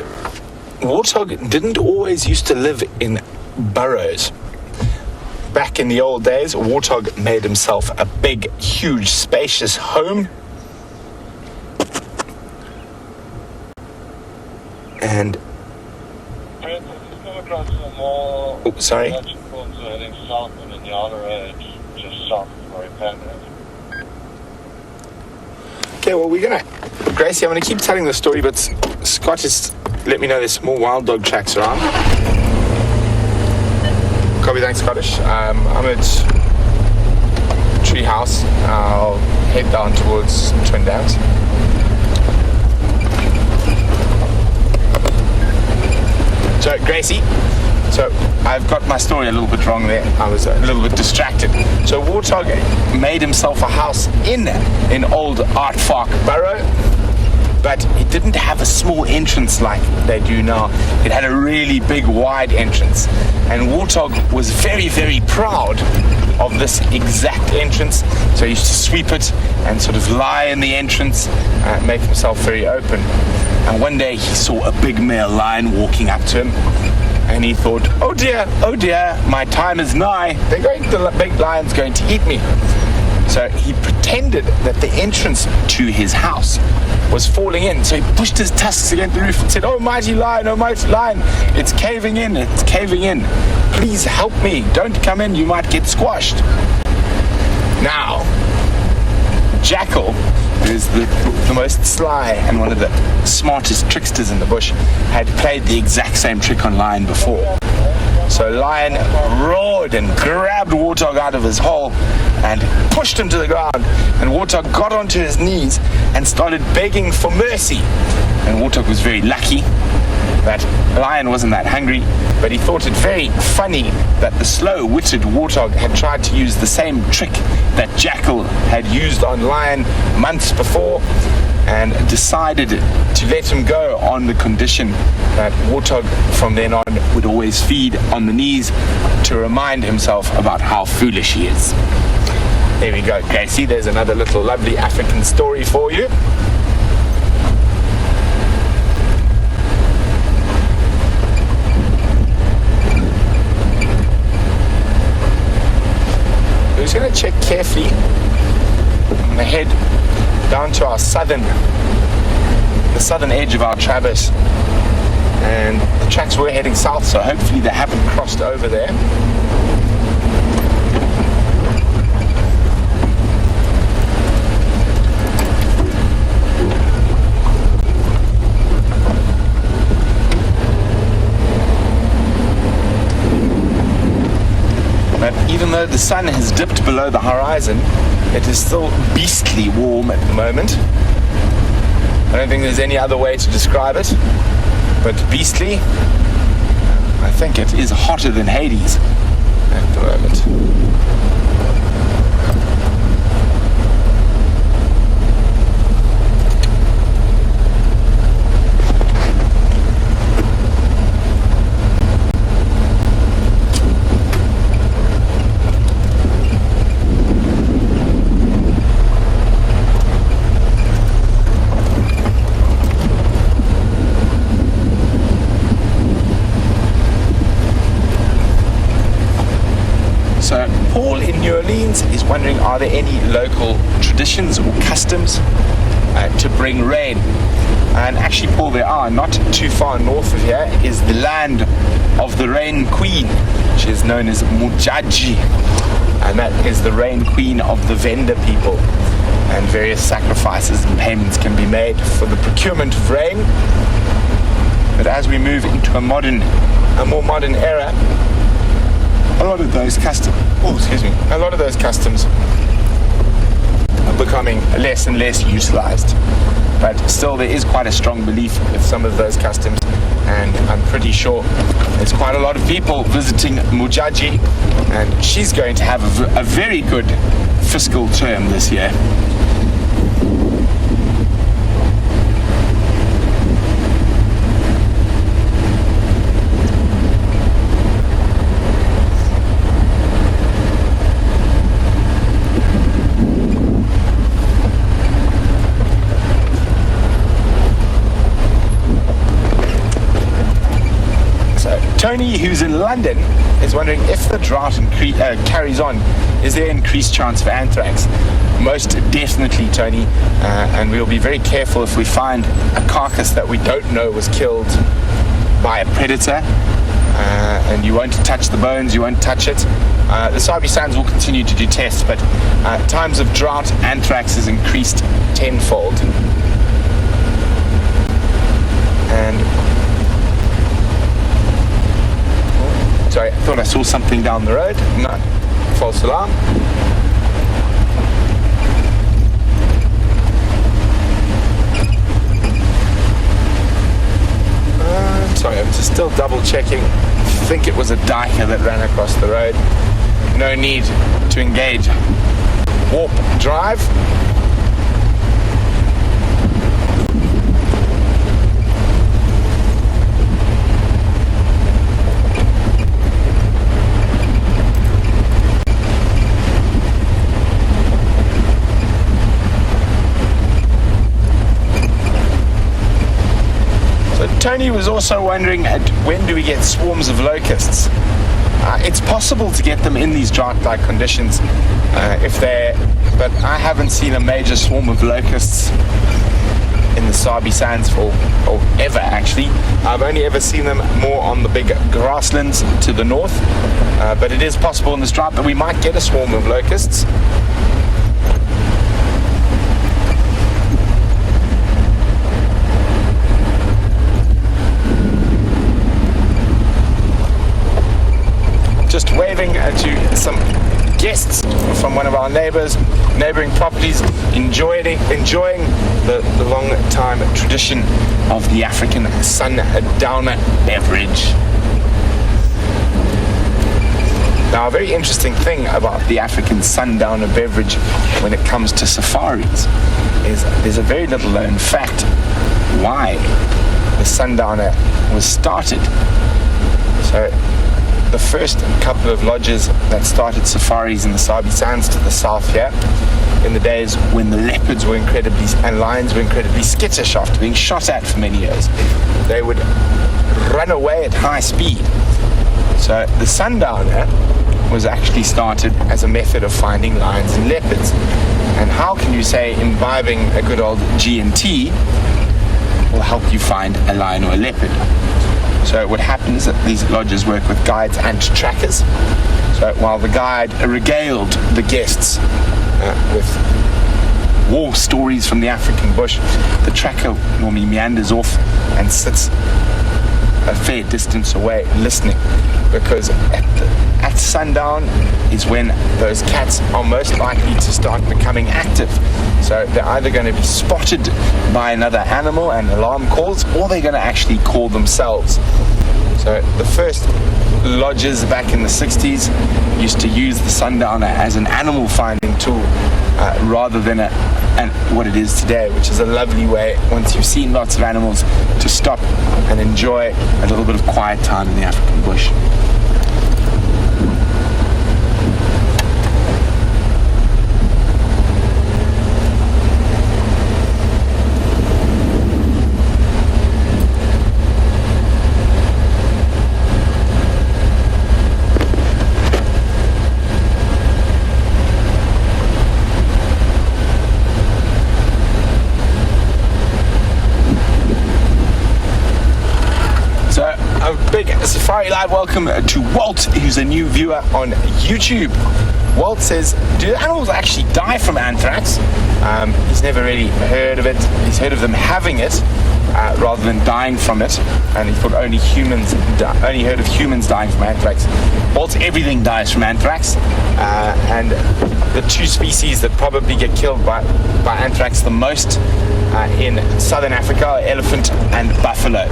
warthog didn't always used to live in burrows. Back in the old days, warthog made himself a big, huge, spacious home. And oh, sorry. Heading south on the Nyala Road, just south of Road. Okay, well, Gracie, I'm gonna keep telling the story, but Scott has let me know there's some more wild dog tracks around. Copy, thanks, Scottish. I'm at Treehouse. I'll head down towards Twin Downs. So, Gracie, I've got my story a little bit wrong there. I was a little bit distracted. So, warthog made himself a house in old Aardvark Burrow, but it didn't have a small entrance like they do now. It had a really big, wide entrance. And warthog was very, very proud of this exact entrance. So he used to sweep it and sort of lie in the entrance, make himself very open. And one day he saw a big male lion walking up to him. And he thought, oh dear, my time is nigh. The big lion's going to eat me. So he pretended that the entrance to his house was falling in. So he pushed his tusks against the roof and said, oh mighty lion, it's caving in. Please help me. Don't come in, you might get squashed. Now, Jackal, who is the most sly and one of the smartest tricksters in the bush, had played the exact same trick on Lion before. So Lion roared and grabbed Warthog out of his hole and pushed him to the ground. And Warthog got onto his knees and started begging for mercy. And Warthog was very lucky that Lion wasn't that hungry, but he thought it very funny that the slow-witted Warthog had tried to use the same trick that Jackal had used on Lion months before, and decided to let him go on the condition that Warthog from then on would always feed on the knees to remind himself about how foolish he is. There we go, Casey. There's another little lovely African story for you. We're just going to check carefully. I'm going to head down to the southern edge of our traverse, and the tracks were heading south, so hopefully they haven't crossed over there. the sun has dipped below the horizon, it is still beastly warm at the moment. I don't think there's any other way to describe it, but beastly. I think it is hotter than Hades at the moment. Paul in New Orleans is wondering, are there any local traditions or customs to bring rain? And actually, Paul, there are. Not too far north of here is the land of the rain queen. She is known as Mujaji, and that is the rain queen of the Venda people. And various sacrifices and payments can be made for the procurement of rain. But as we move into a more modern era, a lot of those customs are becoming less and less utilized. But still, there is quite a strong belief with some of those customs, and I'm pretty sure there's quite a lot of people visiting Mujaji, and she's going to have a very good fiscal term this year. Tony, who's in London, is wondering if the drought carries on, is there increased chance for anthrax? Most definitely, Tony, and we'll be very careful if we find a carcass that we don't know was killed by a predator, and you won't touch the bones, you won't touch it. The Sabi Sands will continue to do tests, but times of drought, anthrax is increased tenfold. And sorry, I thought I saw something down the road. No, false alarm. Sorry, I'm just still double checking. I think it was a dyker that ran across the road. No need to engage warp drive. Tony was also wondering, when do we get swarms of locusts? It's possible to get them in these drought-like conditions, but I haven't seen a major swarm of locusts in the Sabi Sands or ever actually. I've only ever seen them more on the big grasslands to the north, but it is possible in this drought that we might get a swarm of locusts. Just waving to some guests from one of our neighboring properties, enjoying the long time tradition of the African sundowner beverage. Now, a very interesting thing about the African sundowner beverage when it comes to safaris is there's a very little known fact why the sundowner was started. So the first couple of lodges that started safaris in the Sabi Sands to the south here, in the days when the leopards were and lions were incredibly skittish after being shot at for many years, they would run away at high speed. So the sundowner was actually started as a method of finding lions and leopards. And how can you say imbibing a good old G&T will help you find a lion or a leopard? So what happens is that these lodges work with guides and trackers. So while the guide regaled the guests with war stories from the African bush, the tracker normally meanders off and sits a fair distance away listening, because at sundown is when those cats are most likely to start becoming active. So they're either going to be spotted by another animal and alarm calls, or they're going to actually call themselves. So the first lodges back in the 60s used to use the sundowner as an animal finding tool rather than what it is today, which is a lovely way, once you've seen lots of animals, to stop and enjoy a little bit of quiet time in the African bush. Big Safari Live welcome to Walt, who's a new viewer on YouTube. Walt says, do animals actually die from anthrax? He's never really heard of it. He's heard of them having it rather than dying from it, and he thought only heard of humans dying from anthrax. Walt, everything dies from anthrax, and the two species that probably get killed by anthrax the most in southern Africa are elephant and buffalo.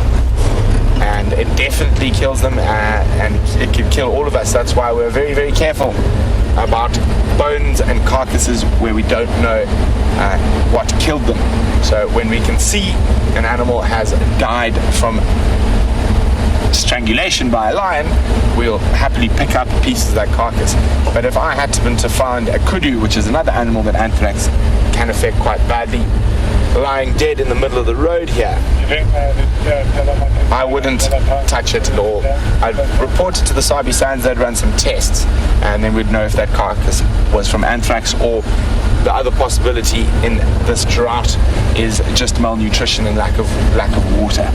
And it definitely kills them, and it can kill all of us. That's why we're very, very careful about bones and carcasses where we don't know what killed them. So when we can see an animal has died from strangulation by a lion, we'll happily pick up pieces of that carcass. But if I had to find a kudu, which is another animal that anthrax can affect quite badly, lying dead in the middle of the road here, I wouldn't touch it at all. I'd report it to the Sabi Sands. They'd run some tests, and then we'd know if that carcass was from anthrax, or the other possibility in this drought is just malnutrition and lack of water.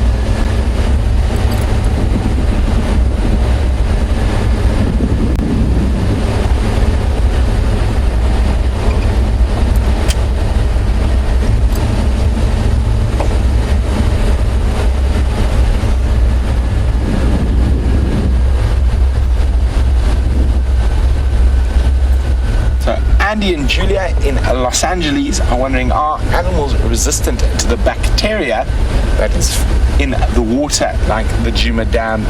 Andy and Julia in Los Angeles are wondering, are animals resistant to the bacteria that is in the water, like the djuma dam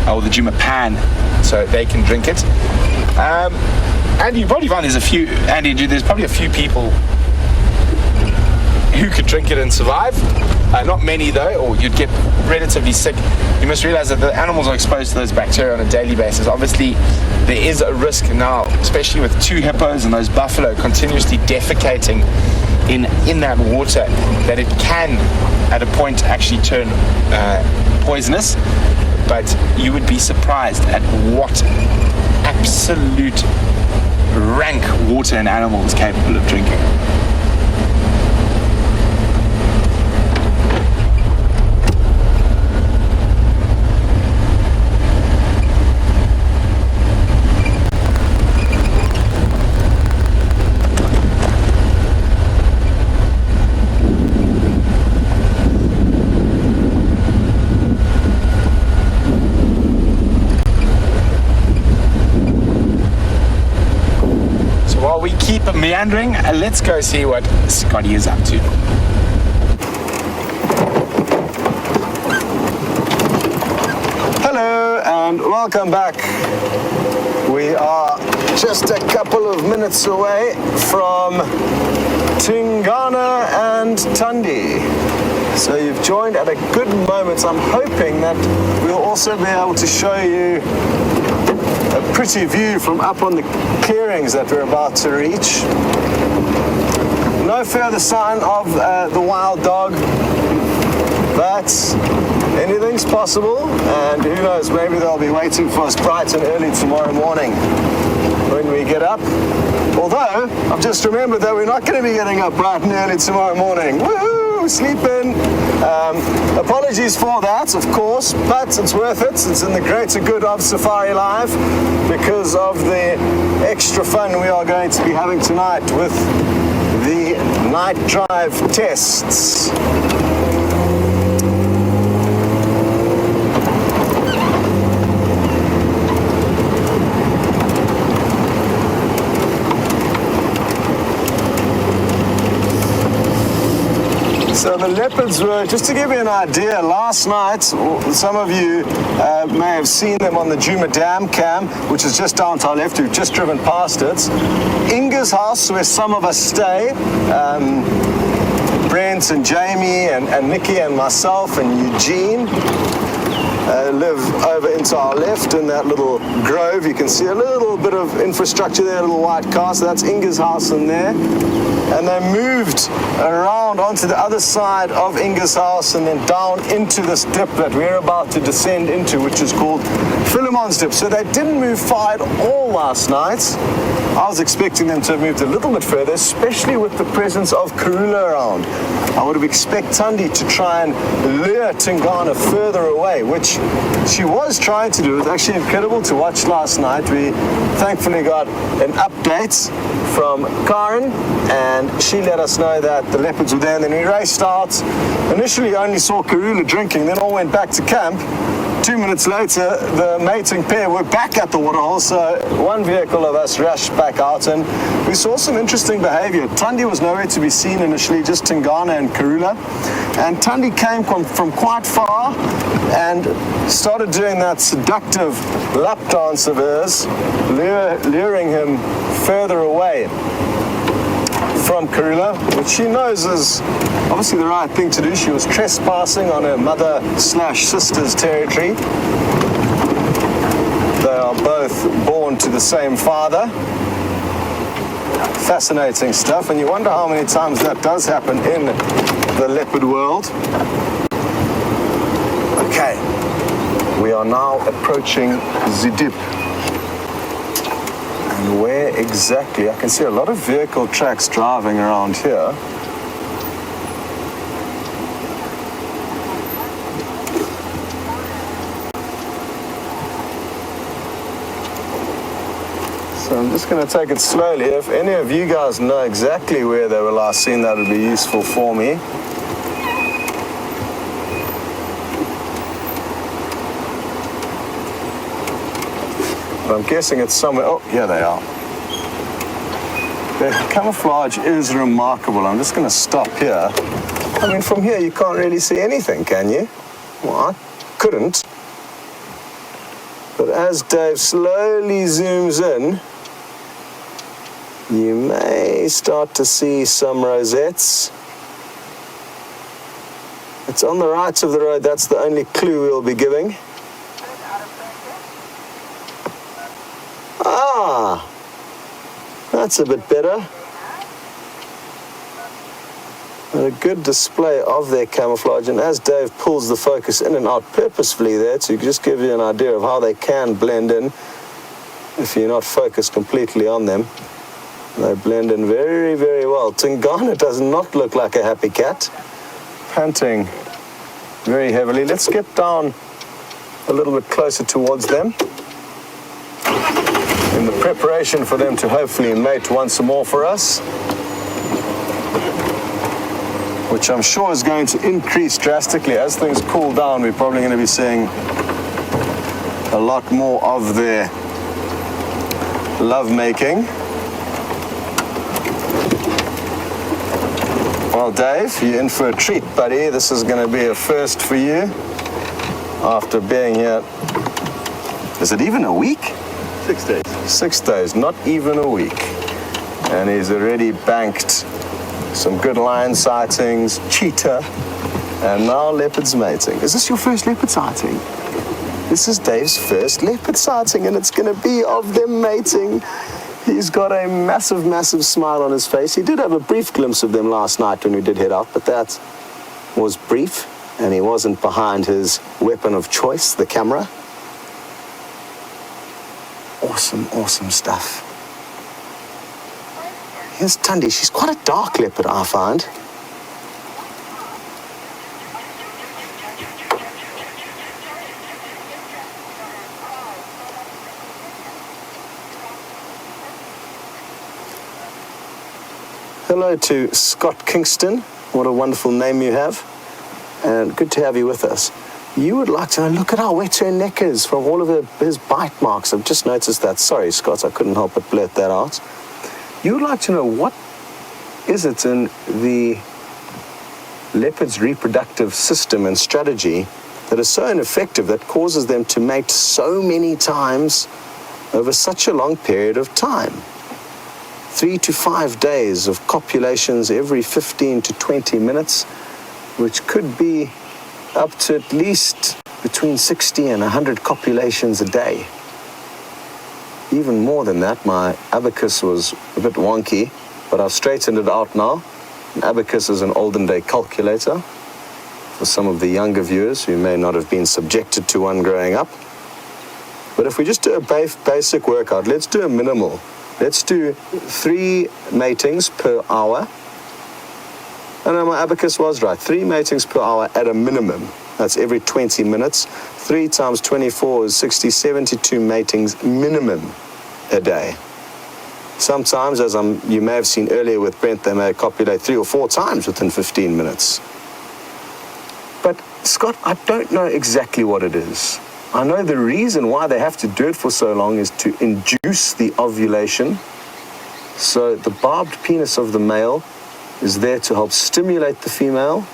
or the djuma pan, so they can drink it? And you probably find there's probably a few people who could drink it and survive. Not many though, or you'd get relatively sick. You must realize that the animals are exposed to those bacteria on a daily basis. Obviously, there is a risk now, especially with two hippos and those buffalo continuously defecating in that water, that it can, at a point, actually turn poisonous. But you would be surprised at what absolute rank water an animal is capable of drinking. While we keep meandering, let's go see what Scotty is up to. Hello and welcome back. We are just a couple of minutes away from Tingana and Tundi. So you've joined at a good moment. I'm hoping that we'll also be able to show you a pretty view from up on the clearings that we're about to reach. No further sign of the wild dog, but anything's possible, and who knows, maybe they'll be waiting for us bright and early tomorrow morning when we get up. Although, I've just remembered that we're not going to be getting up bright and early tomorrow morning. Woohoo! Sleep in. Apologies for that, of course, but it's worth it. It's in the greater good of Safari Live because of the extra fun we are going to be having tonight with the night drive tests. So the leopards were, just to give you an idea, last night, some of you may have seen them on the Djuma Dam cam, which is just down to our left. We've just driven past it. Inga's house, where some of us stay, Brent and Jamie and Nikki and myself and Eugene, live over into our left in that little grove. You can see a little bit of infrastructure there, a little white car, so that's Inga's house in there. And they moved around onto the other side of Inga's house and then down into this dip that we're about to descend into, which is called Philemon's Dip. So they didn't move far at all last night. I was expecting them to have moved a little bit further, especially with the presence of Karula around. I would have expected Tundi to try and lure Tingana further away, which she was trying to do. It was actually incredible to watch last night. We thankfully got an update from Karen, and she let us know that the leopards were there, and then we raced out. Initially only saw Karula drinking, then all went back to camp. 2 minutes later, the mating pair were back at the waterhole, so one vehicle of us rushed back out, and we saw some interesting behavior. Tundi was nowhere to be seen initially, just Tingana and Karula, and Tundi came from quite far and started doing that seductive lap dance of hers, luring him further away from Karula, which she knows is obviously the right thing to do. She was trespassing on her mother/sister's territory. They are both born to the same father. Fascinating stuff, and you wonder how many times that does happen in the leopard world. Okay, we are now approaching Zidip. And where exactly? I can see a lot of vehicle tracks driving around here. So I'm just going to take it slowly. If any of you guys know exactly where they were last seen, that would be useful for me. I'm guessing it's somewhere. Oh, here they are. Their camouflage is remarkable. I'm just going to stop here. I mean, from here you can't really see anything, can you? Well, I couldn't. But as Dave slowly zooms in, you may start to see some rosettes. It's on the right of the road. That's the only clue we'll be giving. Ah, that's a bit better. And a good display of their camouflage, and as Dave pulls the focus in and out purposefully there to just give you an idea of how they can blend in if you're not focused completely on them. They blend in very, very well. Tingana does not look like a happy cat, panting very heavily. Let's get down a little bit closer towards them in the preparation for them to hopefully mate once more for us, which I'm sure is going to increase drastically. As things cool down, we're probably going to be seeing a lot more of their lovemaking. Well, Dave, you're in for a treat, buddy. This is going to be a first for you after being here. Is it even a week? 6 days. 6 days, not even a week. And he's already banked some good lion sightings, cheetah, and now leopards mating. Is this your first leopard sighting? This is Dave's first leopard sighting, and it's going to be of them mating. He's got a massive, massive smile on his face. He did have a brief glimpse of them last night when we did head out, but that was brief, and he wasn't behind his weapon of choice, the camera. Awesome, awesome stuff. Here's Tundi. She's quite a dark leopard, I find. Hello to Scott Kingston. What a wonderful name you have. And good to have you with us. You would like to know, look at how wet her neck is from all of his bite marks. I've just noticed that. Sorry, Scott, I couldn't help but blurt that out. You would like to know, what is it in the leopard's reproductive system and strategy that is so ineffective that causes them to mate so many times over such a long period of time. 3 to 5 days of copulations every 15 to 20 minutes, which could be up to at least between 60 and 100 copulations a day. Even more than that. My abacus was a bit wonky, but I've straightened it out now. An abacus is an olden day calculator for some of the younger viewers who may not have been subjected to one growing up. But if we just do a basic workout, let's do a minimal. Let's do 3 matings per hour. And then my abacus was right. 3 matings per hour at a minimum. That's every 20 minutes. 3 times 24 is 60, 72 matings minimum a day. Sometimes, as you may have seen earlier with Brent, they may copulate 3 or 4 times within 15 minutes. But, Scott, I don't know exactly what it is. I know the reason why they have to do it for so long is to induce the ovulation. So the barbed penis of the male is there to help stimulate the female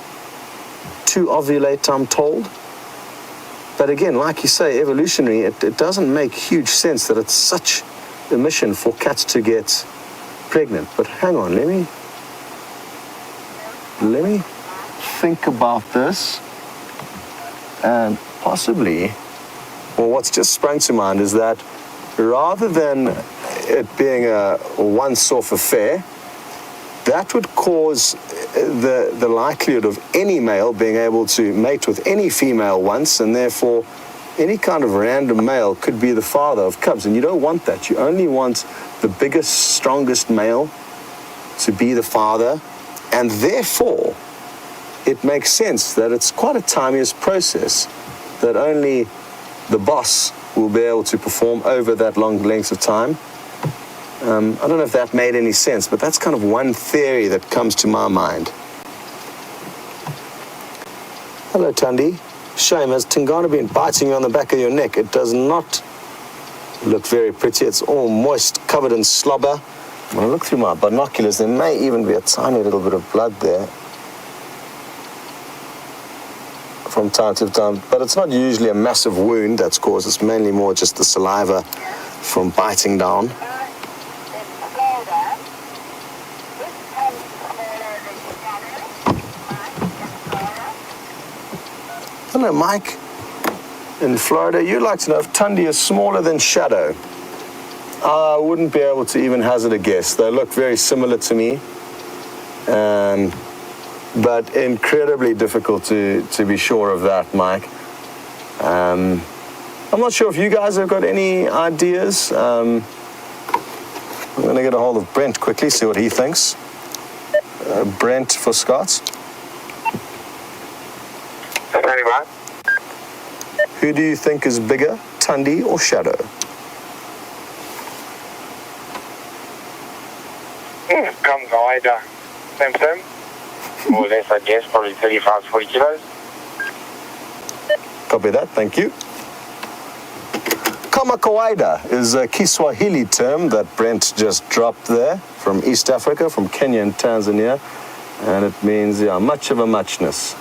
to ovulate, I'm told. But again, like you say, evolutionary, it doesn't make huge sense that it's such a mission for cats to get pregnant. But hang on, let me think about this. And possibly, well, what's just sprung to mind is that rather than it being a once-off affair, that would cause the likelihood of any male being able to mate with any female once, and therefore any kind of random male could be the father of cubs. And you don't want that. You only want the biggest, strongest male to be the father, and therefore it makes sense that it's quite a tedious process that only the boss will be able to perform over that long length of time. I don't know if that made any sense, but that's kind of one theory that comes to my mind. Hello, Tundi. Shame, has Tingana been biting you on the back of your neck? It does not look very pretty. It's all moist, covered in slobber. When I look through my binoculars, there may even be a tiny little bit of blood there from time to time, but it's not usually a massive wound that's caused. It's mainly more just the saliva from biting down. Hello, Mike. In Florida, you'd like to know if Tundi is smaller than Shadow. I wouldn't be able to even hazard a guess. They look very similar to me. But incredibly difficult to be sure of that, Mike. I'm not sure if you guys have got any ideas. I'm going to get a hold of Brent quickly, see what he thinks. Brent for Scott. Anyway. Who do you think is bigger, Tundi or Shadow? Comes either. Same. More or less, I guess, probably 35 to 40 kilos. Copy that, thank you. Kama kawaida is a Kiswahili term that Brent just dropped there from East Africa, from Kenya and Tanzania, and it means much of a muchness.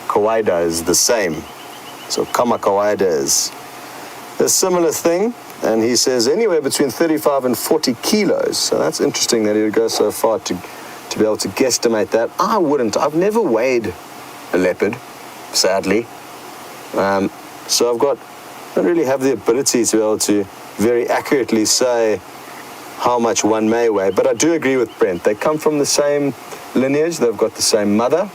Kawaida is the same, so kama kawaida is a similar thing, and he says anywhere between 35 and 40 kilos, so that's interesting that he would go so far to be able to guesstimate that. I wouldn't. I've never weighed a leopard, sadly. So I don't really have the ability to be able to very accurately say how much one may weigh. But I do agree with Brent. They come from the same lineage. They've got the same mother.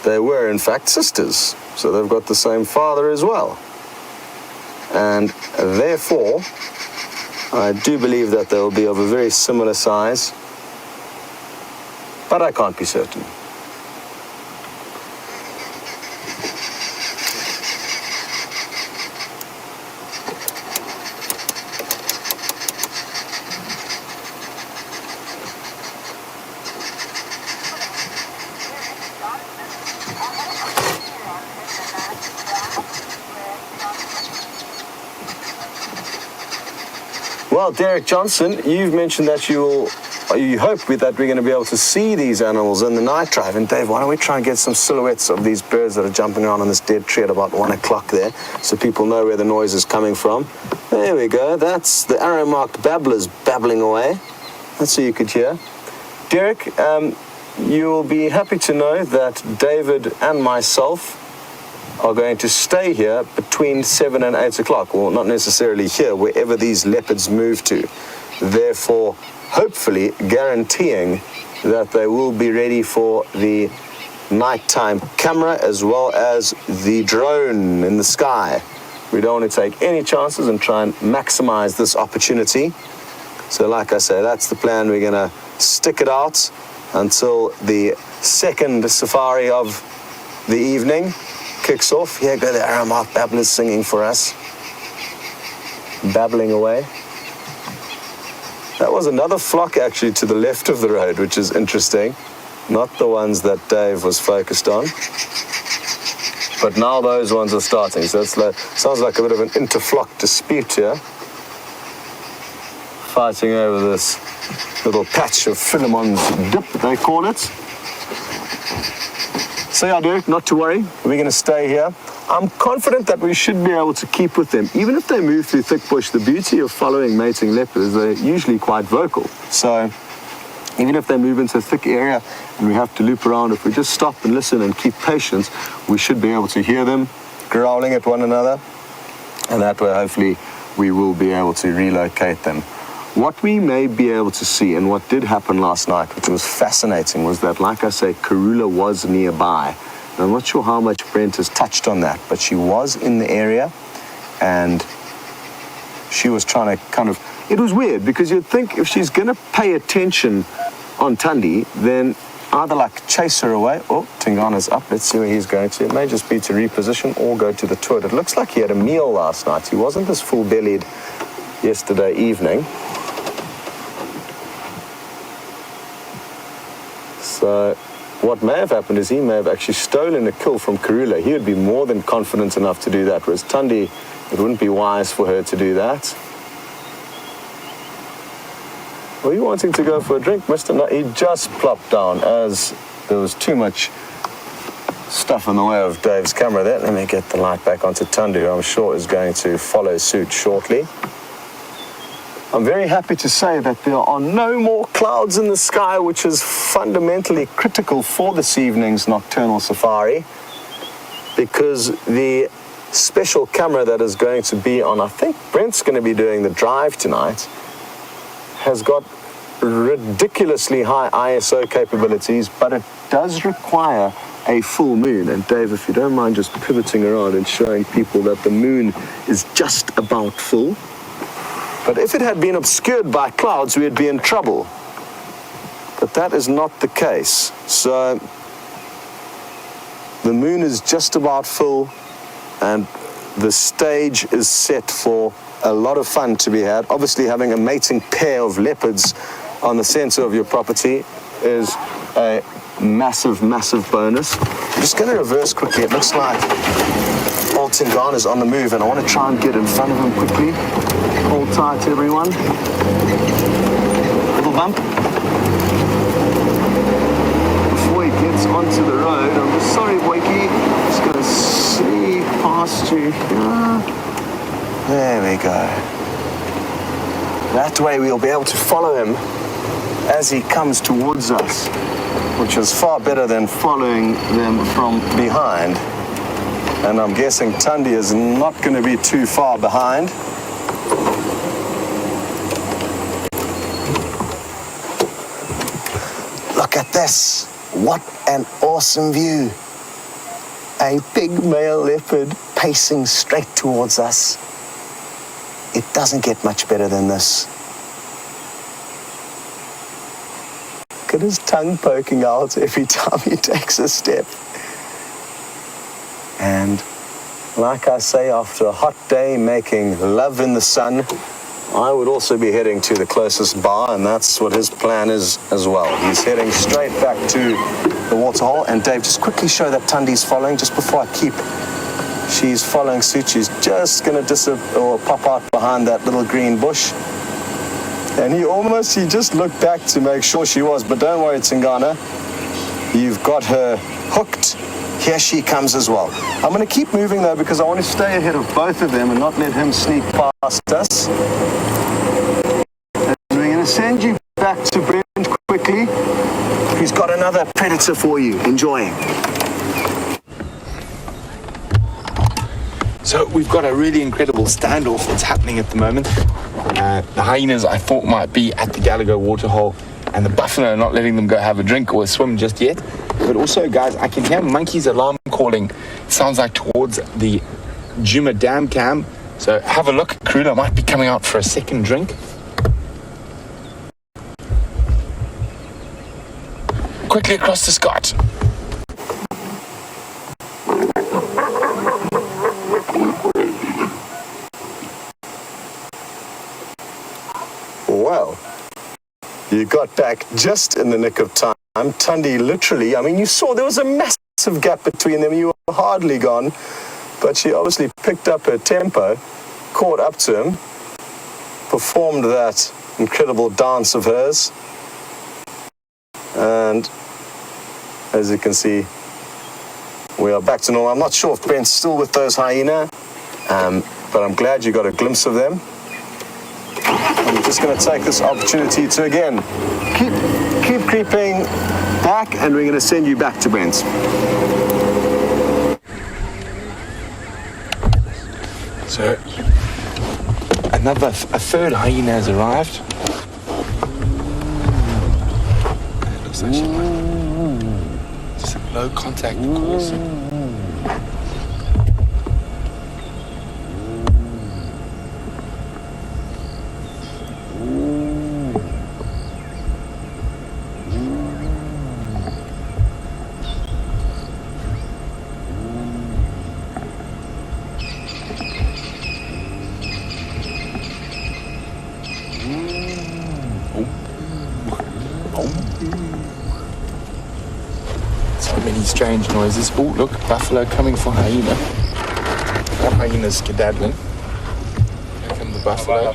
They were, in fact, sisters. So they've got the same father as well. And therefore, I do believe that they will be of a very similar size. But I can't be certain. Well, Derek Johnson, you've mentioned that you will you hope that we're going to be able to see these animals in the night drive. And Dave, why don't we try and get some silhouettes of these birds that are jumping around on this dead tree at about 1 o'clock there, so people know where the noise is coming from. There we go. That's the arrow-marked babblers babbling away. That's who you could hear. Derek, you'll be happy to know that David and myself are going to stay here between 7 and 8 o'clock. Well, not necessarily here, wherever these leopards move to. Therefore, hopefully guaranteeing that they will be ready for the nighttime camera as well as the drone in the sky. We don't want to take any chances and try and maximize this opportunity. So like I say, that's the plan. We're going to stick it out until the second safari of the evening kicks off. Here go the arrow-marked babblers singing for us, babbling away. That was another flock actually to the left of the road, which is interesting. Not the ones that Dave was focused on. But now those ones are starting. So it's like, sounds like a bit of an inter-flock dispute here. Fighting over this little patch of Philemon's dip, they call it. So yeah, Derek, not to worry. We're going to stay here. I'm confident that we should be able to keep with them. Even if they move through thick bush, the beauty of following mating leopards, they're usually quite vocal. So even if they move into a thick area and we have to loop around, if we just stop and listen and keep patience, we should be able to hear them growling at one another. And that way, hopefully, we will be able to relocate them. What we may be able to see, and what did happen last night, which was fascinating, was that, like I say, Karula was nearby. I'm not sure how much Brent has touched on that, but she was in the area, and she was trying to kind of... It was weird, because you'd think if she's going to pay attention on Tundi, then either like chase her away. Oh, Tingana's up. Let's see where he's going to. It may just be to reposition or go to the toilet. It looks like he had a meal last night. He wasn't this full-bellied yesterday evening. So what may have happened is he may have actually stolen a kill from Karula. He would be more than confident enough to do that, whereas Tundi, it wouldn't be wise for her to do that. Were you wanting to go for a drink, Mr.? No, he just plopped down as there was too much stuff in the way of Dave's camera there. Let me get the light back onto Tundi, who I'm sure is going to follow suit shortly. I'm very happy to say that there are no more clouds in the sky, which is fundamentally critical for this evening's nocturnal safari, because the special camera that is going to be on, I think Brent's going to be doing the drive tonight, has got ridiculously high ISO capabilities, but it does require a full moon. And Dave, if you don't mind just pivoting around and showing people that the moon is just about full. But if it had been obscured by clouds, we'd be in trouble. But that is not the case. So the moon is just about full, and the stage is set for a lot of fun to be had. Obviously, having a mating pair of leopards on the center of your property is a massive, massive bonus. I'm just going to reverse quickly. It looks like old Tingana is on the move, and I want to try and get in front of him quickly. Hold tight, everyone. Little bump. Before he gets onto the road, I'm just sorry, Boykie. Just going to sneak past you here. There we go. That way we'll be able to follow him as he comes towards us, which is far better than following them from behind. And I'm guessing Tundi is not going to be too far behind. Look at this. What an awesome view. A big male leopard pacing straight towards us. It doesn't get much better than this. Look at his tongue poking out every time he takes a step. And like I say, after a hot day making love in the sun, I would also be heading to the closest bar, and that's what his plan is as well. He's heading straight back to the waterhole. And Dave, just quickly show that Tundi's following just before I keep. She's following suit. She's just going to pop out behind that little green bush. And he just looked back to make sure she was, but don't worry, Tsingana. You've got her hooked. Here she comes as well. I'm going to keep moving though because I want to stay ahead of both of them and not let him sneak past us. And we're going to send you back to Brent quickly. He's got another predator for you. Enjoy. So we've got a really incredible standoff that's happening at the moment. The hyenas I thought might be at the Gallagher waterhole, and the buffalo are not letting them go have a drink or a swim just yet. But also, guys, I can hear monkeys' alarm calling. It sounds like towards the djuma dam cam. So have a look. Karula might be coming out for a second drink. Quickly across to Scott. Well, you got back just in the nick of time. Tundi literally, I mean, you saw there was a massive gap between them. You were hardly gone, but she obviously picked up her tempo, caught up to him, performed that incredible dance of hers. And as you can see, we are back to normal. I'm not sure if Brent's still with those hyena, but I'm glad you got a glimpse of them. I'm just going to take this opportunity to again keep creeping back, and we're going to send you back to Brent's. So a third hyena has arrived. And it looks like she might just a low contact course. So many strange noises. Oh, look, buffalo coming for hyena. That hyena's skedaddling. Here come the buffalo.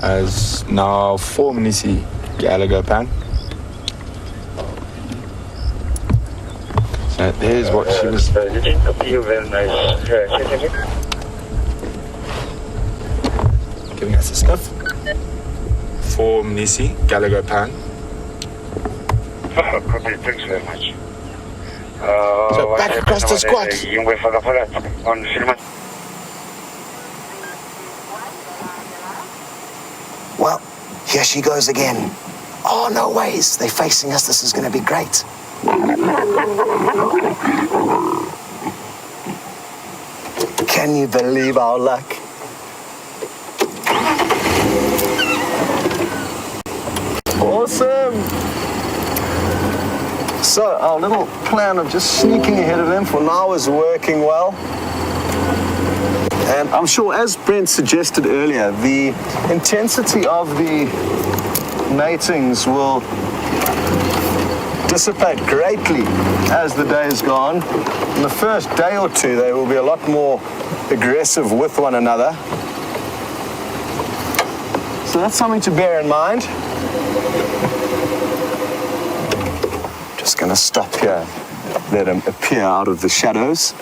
As now 4 Minisi Gallagher pan. So there's what she was. Giving us a sniff. 4 Minisi Gallagher pan. Copy, thanks very much. So back across the squat. Well, here she goes again. Oh, no ways. They're facing us. This is going to be great. Can you believe our luck? Awesome. So our little plan of just sneaking ahead of them for now is working well. And I'm sure, as Brent suggested earlier, the intensity of the matings will dissipate greatly as the days go on. In the first day or two, they will be a lot more aggressive with one another. So that's something to bear in mind. Just going to stop here, let them appear out of the shadows.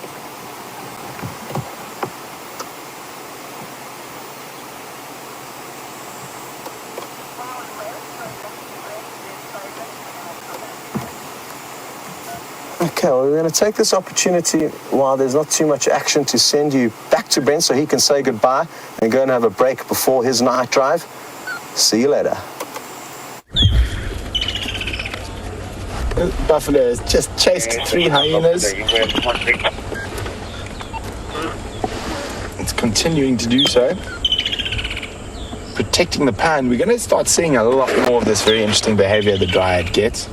Okay, well, we're going to take this opportunity while there's not too much action to send you back to Brent so he can say goodbye and go and have a break before his night drive. See you later. Buffalo has just chased 3 hyenas. It's continuing to do so. Protecting the pan. We're going to start seeing a lot more of this very interesting behavior the dryad gets.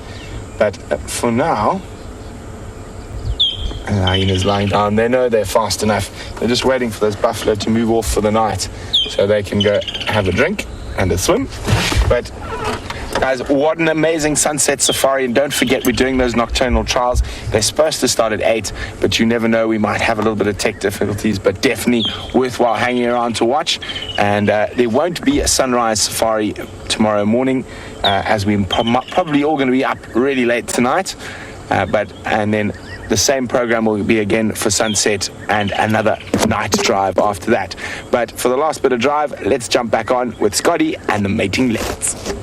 But for now, the hyenas lying down. They know they're fast enough. They're just waiting for those buffalo to move off for the night so they can go have a drink and a swim. But Guys, what an amazing sunset safari, and don't forget we're doing those nocturnal trials. They're supposed to start at 8, but you never know, we might have a little bit of tech difficulties, but definitely worthwhile hanging around to watch. And there won't be a sunrise safari tomorrow morning, as we're probably all going to be up really late tonight, and then the same program will be again for sunset and another night drive after that. But for the last bit of drive, let's jump back on with Scotty and the mating leopards.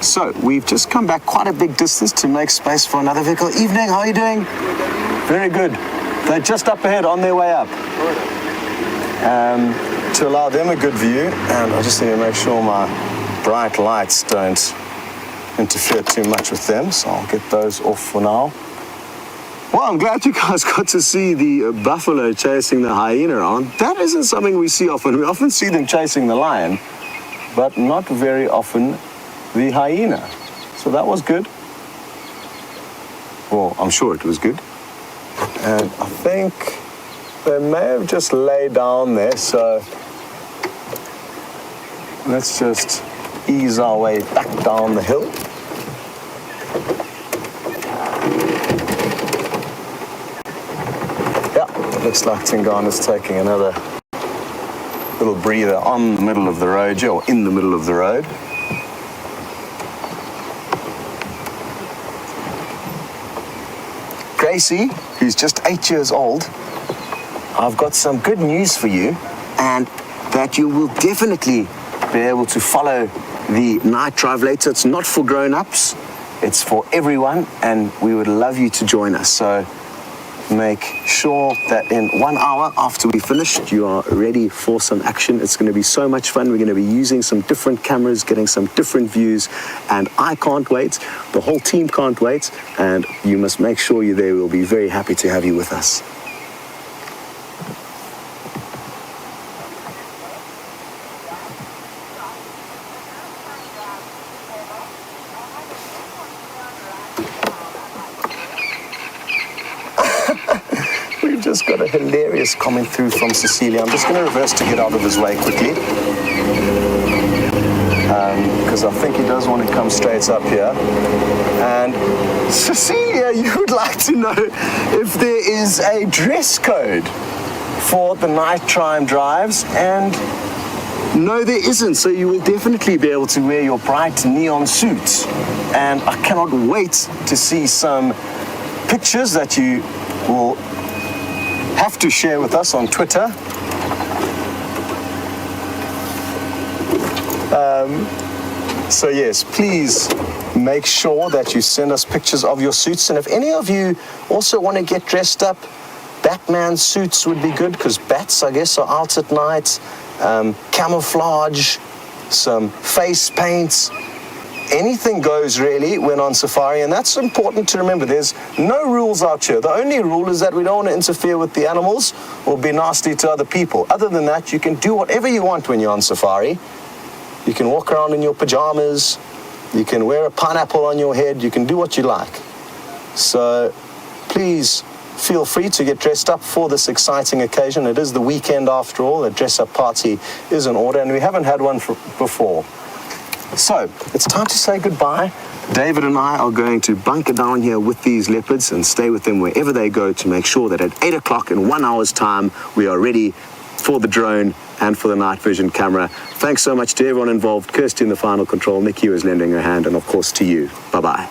So we've just come back quite a big distance to make space for another vehicle. Evening, how are you doing? Very good. They're just up ahead on their way up. To allow them a good view, and I just need to make sure my bright lights don't interfere too much with them, so I'll get those off for now. Well, I'm glad you guys got to see the buffalo chasing the hyena around. That isn't something we see often. We often see them chasing the lion, but not very often the hyena. So that was good. Well, I'm sure it was good. And I think they may have just laid down there, so let's just ease our way back down the hill. Yeah, looks like Tingana's taking another little breather on the middle of the road, or in the middle of the road. Gracie, who's just 8 years old, I've got some good news for you, and that you will definitely be able to follow the night drive later. It's not for grown-ups, it's for everyone, and we would love you to join us. So make sure that in 1 hour after we finished, you are ready for some action. It's going to be so much fun. We're going to be using some different cameras, getting some different views, and I can't wait. The whole team can't wait, and you must make sure you're there. We'll be very happy to have you with us. We've just got a hilarious comment through from Cecilia. I'm just going to reverse to get out of his way quickly, because I think he does want to come straight up here. And Cecilia, you would like to know if there is a dress code for the nighttime drives, and no, there isn't. So you will definitely be able to wear your bright neon suits, and I cannot wait to see some pictures that you will have to share with us on Twitter. So yes, please make sure that you send us pictures of your suits, and if any of you also want to get dressed up, Batman suits would be good, because bats, I guess, are out at night. Camouflage, some face paints, anything goes really when on safari, and that's important to remember. There's no rules out here. The only rule is that we don't want to interfere with the animals or be nasty to other people. Other than that, you can do whatever you want when you're on safari. You can walk around in your pajamas, you can wear a pineapple on your head, you can do what you like. So please feel free to get dressed up for this exciting occasion. It is the weekend after all. A dress-up party is in order, and we haven't had one before. So it's time to say goodbye. David and I are going to bunker down here with these leopards and stay with them wherever they go, to make sure that at 8 o'clock in 1 hour's time, we are ready for the drone and for the night vision camera. Thanks so much to everyone involved. Kirsty in the final control, Nikki who is lending her hand, and of course to you. Bye-bye.